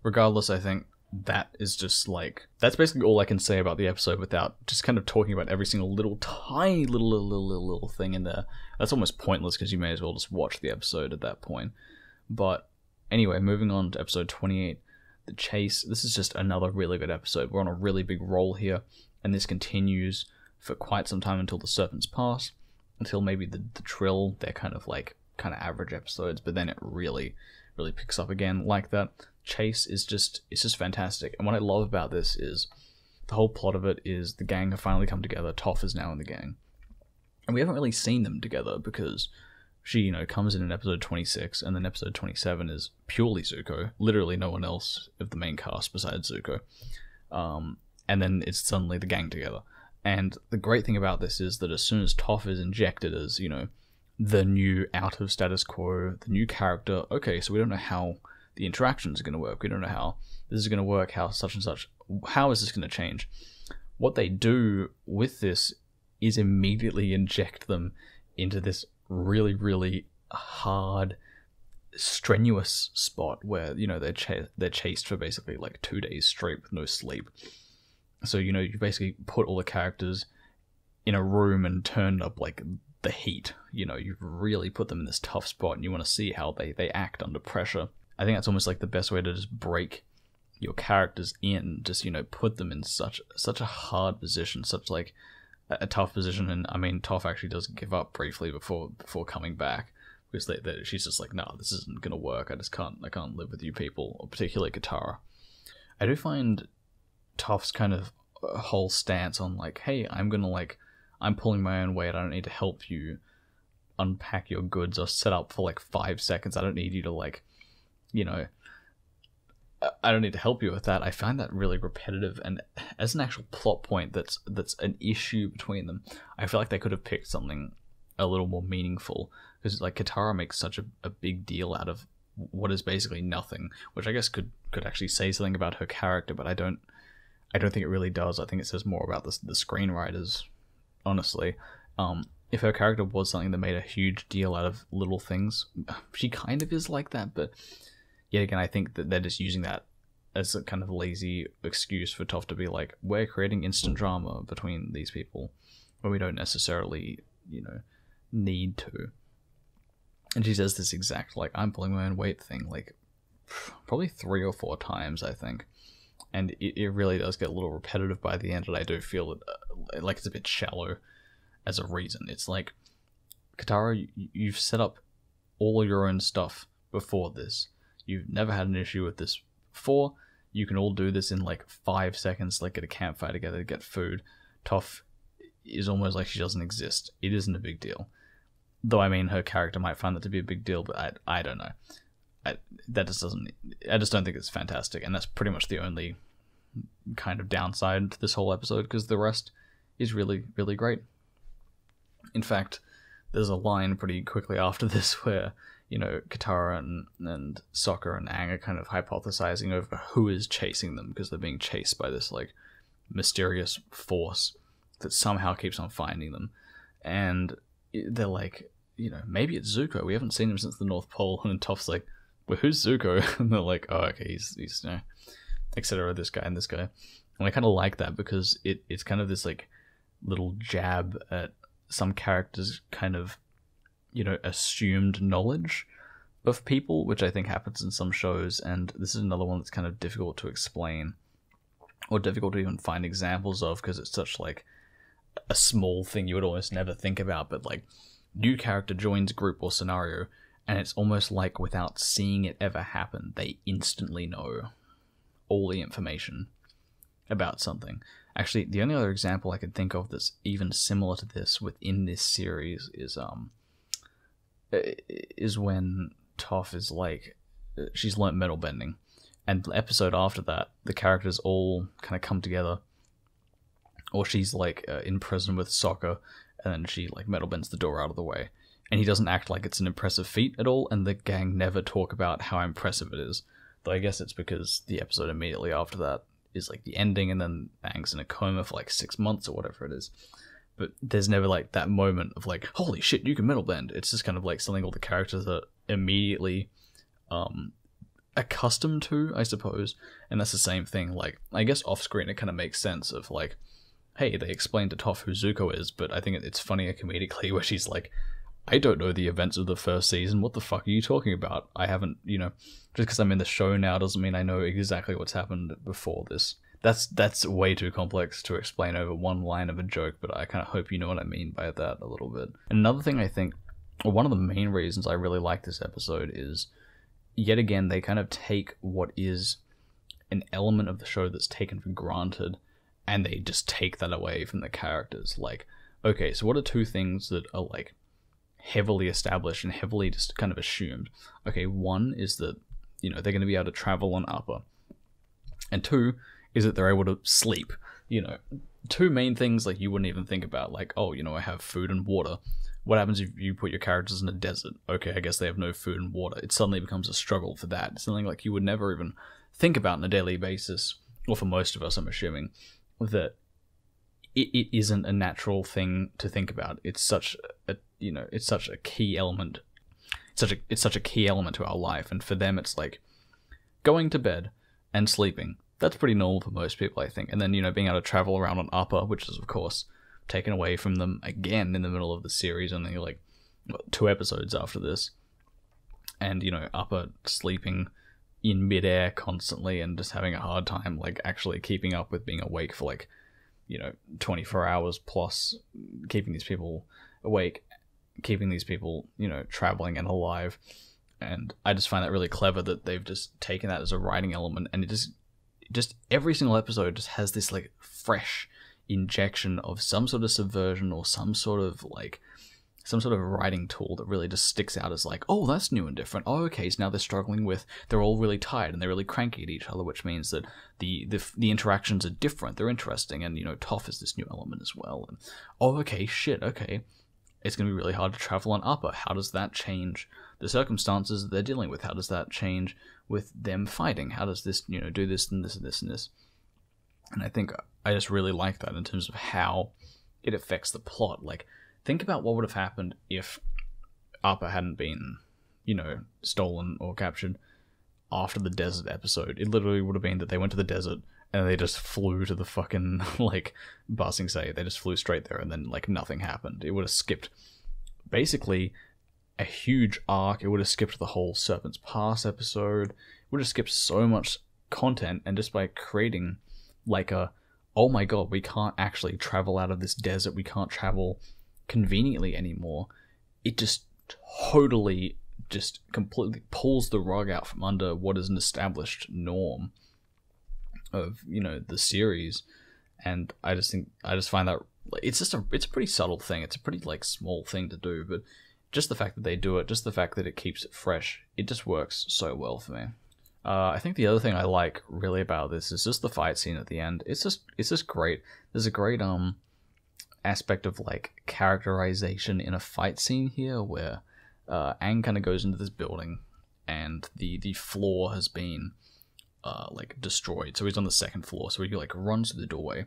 Regardless, I think that is just like, that's basically all I can say about the episode without just kind of talking about every single little tiny little thing in there. That's almost pointless, because you may as well just watch the episode at that point. But anyway, moving on to episode 28, The Chase. This is just another really good episode. We're on a really big roll here, and this continues for quite some time until the Serpents Pass, until maybe the Trill. They're kind of average episodes, but then it really picks up again like that. Chase is just fantastic, and what I love about this is the whole plot of it is the gang have finally come together. Toph is now in the gang, and we haven't really seen them together because she, comes in episode 26, and then episode 27 is purely Zuko, literally no one else of the main cast besides Zuko, and then it's suddenly the gang together. And the great thing about this is that as soon as Toph is injected as, the new out of status quo, the new character, okay, so we don't know how the interactions are going to work. We don't know how this is going to work, how such and such, how is this going to change? What they do with this is immediately inject them into this really, really hard, strenuous spot where, they're chased for basically like 2 days straight with no sleep. So, you basically put all the characters in a room and turn up like the heat. You really put them in this tough spot, and you want to see how they act under pressure. I think that's almost like the best way to just break your characters in, just, put them in such a hard position, such like a tough position, and I mean, Toph actually does give up briefly before coming back, because she's just like, no, this isn't gonna work. I can't live with you people, or particularly Katara. I do find Toph's kind of whole stance on like, hey, I'm pulling my own weight. I don't need to help you unpack your goods or set up for like 5 seconds. I don't need you to like, you know, I don't need to help you with that. I find that really repetitive, and as an actual plot point that's an issue between them, I feel like they could have picked something a little more meaningful, because like Katara makes such a big deal out of what is basically nothing, which I guess could actually say something about her character, but I don't think it really does. I think it says more about the screenwriters, honestly. If her character was something that made a huge deal out of little things, she kind of is like that, but yet again, I think that they're just using that as a kind of lazy excuse for Toph to be like, we're creating instant drama between these people, when we don't necessarily, you know, need to. And she says this exact, like, I'm pulling my own weight thing, like, probably 3 or 4 times, I think. And it really does get a little repetitive by the end, and I do feel that, like, it's a bit shallow as a reason. It's like, Katara, you've set up all your own stuff before this. You've never had an issue with this before. You can all do this in, like, 5 seconds, like, get a campfire together to get food. Toph is almost like she doesn't exist. It isn't a big deal. Though, I mean, her character might find that to be a big deal, but I don't know. I just don't think it's fantastic, and that's pretty much the only kind of downside to this whole episode, because the rest is really, really great. In fact, there's a line pretty quickly after this where, you know, Katara and Sokka and Aang are kind of hypothesizing over who is chasing them, because they're being chased by this, like, mysterious force that somehow keeps on finding them. And they're like, you know, maybe it's Zuko. We haven't seen him since the North Pole. And Toph's like, well, who's Zuko? And they're like, oh, okay, he's you know, etc. This guy and this guy. And I kind of like that, because it's kind of this, like, little jab at some characters' kind of, you know, assumed knowledge of people, which I think happens in some shows. And this is another one that's kind of difficult to explain, or difficult to even find examples of, because it's such, like, a small thing you would almost never think about. But, like, new character joins group or scenario, and it's almost like without seeing it ever happen, they instantly know all the information about something. Actually, the only other example I could think of that's even similar to this within this series is when Toph is like, she's learnt metal bending, and the episode after that, the characters all kind of come together, or she's like in prison with Sokka, and then she like metal bends the door out of the way, and he doesn't act like it's an impressive feat at all, and the gang never talk about how impressive it is. Though I guess it's because the episode immediately after that is like the ending, and then Aang's in a coma for like 6 months or whatever it is. But there's never like that moment of like, holy shit, you can metal bend. It's just kind of like something all the characters are immediately accustomed to, I suppose. And that's the same thing. Like, I guess off screen it kind of makes sense of like, hey, they explained to Toph who Zuko is, but I think it's funnier comedically where she's like, I don't know the events of the first season. What the fuck are you talking about? I haven't, you know, just because I'm in the show now doesn't mean I know exactly what's happened before this. That's way too complex to explain over one line of a joke, but I kind of hope you know what I mean by that a little bit. Another thing I think, or one of the main reasons I really like this episode is, yet again, they kind of take what is an element of the show that's taken for granted, and they just take that away from the characters. Like, okay, so what are 2 things that are like heavily established and heavily just kind of assumed? Okay, one is that, you know, they're going to be able to travel on Appa, and 2 is that they're able to sleep. You know, 2 main things like you wouldn't even think about, like, oh, you know, I have food and water. What happens if you put your characters in a desert? Okay, I guess they have no food and water. It suddenly becomes a struggle for that. It's something like you would never even think about on a daily basis, or for most of us, I'm assuming, that it isn't a natural thing to think about. It's such a, you know, it's such a key element. It's such a key element to our life, and for them it's like going to bed and sleeping. That's pretty normal for most people, I think. And then, you know, being able to travel around on Appa, which is of course taken away from them again in the middle of the series, only like 2 episodes after this. And, you know, Appa sleeping in midair constantly and just having a hard time like actually keeping up with being awake for like, 24 hours plus, keeping these people awake, keeping these people, traveling and alive. And I just find that really clever that they've just taken that as a writing element, and it just every single episode just has this like fresh injection of some sort of subversion or some sort of writing tool that really just sticks out as like, oh, that's new and different. Oh, okay, so now they're struggling with, they're all really tired and they're really cranky at each other, which means that the interactions are different, they're interesting, and Toph is this new element as well. And oh, okay, shit, okay, it's going to be really hard to travel on Upper. How does that change the circumstances that they're dealing with? How does that change with them fighting? How does this, do this and this and this and this? And I think I just really like that in terms of how it affects the plot. Like, think about what would have happened if Appa hadn't been, stolen or captured after the desert episode. It literally would have been that they went to the desert and they just flew to the fucking, Ba Sing Se. They just flew straight there and then, nothing happened. It would have skipped, basically, a huge arc. It would have skipped the whole Serpent's Pass episode. It would have skipped so much content, and just by creating, oh my god, we can't actually travel out of this desert, we can't travel conveniently anymore, it just totally just completely pulls the rug out from under what is an established norm of the series. And I just find that it's a pretty subtle thing, it's a pretty small thing to do, but just the fact that they do it, just the fact that it keeps it fresh, it just works so well for me. I think the other thing I like really about this is just the fight scene at the end. It's just great. There's a great aspect of characterization in a fight scene here, where Aang kind of goes into this building and the floor has been destroyed. So he's on the second floor. So he runs through the doorway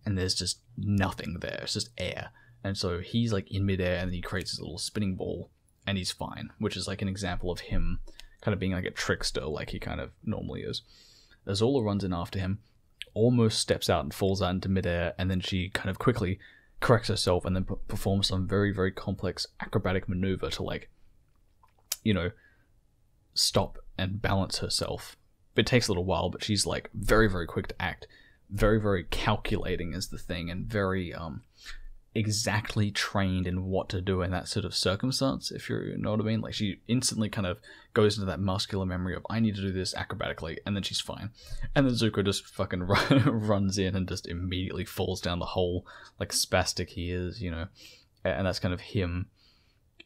and there's just nothing there. It's just air. And so he's in midair and then he creates his little spinning ball and he's fine, which is an example of him kind of being a trickster like he kind of normally is. Azula runs in after him, almost steps out and falls out into midair, and then she kind of quickly corrects herself and then performs some very, very complex acrobatic maneuver to stop and balance herself. It takes a little while, but she's very, very quick to act, very, very calculating is the thing, and very exactly trained in what to do in that sort of circumstance, if you know what I mean. She instantly kind of goes into that muscular memory of, I need to do this acrobatically, and then she's fine. And then Zuko just fucking runs in and just immediately falls down the hole, spastic he is, and that's kind of him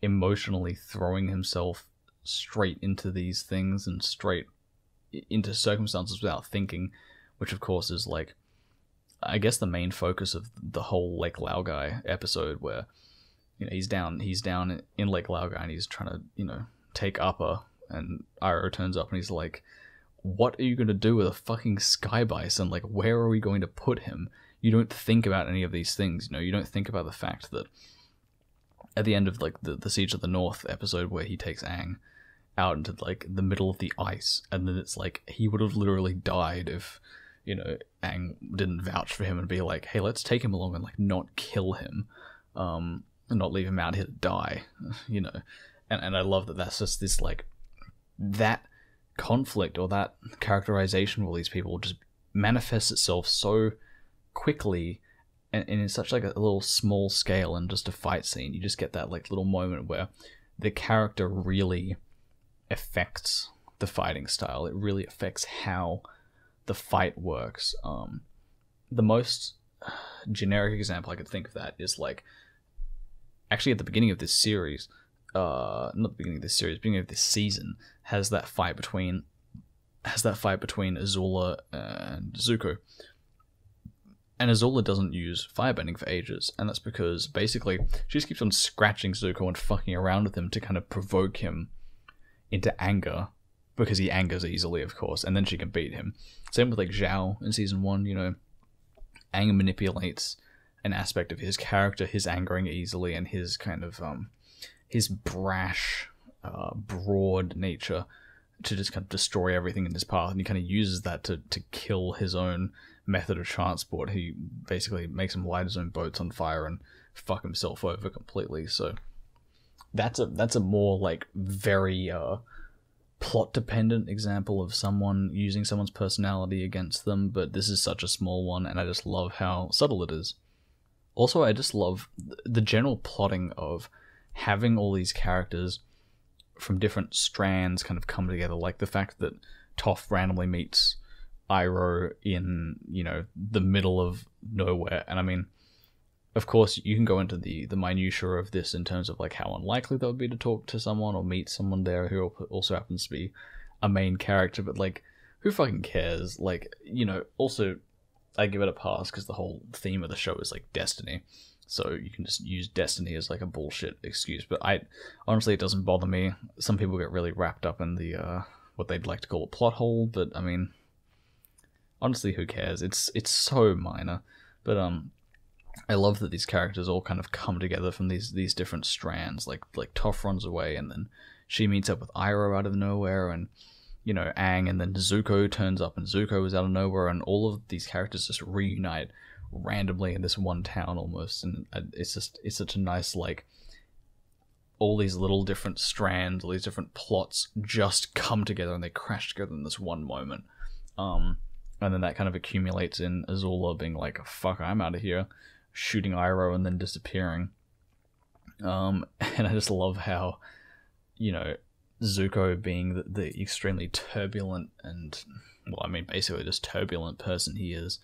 emotionally throwing himself straight into these things and straight into circumstances without thinking, which of course is I guess the main focus of the whole Lake Laogai episode, where he's down in Lake Laogai and he's trying to take Appa, and Iroh turns up and he's like, what are you going to do with a fucking sky bison? Where are we going to put him? You don't think about any of these things. You don't think about the fact that at the end of the Siege of the North episode, where he takes Aang out into the middle of the ice, and then it's he would have literally died if Aang didn't vouch for him and be like, hey, let's take him along and not kill him, and not leave him out here to die, and I love that that's just this that conflict or that characterization of all these people just manifests itself so quickly and in such a little small scale, and just a fight scene. You just get that little moment where the character really affects the fighting style. It really affects how the fight works. The most generic example I could think of that is actually at the beginning of this series, not the beginning of this series, beginning of this season, has that fight between Azula and Zuko. And Azula doesn't use firebending for ages, and that's because basically she just keeps on scratching Zuko and fucking around with him to kind of provoke him into anger, because he angers easily, of course, and then she can beat him. Same with Zhao in season 1, Aang manipulates an aspect of his character, his angering easily, and his kind of his brash, broad nature to just kind of destroy everything in his path, and he kind of uses that to kill his own method of transport. He basically makes him light his own boats on fire and fuck himself over completely. So that's a more very plot dependent example of someone using someone's personality against them, but this is such a small one, and I just love how subtle it is. Also, I just love the general plotting of having all these characters from different strands kind of come together, like the fact that Toph randomly meets Iroh in, you know, the middle of nowhere. And I mean, of course, you can go into the minutiae of this in terms of like how unlikely that would be to talk to someone or meet someone there who also happens to be a main character, but like, who fucking cares? Like, you know, also, I give it a pass because the whole theme of the show is like destiny. So you can just use destiny as like a bullshit excuse. But honestly, it doesn't bother me. Some people get really wrapped up in the, what they'd like to call a plot hole, but I mean, honestly, who cares? It's so minor. But I love that these characters all kind of come together from these different strands. Like Toph runs away, and then she meets up with Iroh out of nowhere, and you know, Aang, and then Zuko turns up, and Zuko is out of nowhere, and all of these characters just reunite randomly in this one town almost, and it's such a nice, like, all these little different strands, all these different plots just come together and they crash together in this one moment. And then that kind of accumulates in Azula being like, fuck, I'm out of here, shooting Iroh and then disappearing. And I just love how, you know, Zuko being the extremely turbulent and, well, I mean, basically just turbulent person he is,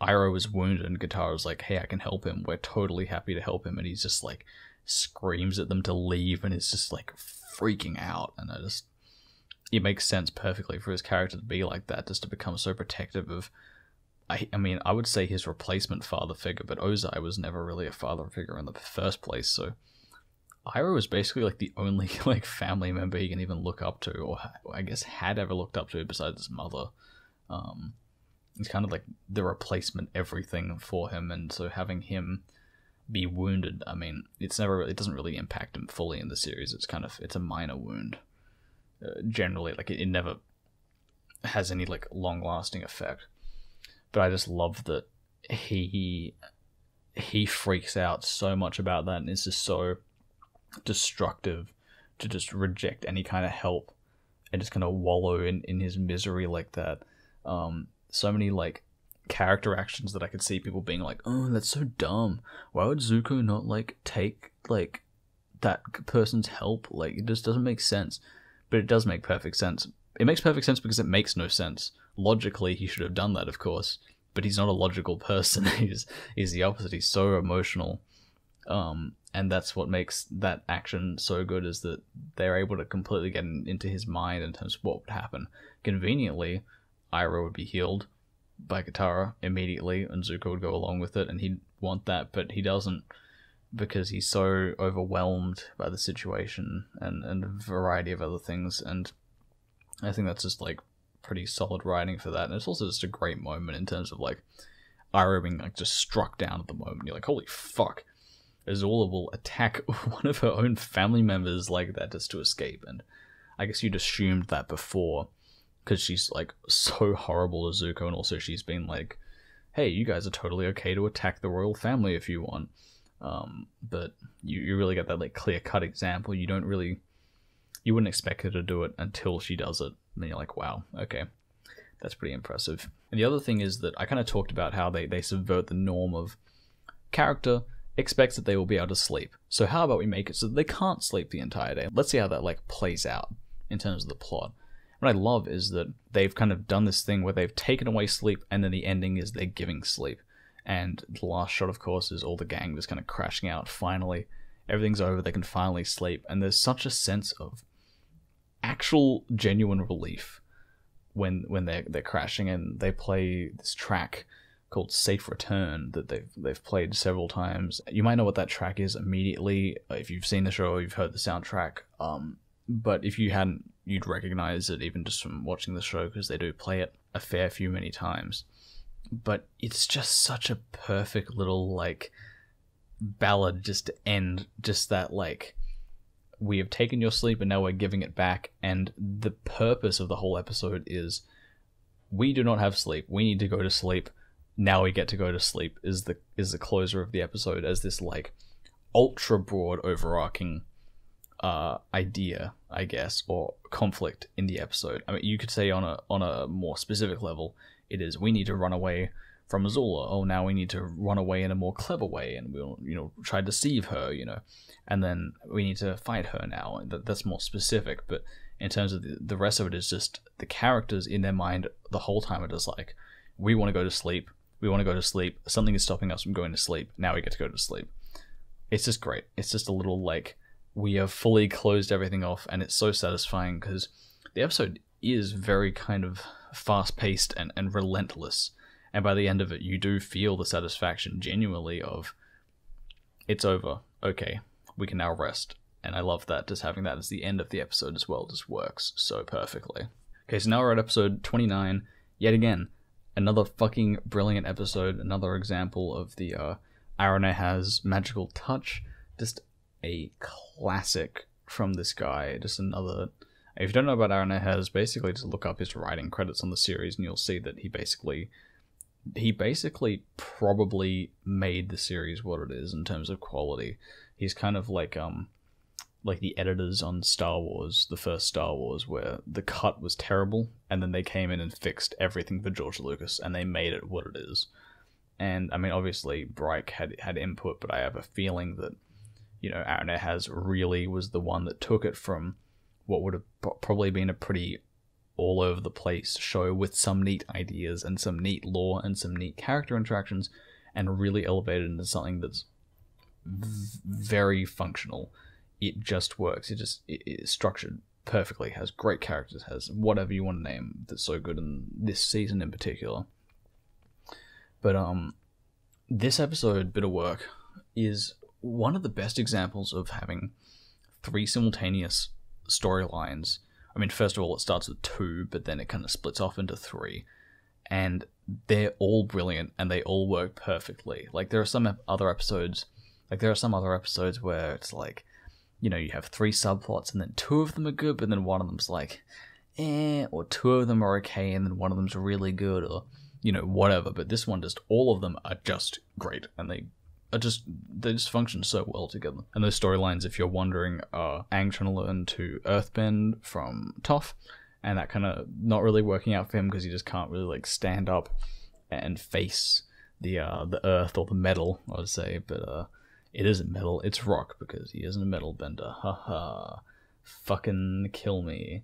Iroh was wounded and Katara's like, hey, I can help him, we're totally happy to help him, and he's just like screams at them to leave and is just like freaking out, and it makes sense perfectly for his character to be like that, just to become so protective of, I mean, I would say his replacement father figure, but Ozai was never really a father figure in the first place, so Iroh is basically like the only like family member he can even look up to, or I guess had ever looked up to besides his mother. It's kind of like the replacement everything for him, and so having him be wounded, I mean, it doesn't really impact him fully in the series. It's a minor wound. Generally, like it never has any like long lasting effect. But I just love that he freaks out so much about that, and it's just so destructive to just reject any kind of help and just kind of wallow in his misery like that. So many like character actions that I could see people being like, oh, that's so dumb, why would Zuko not like take like that person's help, like it just doesn't make sense. But it does make perfect sense. It makes perfect sense because it makes no sense. Logically he should have done that, of course, but he's not a logical person. he's the opposite. He's so emotional, and that's what makes that action so good, is that they're able to completely get into his mind in terms of what would happen. Conveniently, Iroh would be healed by Katara immediately, and Zuko would go along with it, and he'd want that, but he doesn't, because he's so overwhelmed by the situation and a variety of other things, and I think that's just like pretty solid writing for that. And it's also just a great moment in terms of like Iroh being like just struck down at the moment. You're like, holy fuck, Azula will attack one of her own family members like that just to escape. And I guess you'd assumed that before, because she's like so horrible to Zuko, and also she's been like, hey, you guys are totally okay to attack the royal family if you want. But you really get that like clear-cut example. You wouldn't expect her to do it until she does it, and then you're like, wow, okay, that's pretty impressive. And the other thing is that I kind of talked about how they subvert the norm of character expects that they will be able to sleep, so how about we make it so that they can't sleep the entire day? Let's see how that like plays out in terms of the plot. What I love is that they've kind of done this thing where they've taken away sleep, and then the ending is they're giving sleep. And the last shot, of course, is all the gang just kind of crashing out. Finally, everything's over, they can finally sleep. And there's such a sense of actual, genuine relief when they're crashing, and they play this track called Safe Return that they've played several times. You might know what that track is immediately if you've seen the show or you've heard the soundtrack. But if you hadn't, you'd recognize it even just from watching the show, because they do play it a fair few many times. But it's just such a perfect little like ballad just to end, just that like, we have taken your sleep and now we're giving it back. And the purpose of the whole episode is, we do not have sleep, we need to go to sleep, now we get to go to sleep, is the closer of the episode, as this like ultra broad overarching idea, I guess, or conflict in the episode. I mean, you could say on a more specific level, it is, we need to run away from Azula. Oh, now we need to run away in a more clever way, and we'll, try to deceive her, and then we need to fight her now. And that's more specific. But in terms of the rest of it, is just the characters in their mind the whole time are just like, we want to go to sleep. We want to go to sleep. Something is stopping us from going to sleep. Now we get to go to sleep. It's just great. It's just a little like, we have fully closed everything off, and it's so satisfying because the episode is very kind of fast-paced and relentless. And by the end of it, you do feel the satisfaction genuinely of, it's over. Okay, we can now rest. And I love that. Just having that as the end of the episode as well just works so perfectly. Okay, so now we're at episode 29. Yet again, another fucking brilliant episode. Another example of the Aranehaz magical touch. Just a classic from this guy. Just another... If you don't know about Aranehaz, basically just look up his writing credits on the series and you'll see that he basically probably made the series what it is in terms of quality. He's kind of like the editors on Star Wars, the first Star Wars, where the cut was terrible, and then they came in and fixed everything for George Lucas, and they made it what it is. And, I mean, obviously, Bryke had input, but I have a feeling that, Aranehaz really was the one that took it from what would have probably been a pretty all-over-the-place show with some neat ideas and some neat lore and some neat character interactions, and really elevated into something that's very functional. It just works. It's structured perfectly, has great characters, has whatever you want to name that's so good in this season in particular. But this episode, bit of work, is one of the best examples of having 3 simultaneous storylines. I mean, first of all, it starts with 2, but then it kind of splits off into 3. And they're all brilliant, and they all work perfectly. Like, there are some other episodes where it's like, you have 3 subplots, and then 2 of them are good, but then one of them's like, or 2 of them are okay, and then one of them's really good, or, whatever. But this one, just all of them are just great, and they just function so well together. And those storylines, if you're wondering, are Aang trying to learn to earthbend from Toph, and that kind of not really working out for him because he just can't really like stand up and face the earth or the metal, I would say. But it isn't metal, it's rock, because he isn't a metal bender. Haha. Fucking kill me.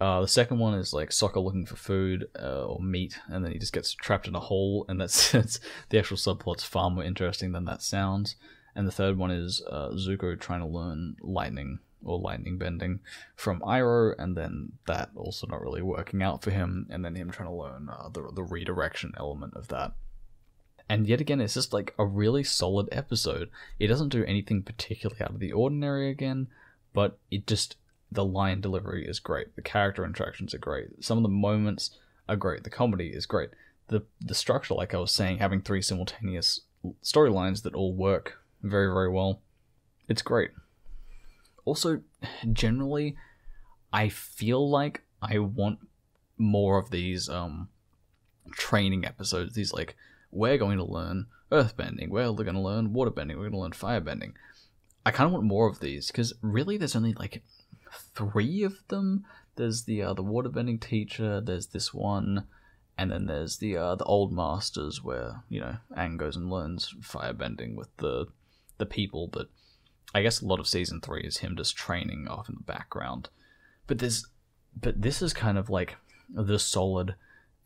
The second one is like Sokka looking for food or meat, and then he just gets trapped in a hole, and that's the actual subplot's far more interesting than that sounds. And the third one is Zuko trying to learn lightning or lightning bending from Iroh, and then that also not really working out for him, and then him trying to learn the redirection element of that. And yet again, it's just like a really solid episode. It doesn't do anything particularly out of the ordinary again, but it just... The line delivery is great. The character interactions are great. Some of the moments are great. The comedy is great. The structure, like I was saying, having 3 simultaneous storylines that all work very, very well. It's great. Also, generally, I feel like I want more of these training episodes. These, like, we're going to learn earthbending. We're going to learn waterbending. We're going to learn firebending. I kind of want more of these, because really there's only, like... 3 of them. There's the waterbending teacher, there's this one, and then there's the old masters where, Aang goes and learns firebending with the people, but I guess a lot of season 3 is him just training off in the background. But this is kind of like the solid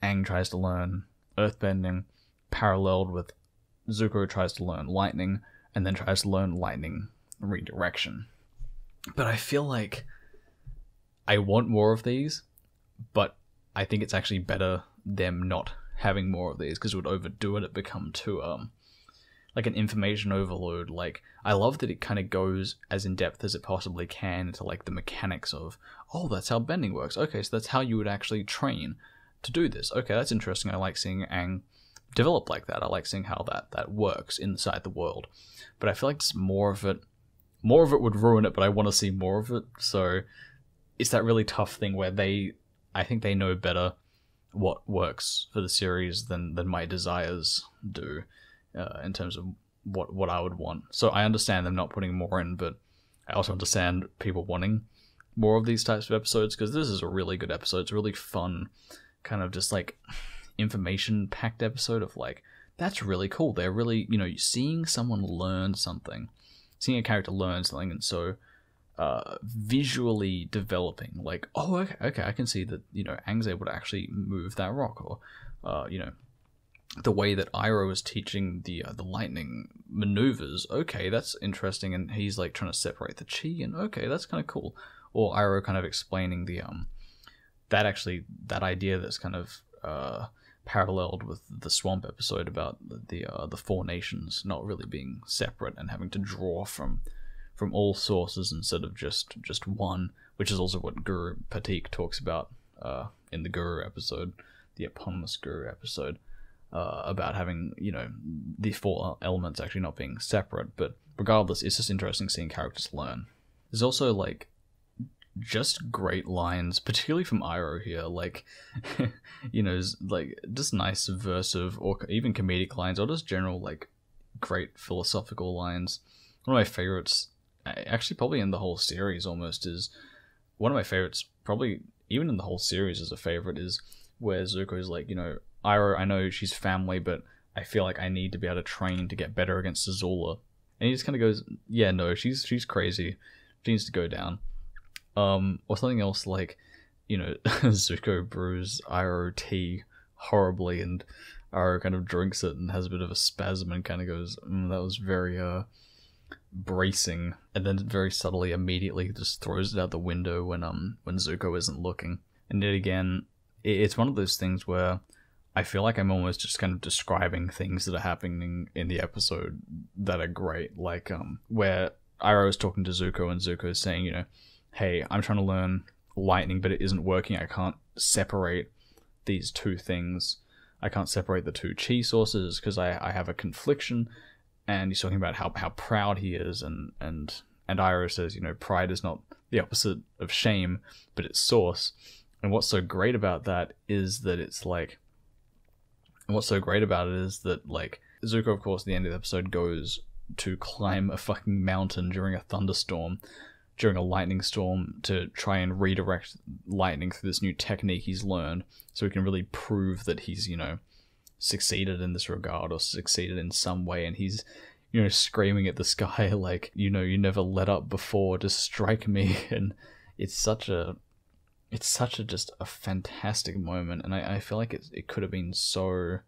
Aang tries to learn earthbending, paralleled with Zuko tries to learn lightning, and then tries to learn lightning redirection. But I feel like I want more of these, but I think it's actually better them not having more of these, because it would overdo it. It become too, like an information overload. Like, I love that it kind of goes as in depth as it possibly can into like the mechanics of, oh, that's how bending works. Okay, so that's how you would actually train to do this. Okay, that's interesting. I like seeing Aang develop like that. I like seeing how that works inside the world. But I feel like just more of it would ruin it, but I want to see more of it. So it's that really tough thing where I think they know better what works for the series than my desires do, in terms of what I would want. So I understand them not putting more in, but I also understand people wanting more of these types of episodes, because this is a really good episode. It's a really fun, kind of just like information-packed episode of like, that's really cool. They're really, you know, seeing someone learn something, seeing a character learn something, and so visually developing, like, oh, okay, I can see that, you know, Aang's able to actually move that rock, or you know, the way that Iroh is teaching the lightning maneuvers. Okay, that's interesting, and he's like trying to separate the chi, and okay, that's kind of cool. Or Iroh kind of explaining the that idea that's kind of paralleled with the swamp episode about the four nations not really being separate and having to draw from all sources instead of just one, which is also what Guru Patik talks about in the Guru episode, the eponymous Guru episode, about having, you know, the four elements actually not being separate. But regardless, it's just interesting seeing characters learn. There's also like just great lines, particularly from Iroh here, like, you know, like just nice subversive or even comedic lines, or just general like great philosophical lines. One of my favorites, actually probably in the whole series almost, is one of my favorites, probably even in the whole series as a favorite, is where Zuko's like, you know, Iroh, I know she's family, but I feel like I need to be able to train to get better against Azula. And he just kind of goes, yeah, no, she's crazy. She needs to go down. Or something else like, you know, Zuko brews Iroh tea horribly, and Iroh kind of drinks it and has a bit of a spasm and kind of goes, that was very bracing, and then very subtly immediately just throws it out the window when Zuko isn't looking. And yet again, it's one of those things where I feel like I'm almost just kind of describing things that are happening in the episode that are great, like where Iroh is talking to Zuko, and Zuko is saying, you know, hey, I'm trying to learn lightning, but it isn't working. I can't separate these two things. I can't separate the two chi sources because I have a confliction. And he's talking about how proud he is, and Iroh says, you know, pride is not the opposite of shame, but its source. And what's so great about that is that it's like, Zuko, of course, at the end of the episode goes to climb a fucking mountain during a thunderstorm, during a lightning storm, to try and redirect lightning through this new technique he's learned, so he can really prove that he's, you know, succeeded in this regard, or succeeded in some way. And he's, you know, screaming at the sky like, you know, you never let up before, just strike me. And it's such a just a fantastic moment, and I feel like it could have been so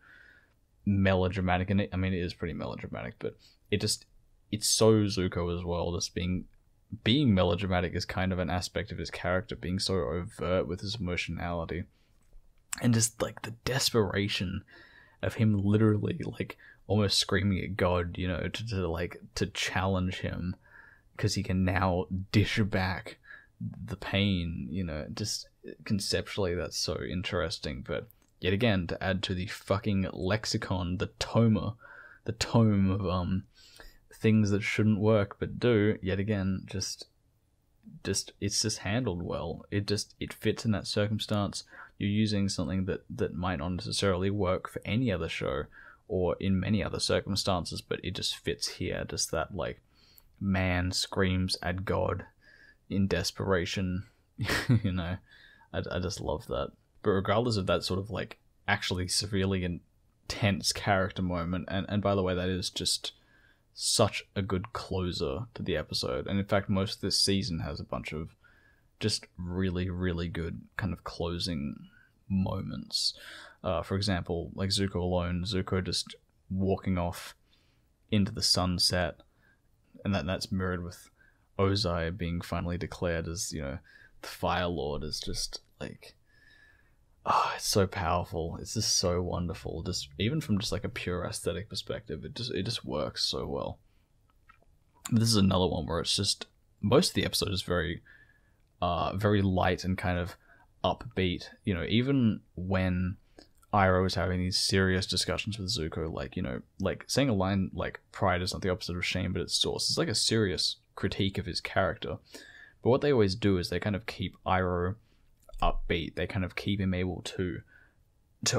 melodramatic, and it is pretty melodramatic, but it's so Zuko as well. Just being melodramatic is kind of an aspect of his character, being so overt with his emotionality, and just like the desperation of him literally like almost screaming at God, you know, to challenge him, because he can now dish back the pain, you know. Just conceptually that's so interesting. But yet again, to add to the fucking lexicon, the tome of things that shouldn't work but do, yet again, just it's just handled well. It fits in that circumstance. You're using something that might not necessarily work for any other show or in many other circumstances, but it just fits here. Just that, like, man screams at God in desperation. You know, I just love that. But regardless of that sort of like actually severely intense character moment, and by the way, that is just such a good closer to the episode. And in fact, most of this season has a bunch of just really, really good kind of closing moments. For example, like Zuko just walking off into the sunset, and that's mirrored with Ozai being finally declared as, you know, the Fire Lord. Is just like, oh, it's so powerful. It's just so wonderful. Just even from just like a pure aesthetic perspective, it just works so well. This is another one where it's just, most of the episode is very light and kind of upbeat. You know, even when Iroh is having these serious discussions with Zuko, like, you know, like saying a line like pride is not the opposite of shame, but its source. It's like a serious critique of his character. But what they always do is they kind of keep Iroh upbeat. They kind of keep him able to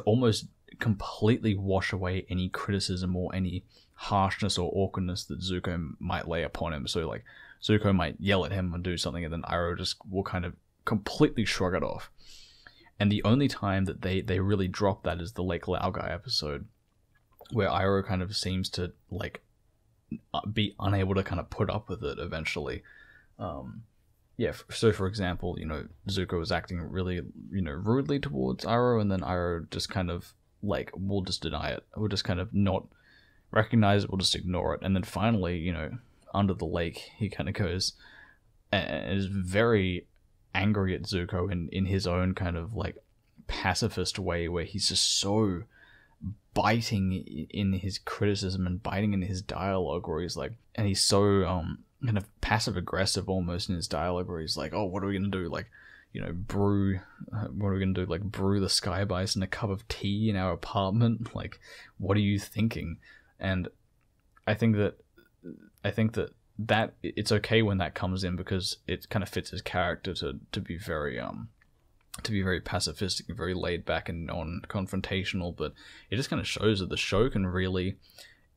almost completely wash away any criticism or any harshness or awkwardness that Zuko might lay upon him. So like Zuko might yell at him and do something, and then Iroh just will kind of completely shrug it off. And the only time that they really drop that is the Lake Laogai episode, where Iroh kind of seems to like be unable to kind of put up with it eventually. So for example, Zuko was acting really, rudely towards Iroh, and then Iroh just kind of like, we'll just deny it. We'll just kind of not recognize it, we'll just ignore it. And then finally, under the lake, he kind of goes and is very angry at Zuko in his own kind of like pacifist way, where he's just so biting in his criticism and biting in his dialogue, where he's like, and he's so kind of passive aggressive almost in his dialogue, where he's like, oh, what are we gonna do, like, brew the Sky Bison a cup of tea in our apartment? Like, what are you thinking? And I think that it's okay when that comes in, because it kind of fits his character to be very pacifistic and very laid back and non-confrontational. But it just kind of shows that the show can really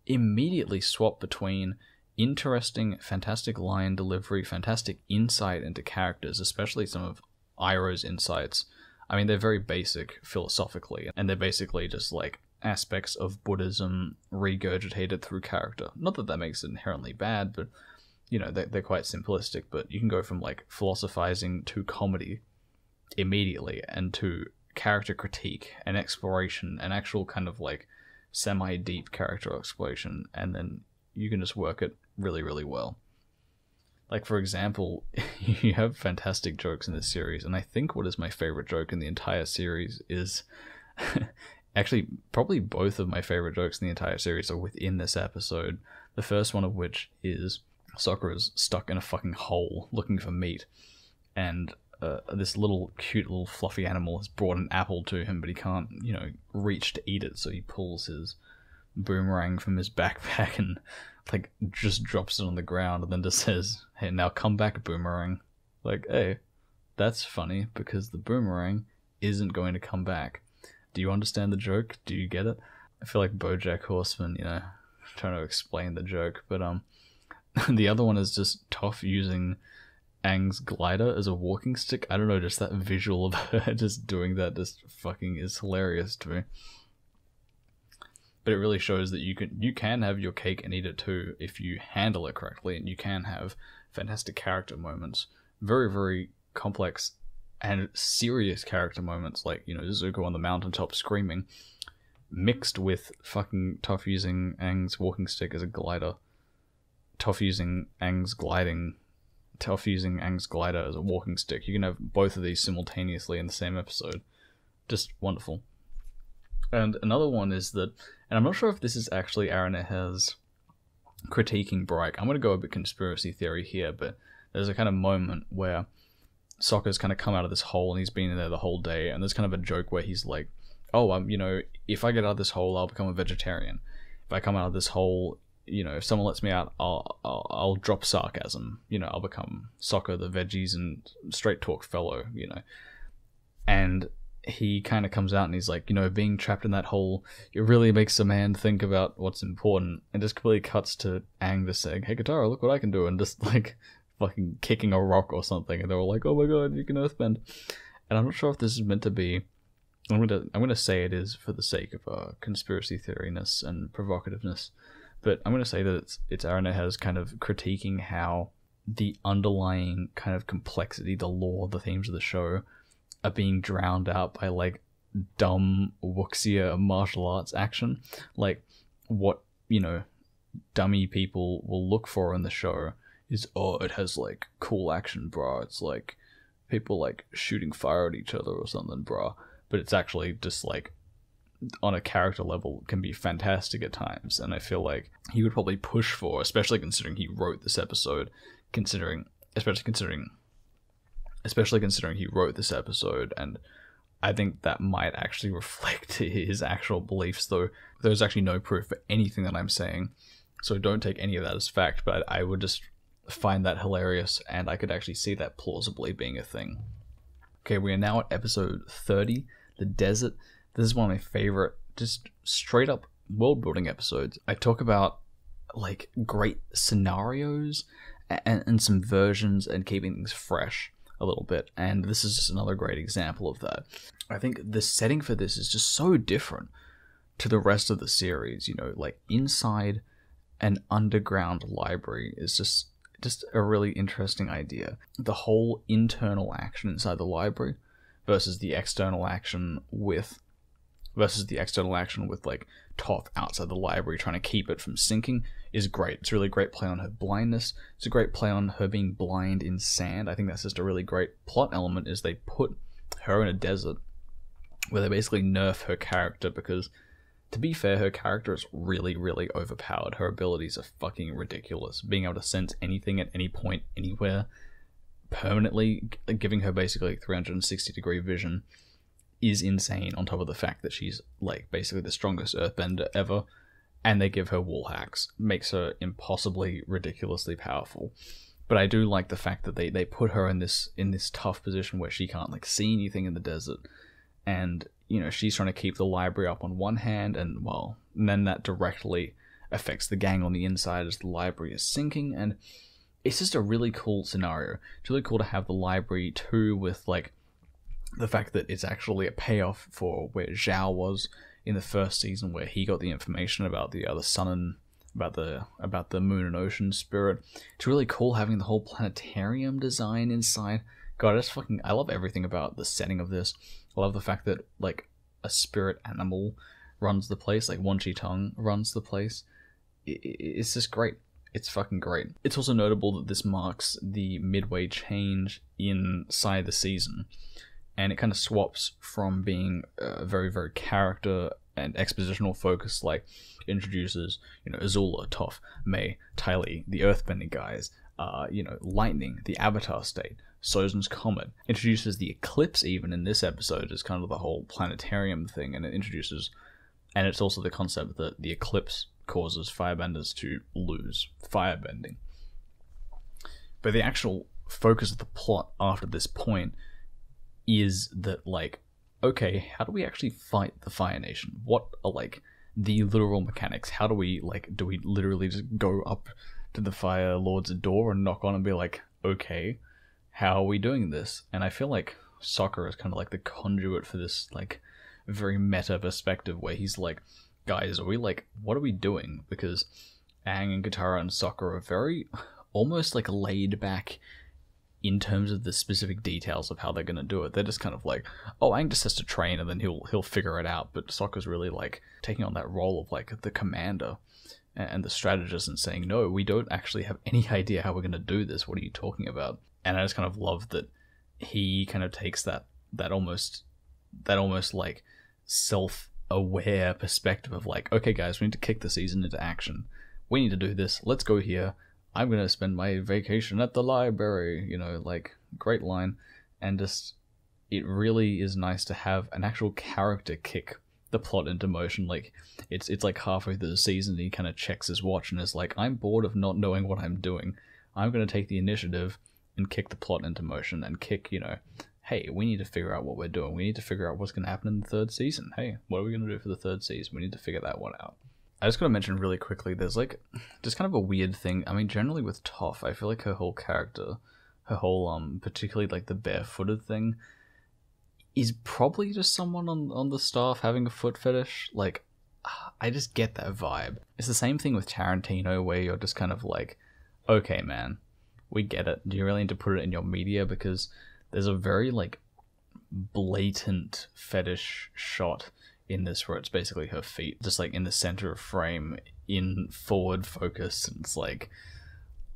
immediately swap between interesting, fantastic line delivery, fantastic insight into characters, especially some of Iroh's insights. I mean, they're very basic philosophically, and they're basically just like aspects of Buddhism regurgitated through character. Not that makes it inherently bad, but they're quite simplistic. But you can go from like philosophizing to comedy immediately, and to character critique and exploration and actual kind of like semi-deep character exploration, and then you can just work it really, really well. Like, for example, you have fantastic jokes in this series, and I think what is my favorite joke in the entire series is actually probably both of my favorite jokes in the entire series are within this episode. The first one of which is Sokka is stuck in a fucking hole looking for meat, and this little cute little fluffy animal has brought an apple to him, but he can't reach to eat it, so he pulls his boomerang from his backpack and like just drops it on the ground, and then just says, hey, now come back, boomerang. Like, hey, that's funny, because the boomerang isn't going to come back. Do you understand the joke? Do you get it? I feel like BoJack Horseman, trying to explain the joke. But the other one is just Toph using Aang's glider as a walking stick. I don't know, just that visual of her just doing that just fucking is hilarious to me. But it really shows that you can have your cake and eat it too if you handle it correctly, and you can have fantastic character moments, very, very complex and serious character moments, like Zuko on the mountaintop screaming, mixed with fucking Toph using Aang's walking stick as a glider, Toph using Aang's glider as a walking stick. You can have both of these simultaneously in the same episode. Just wonderful. And another one is that, and I'm not sure if this is actually Aranetha's critiquing Bryke. I'm going to go a bit conspiracy theory here, but there's a kind of moment where Sokka's kind of come out of this hole, and he's been in there the whole day, and there's kind of a joke where he's like, oh, if I get out of this hole, I'll become a vegetarian. If I come out of this hole, if someone lets me out, I'll drop sarcasm. I'll become Sokka the veggies and straight talk fellow, And he kind of comes out and he's like, being trapped in that hole, it really makes a man think about what's important, and just completely cuts to Aang just saying, hey Katara, look what I can do, and just like fucking kicking a rock or something, and they're all like, oh my god, you can earthbend. And I'm not sure if this is meant to be, I'm gonna say it is for the sake of conspiracy theoriness and provocativeness, but I'm gonna say that it's Aranetha's kind of critiquing how the underlying kind of complexity, the lore, the themes of the show are being drowned out by like dumb wuxia martial arts action. Like, what dummy people will look for in the show is, oh, it has like cool action, bro. It's like people like shooting fire at each other or something, bro. But it's actually just like, on a character level, can be fantastic at times. And I feel like he would probably push for, especially considering he wrote this episode, especially considering he wrote this episode, and I think that might actually reflect his actual beliefs, though there's actually no proof for anything that I'm saying, so don't take any of that as fact, but I would just find that hilarious, and I could actually see that plausibly being a thing. Okay, we are now at episode 30, The Desert. This is one of my favorite just straight up world building episodes. I talk about like great scenarios and some versions and keeping things fresh a little bit, and this is just another great example of that. I think the setting for this is just so different to the rest of the series. You know, like inside an underground library is just a really interesting idea. The whole internal action inside the library versus the external action with like Toph outside the library trying to keep it from sinking is great. It's a really great play on her blindness. It's a great play on her being blind in sand. I think that's just a really great plot element, is they put her in a desert where they basically nerf her character because, to be fair, her character is really, really overpowered. Her abilities are fucking ridiculous. Being able to sense anything at any point, anywhere, permanently, giving her basically 360-degree vision is insane, on top of the fact that she's like basically the strongest earthbender ever, and they give her wall hacks. Makes her impossibly, ridiculously powerful. But I do like the fact that they put her in this tough position where she can't like see anything in the desert, and you know, she's trying to keep the library up on one hand, and then that directly affects the gang on the inside as the library is sinking, and it's just a really cool scenario. It's really cool to have the library too, with like the fact that it's actually a payoff for where Zhao was in the first season, where he got the information about the sun and about the moon and ocean spirit. It's really cool having the whole planetarium design inside. God, I love everything about the setting of this. I love the fact that like a spirit animal runs the place, like Wan Chi Tong runs the place. It's just great. It's fucking great. It's also notable that this marks the midway change inside the season, and it kind of swaps from being very, very character and expositional focused, like introduces, you know, Azula, Toph, Mei, Ty Lee, the Earthbending guys, Lightning, the Avatar state, Sozin's Comet, introduces the eclipse even in this episode as kind of the whole planetarium thing, and it's also the concept that the eclipse causes firebenders to lose firebending. But the actual focus of the plot after this point is that, like, okay, how do we actually fight the Fire Nation? What are, like, the literal mechanics? How do we, like, do we literally just go up to the Fire Lord's door and knock on and be like, okay, how are we doing this? And I feel like Sokka is kind of like the conduit for this, like, very meta perspective where he's like, guys, are we, like, what are we doing? Because Aang and Katara and Sokka are very, almost, like, laid back in terms of the specific details of how they're going to do it. They're just kind of like, oh, Aang just has to train and then he'll figure it out. But Sokka's really like taking on that role of like the commander and the strategist and saying, no, we don't actually have any idea how we're going to do this. What are you talking about? And I just kind of love that he kind of takes that almost like self-aware perspective of like, okay guys, we need to kick the season into action. We need to do this. Let's go here. I'm going to spend my vacation at the library, you know, like, great line. And just, it really is nice to have an actual character kick the plot into motion. Like, it's like halfway through the season, he kind of checks his watch and is like, I'm bored of not knowing what I'm doing. I'm going to take the initiative and kick the plot into motion and kick, you know, hey, we need to figure out what we're doing. We need to figure out what's going to happen in the third season. Hey, what are we going to do for the third season? We need to figure that one out. I just gotta mention really quickly, there's like, just kind of a weird thing. I mean, generally with Toph, I feel like her whole character, her whole, particularly like the barefooted thing, is probably just someone on the staff having a foot fetish. Like, I just get that vibe. It's the same thing with Tarantino, where you're just kind of like, okay man, we get it. Do you really need to put it in your media? Because there's a very like blatant fetish shot in this where it's basically her feet just like in the center of frame in forward focus, and it's like,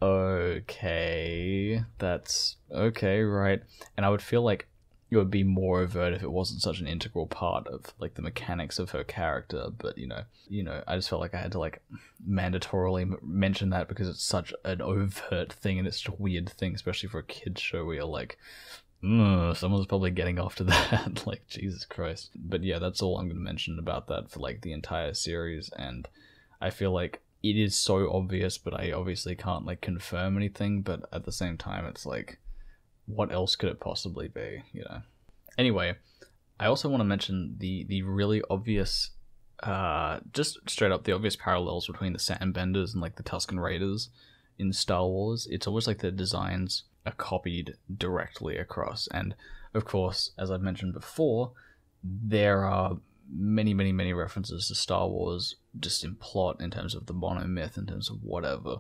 okay, that's okay, right? And I would feel like it would be more overt if it wasn't such an integral part of like the mechanics of her character. But you know, I just felt like I had to like mandatorily mention that because it's such an overt thing, and it's such a weird thing, especially for a kids show where you're like, someone's probably getting off to that. Like, Jesus Christ. But yeah, that's all I'm going to mention about that for like the entire series. And I feel like it is so obvious, but I obviously can't like confirm anything. But at the same time, it's like, what else could it possibly be, you know? Anyway, I also want to mention the really obvious just straight up the obvious parallels between the Sandbenders and like the Tusken Raiders in Star Wars. It's almost like their designs are copied directly across. And of course, as I've mentioned before, there are many references to Star Wars just in plot, in terms of the monomyth, in terms of whatever.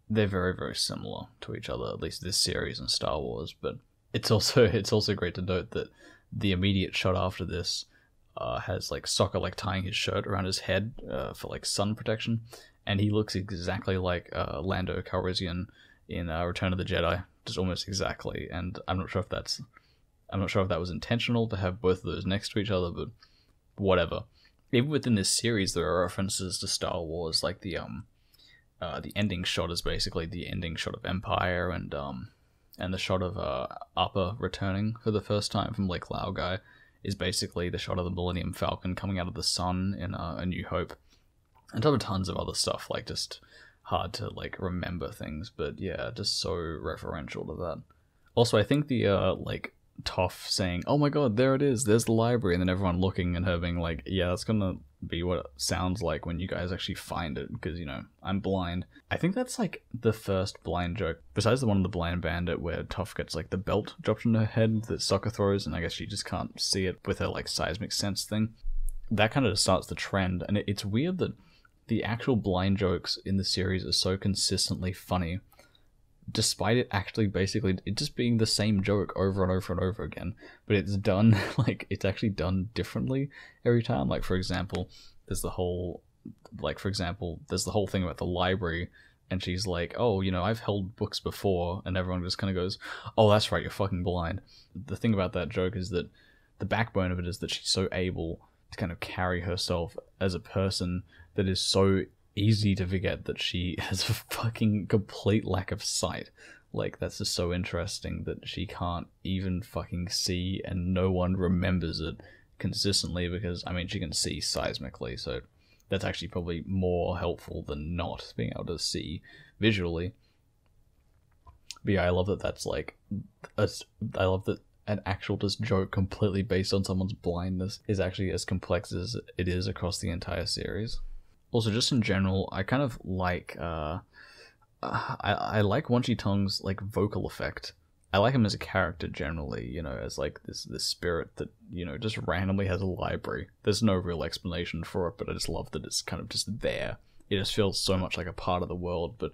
They're very similar to each other, at least this series and Star Wars. But it's also great to note that the immediate shot after this has like Sokka like tying his shirt around his head for like sun protection, and he looks exactly like Lando Calrissian in Return of the Jedi, just almost exactly. And I'm not sure if that was intentional to have both of those next to each other, but whatever. Even within this series, there are references to Star Wars, like the ending shot is basically the ending shot of Empire, and the shot of Appa returning for the first time from Lake Laogai is basically the shot of the Millennium Falcon coming out of the sun in A New Hope, and tons of other stuff, like just hard to like remember things, but yeah, just so referential to that. Also, I think the like Toph saying, "Oh my god, there it is, there's the library," and then everyone looking and her being like, "Yeah, that's gonna be what it sounds like when you guys actually find it, because, you know, I'm blind." I think that's like the first blind joke, besides the one of the Blind Bandit where Toph gets like the belt dropped on her head that Sokka throws, and I guess she just can't see it with her like seismic sense thing. That kind of starts the trend, and it's weird that the actual blind jokes in the series are so consistently funny, despite it actually basically it just being the same joke over and over and over again, but it's done like it's actually done differently every time. Like for example, there's the whole thing about the library, and she's like, "Oh, you know, I've held books before," and everyone just kind of goes, "Oh, that's right, you're fucking blind." The thing about that joke is that the backbone of it is that she's so able to kind of carry herself as a person that is so easy to forget that she has a fucking complete lack of sight. Like, that's just so interesting that she can't even fucking see, and no one remembers it consistently, because, I mean, she can see seismically, so that's actually probably more helpful than not being able to see visually. But yeah, I love that that's like, I love that an actual just joke completely based on someone's blindness is actually as complex as it is across the entire series. Also, just in general, I kind of like, I like Wan Shi Tong's, like, vocal effect. I like him as a character generally, you know, as, like, this spirit that, you know, just randomly has a library. There's no real explanation for it, but I just love that it's kind of just there. It just feels so much like a part of the world, but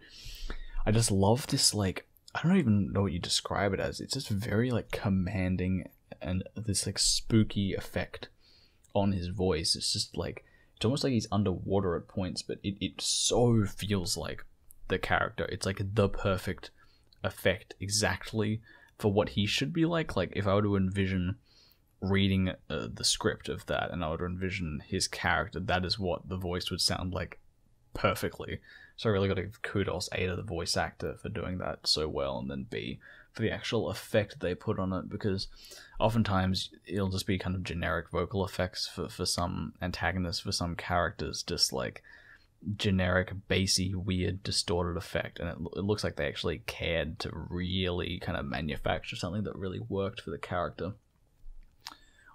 I just love this, like, I don't even know what you describe it as. It's just very, like, commanding, and this, like, spooky effect on his voice. It's just, like, it's almost like he's underwater at points, but it so feels like the character. It's like the perfect effect exactly for what he should be like. Like, if I were to envision reading the script of that, and I were to envision his character, that is what the voice would sound like perfectly. So I really got to give kudos, A, to the voice actor for doing that so well, and then B, for the actual effect they put on it, because oftentimes it'll just be kind of generic vocal effects for some antagonists, for some characters, just like generic, bassy, weird, distorted effect, and it looks like they actually cared to really kind of manufacture something that really worked for the character.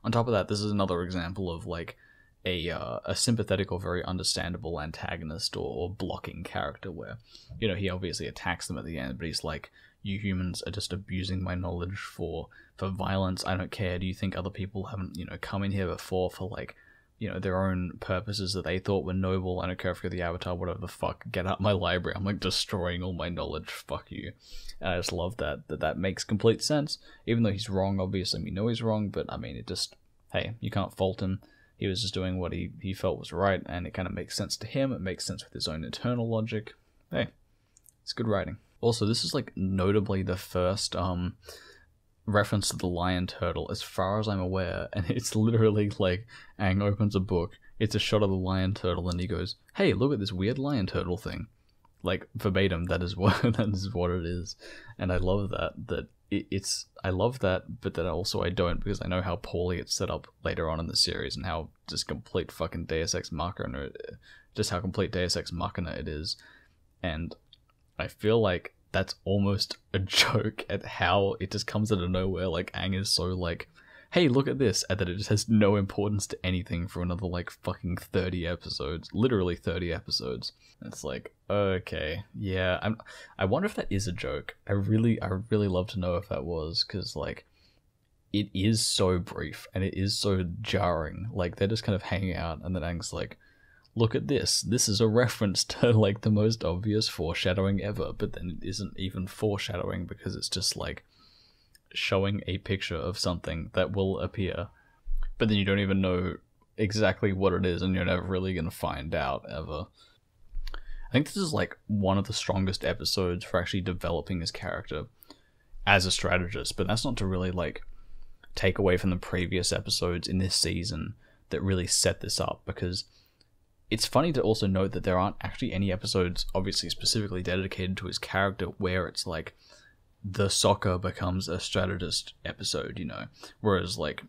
On top of that, this is another example of like a sympathetic or very understandable antagonist or blocking character, where, you know, he obviously attacks them at the end, but he's like, "You humans are just abusing my knowledge for violence. I don't care. Do you think other people haven't, you know, come in here before for, like, you know, their own purposes that they thought were noble? I don't care if you're the Avatar, whatever the fuck. Get out my library. I'm, like, destroying all my knowledge. Fuck you." And I just love that makes complete sense. Even though he's wrong, obviously we know he's wrong, but I mean, it just, hey, you can't fault him. He was just doing what he felt was right, and it kind of makes sense to him. It makes sense with his own internal logic. Hey, it's good writing. Also, this is, like, notably the first reference to the lion turtle, as far as I'm aware, and it's literally, like, Aang opens a book, it's a shot of the lion turtle, and he goes, "Hey, look at this weird lion turtle thing." Like, verbatim, that is what it is. And I love that I love that, but then also I don't, because I know how poorly it's set up later on in the series, and how just complete fucking Deus Ex Machina, it is. And I feel like that's almost a joke at how it just comes out of nowhere. Like, Aang is so, like, hey, look at this, and then it just has no importance to anything for another, like, fucking 30 episodes. Literally 30 episodes. It's like, okay, yeah, I wonder if that is a joke. I really love to know if that was, because, like, it is so brief, and it is so jarring. Like, they're just kind of hanging out, and then Aang's like, look at this. This is a reference to, like, the most obvious foreshadowing ever, but then it isn't even foreshadowing because it's just, like, showing a picture of something that will appear, but then you don't even know exactly what it is, and you're never really going to find out, ever. I think this is, like, one of the strongest episodes for actually developing his character as a strategist, but that's not to really, like, take away from the previous episodes in this season that really set this up, because it's funny to also note that there aren't actually any episodes, obviously specifically dedicated to his character, where it's like the Sokka becomes a strategist episode, you know, whereas like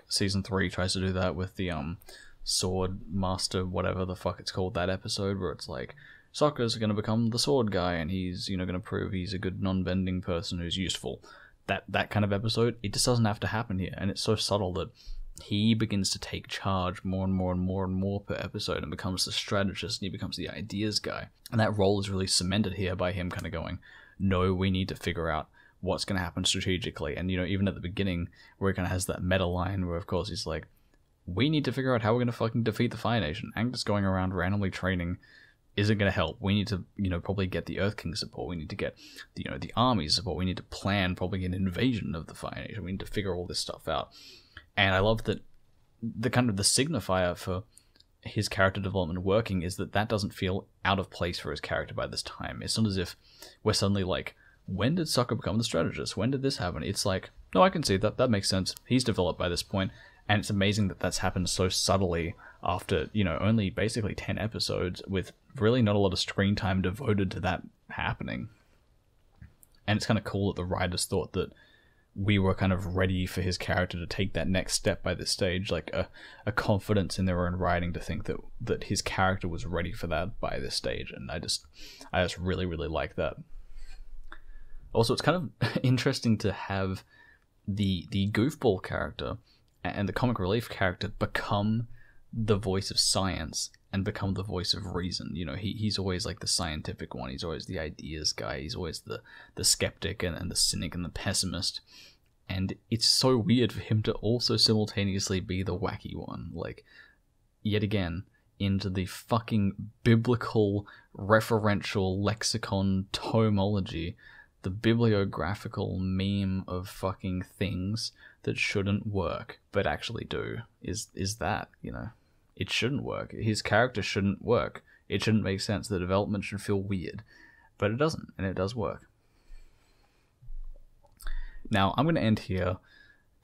season 3 tries to do that with the sword master, whatever the fuck it's called, that episode, where it's like Sokka's going to become the sword guy, and he's, you know, going to prove he's a good non-bending person who's useful. That kind of episode, it just doesn't have to happen here, and it's so subtle that he begins to take charge more and more and more and more per episode, and becomes the strategist, and he becomes the ideas guy. And that role is really cemented here by him kind of going, no, we need to figure out what's going to happen strategically. And, you know, even at the beginning, where he kind of has that meta line where, of course, he's like, we need to figure out how we're going to fucking defeat the Fire Nation. Aang just going around randomly training isn't going to help. We need to, you know, probably get the Earth King support. We need to get, the, you know, the army support. We need to plan probably an invasion of the Fire Nation. We need to figure all this stuff out. And I love that the kind of the signifier for his character development working is that doesn't feel out of place for his character by this time. It's not as if we're suddenly like, when did Sokka become the strategist? When did this happen? It's like, no, I can see that. That makes sense. He's developed by this point, and it's amazing that that's happened so subtly after, you know, only basically 10 episodes with really not a lot of screen time devoted to that happening. And it's kind of cool that the writers thought that we were kind of ready for his character to take that next step by this stage, like a confidence in their own writing to think that his character was ready for that by this stage, and I just really like that. Also, it's kind of interesting to have the goofball character and the comic relief character become the voice of science and become the voice of reason. You know, he's always like the scientific one. He's always the ideas guy. He's always the skeptic and the cynic and the pessimist. And it's so weird for him to also simultaneously be the wacky one. Like, yet again, into the fucking biblical referential lexicon tomology, the bibliographical meme of fucking things that shouldn't work but actually do is that, you know. It shouldn't work. His character shouldn't work. It shouldn't make sense. The development should feel weird. But it doesn't, and it does work. Now, I'm going to end here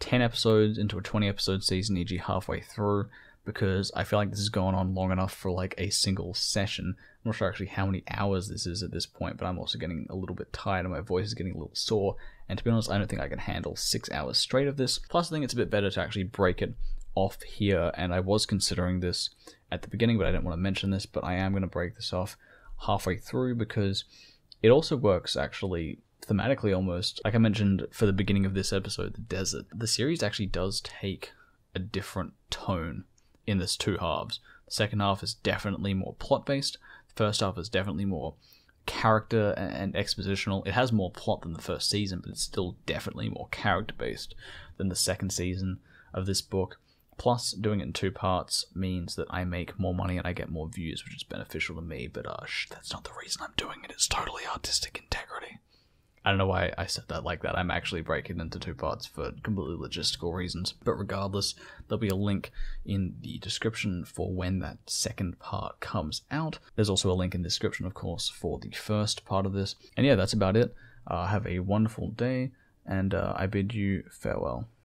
10 episodes into a 20 episode season, e.g. halfway through, because I feel like this has gone on long enough for like a single session. I'm not sure actually how many hours this is at this point, but I'm also getting a little bit tired and my voice is getting a little sore. And to be honest, I don't think I can handle 6 hours straight of this. Plus, I think it's a bit better to actually break it off here, and I was considering this at the beginning, but I didn't want to mention this, but I am going to break this off halfway through because it also works actually thematically almost. Like I mentioned for the beginning of this episode, the desert. The series actually does take a different tone in this 2 halves. The second half is definitely more plot-based. The first half is definitely more character and expositional. It has more plot than the first season, but it's still definitely more character-based than the second season of this book. Plus, doing it in 2 parts means that I make more money and I get more views, which is beneficial to me, but that's not the reason I'm doing it. It's totally artistic integrity. I don't know why I said that like that. I'm actually breaking it into 2 parts for completely logistical reasons. But regardless, there'll be a link in the description for when that second part comes out. There's also a link in the description, of course, for the first part of this. And yeah, that's about it. Have a wonderful day, and I bid you farewell.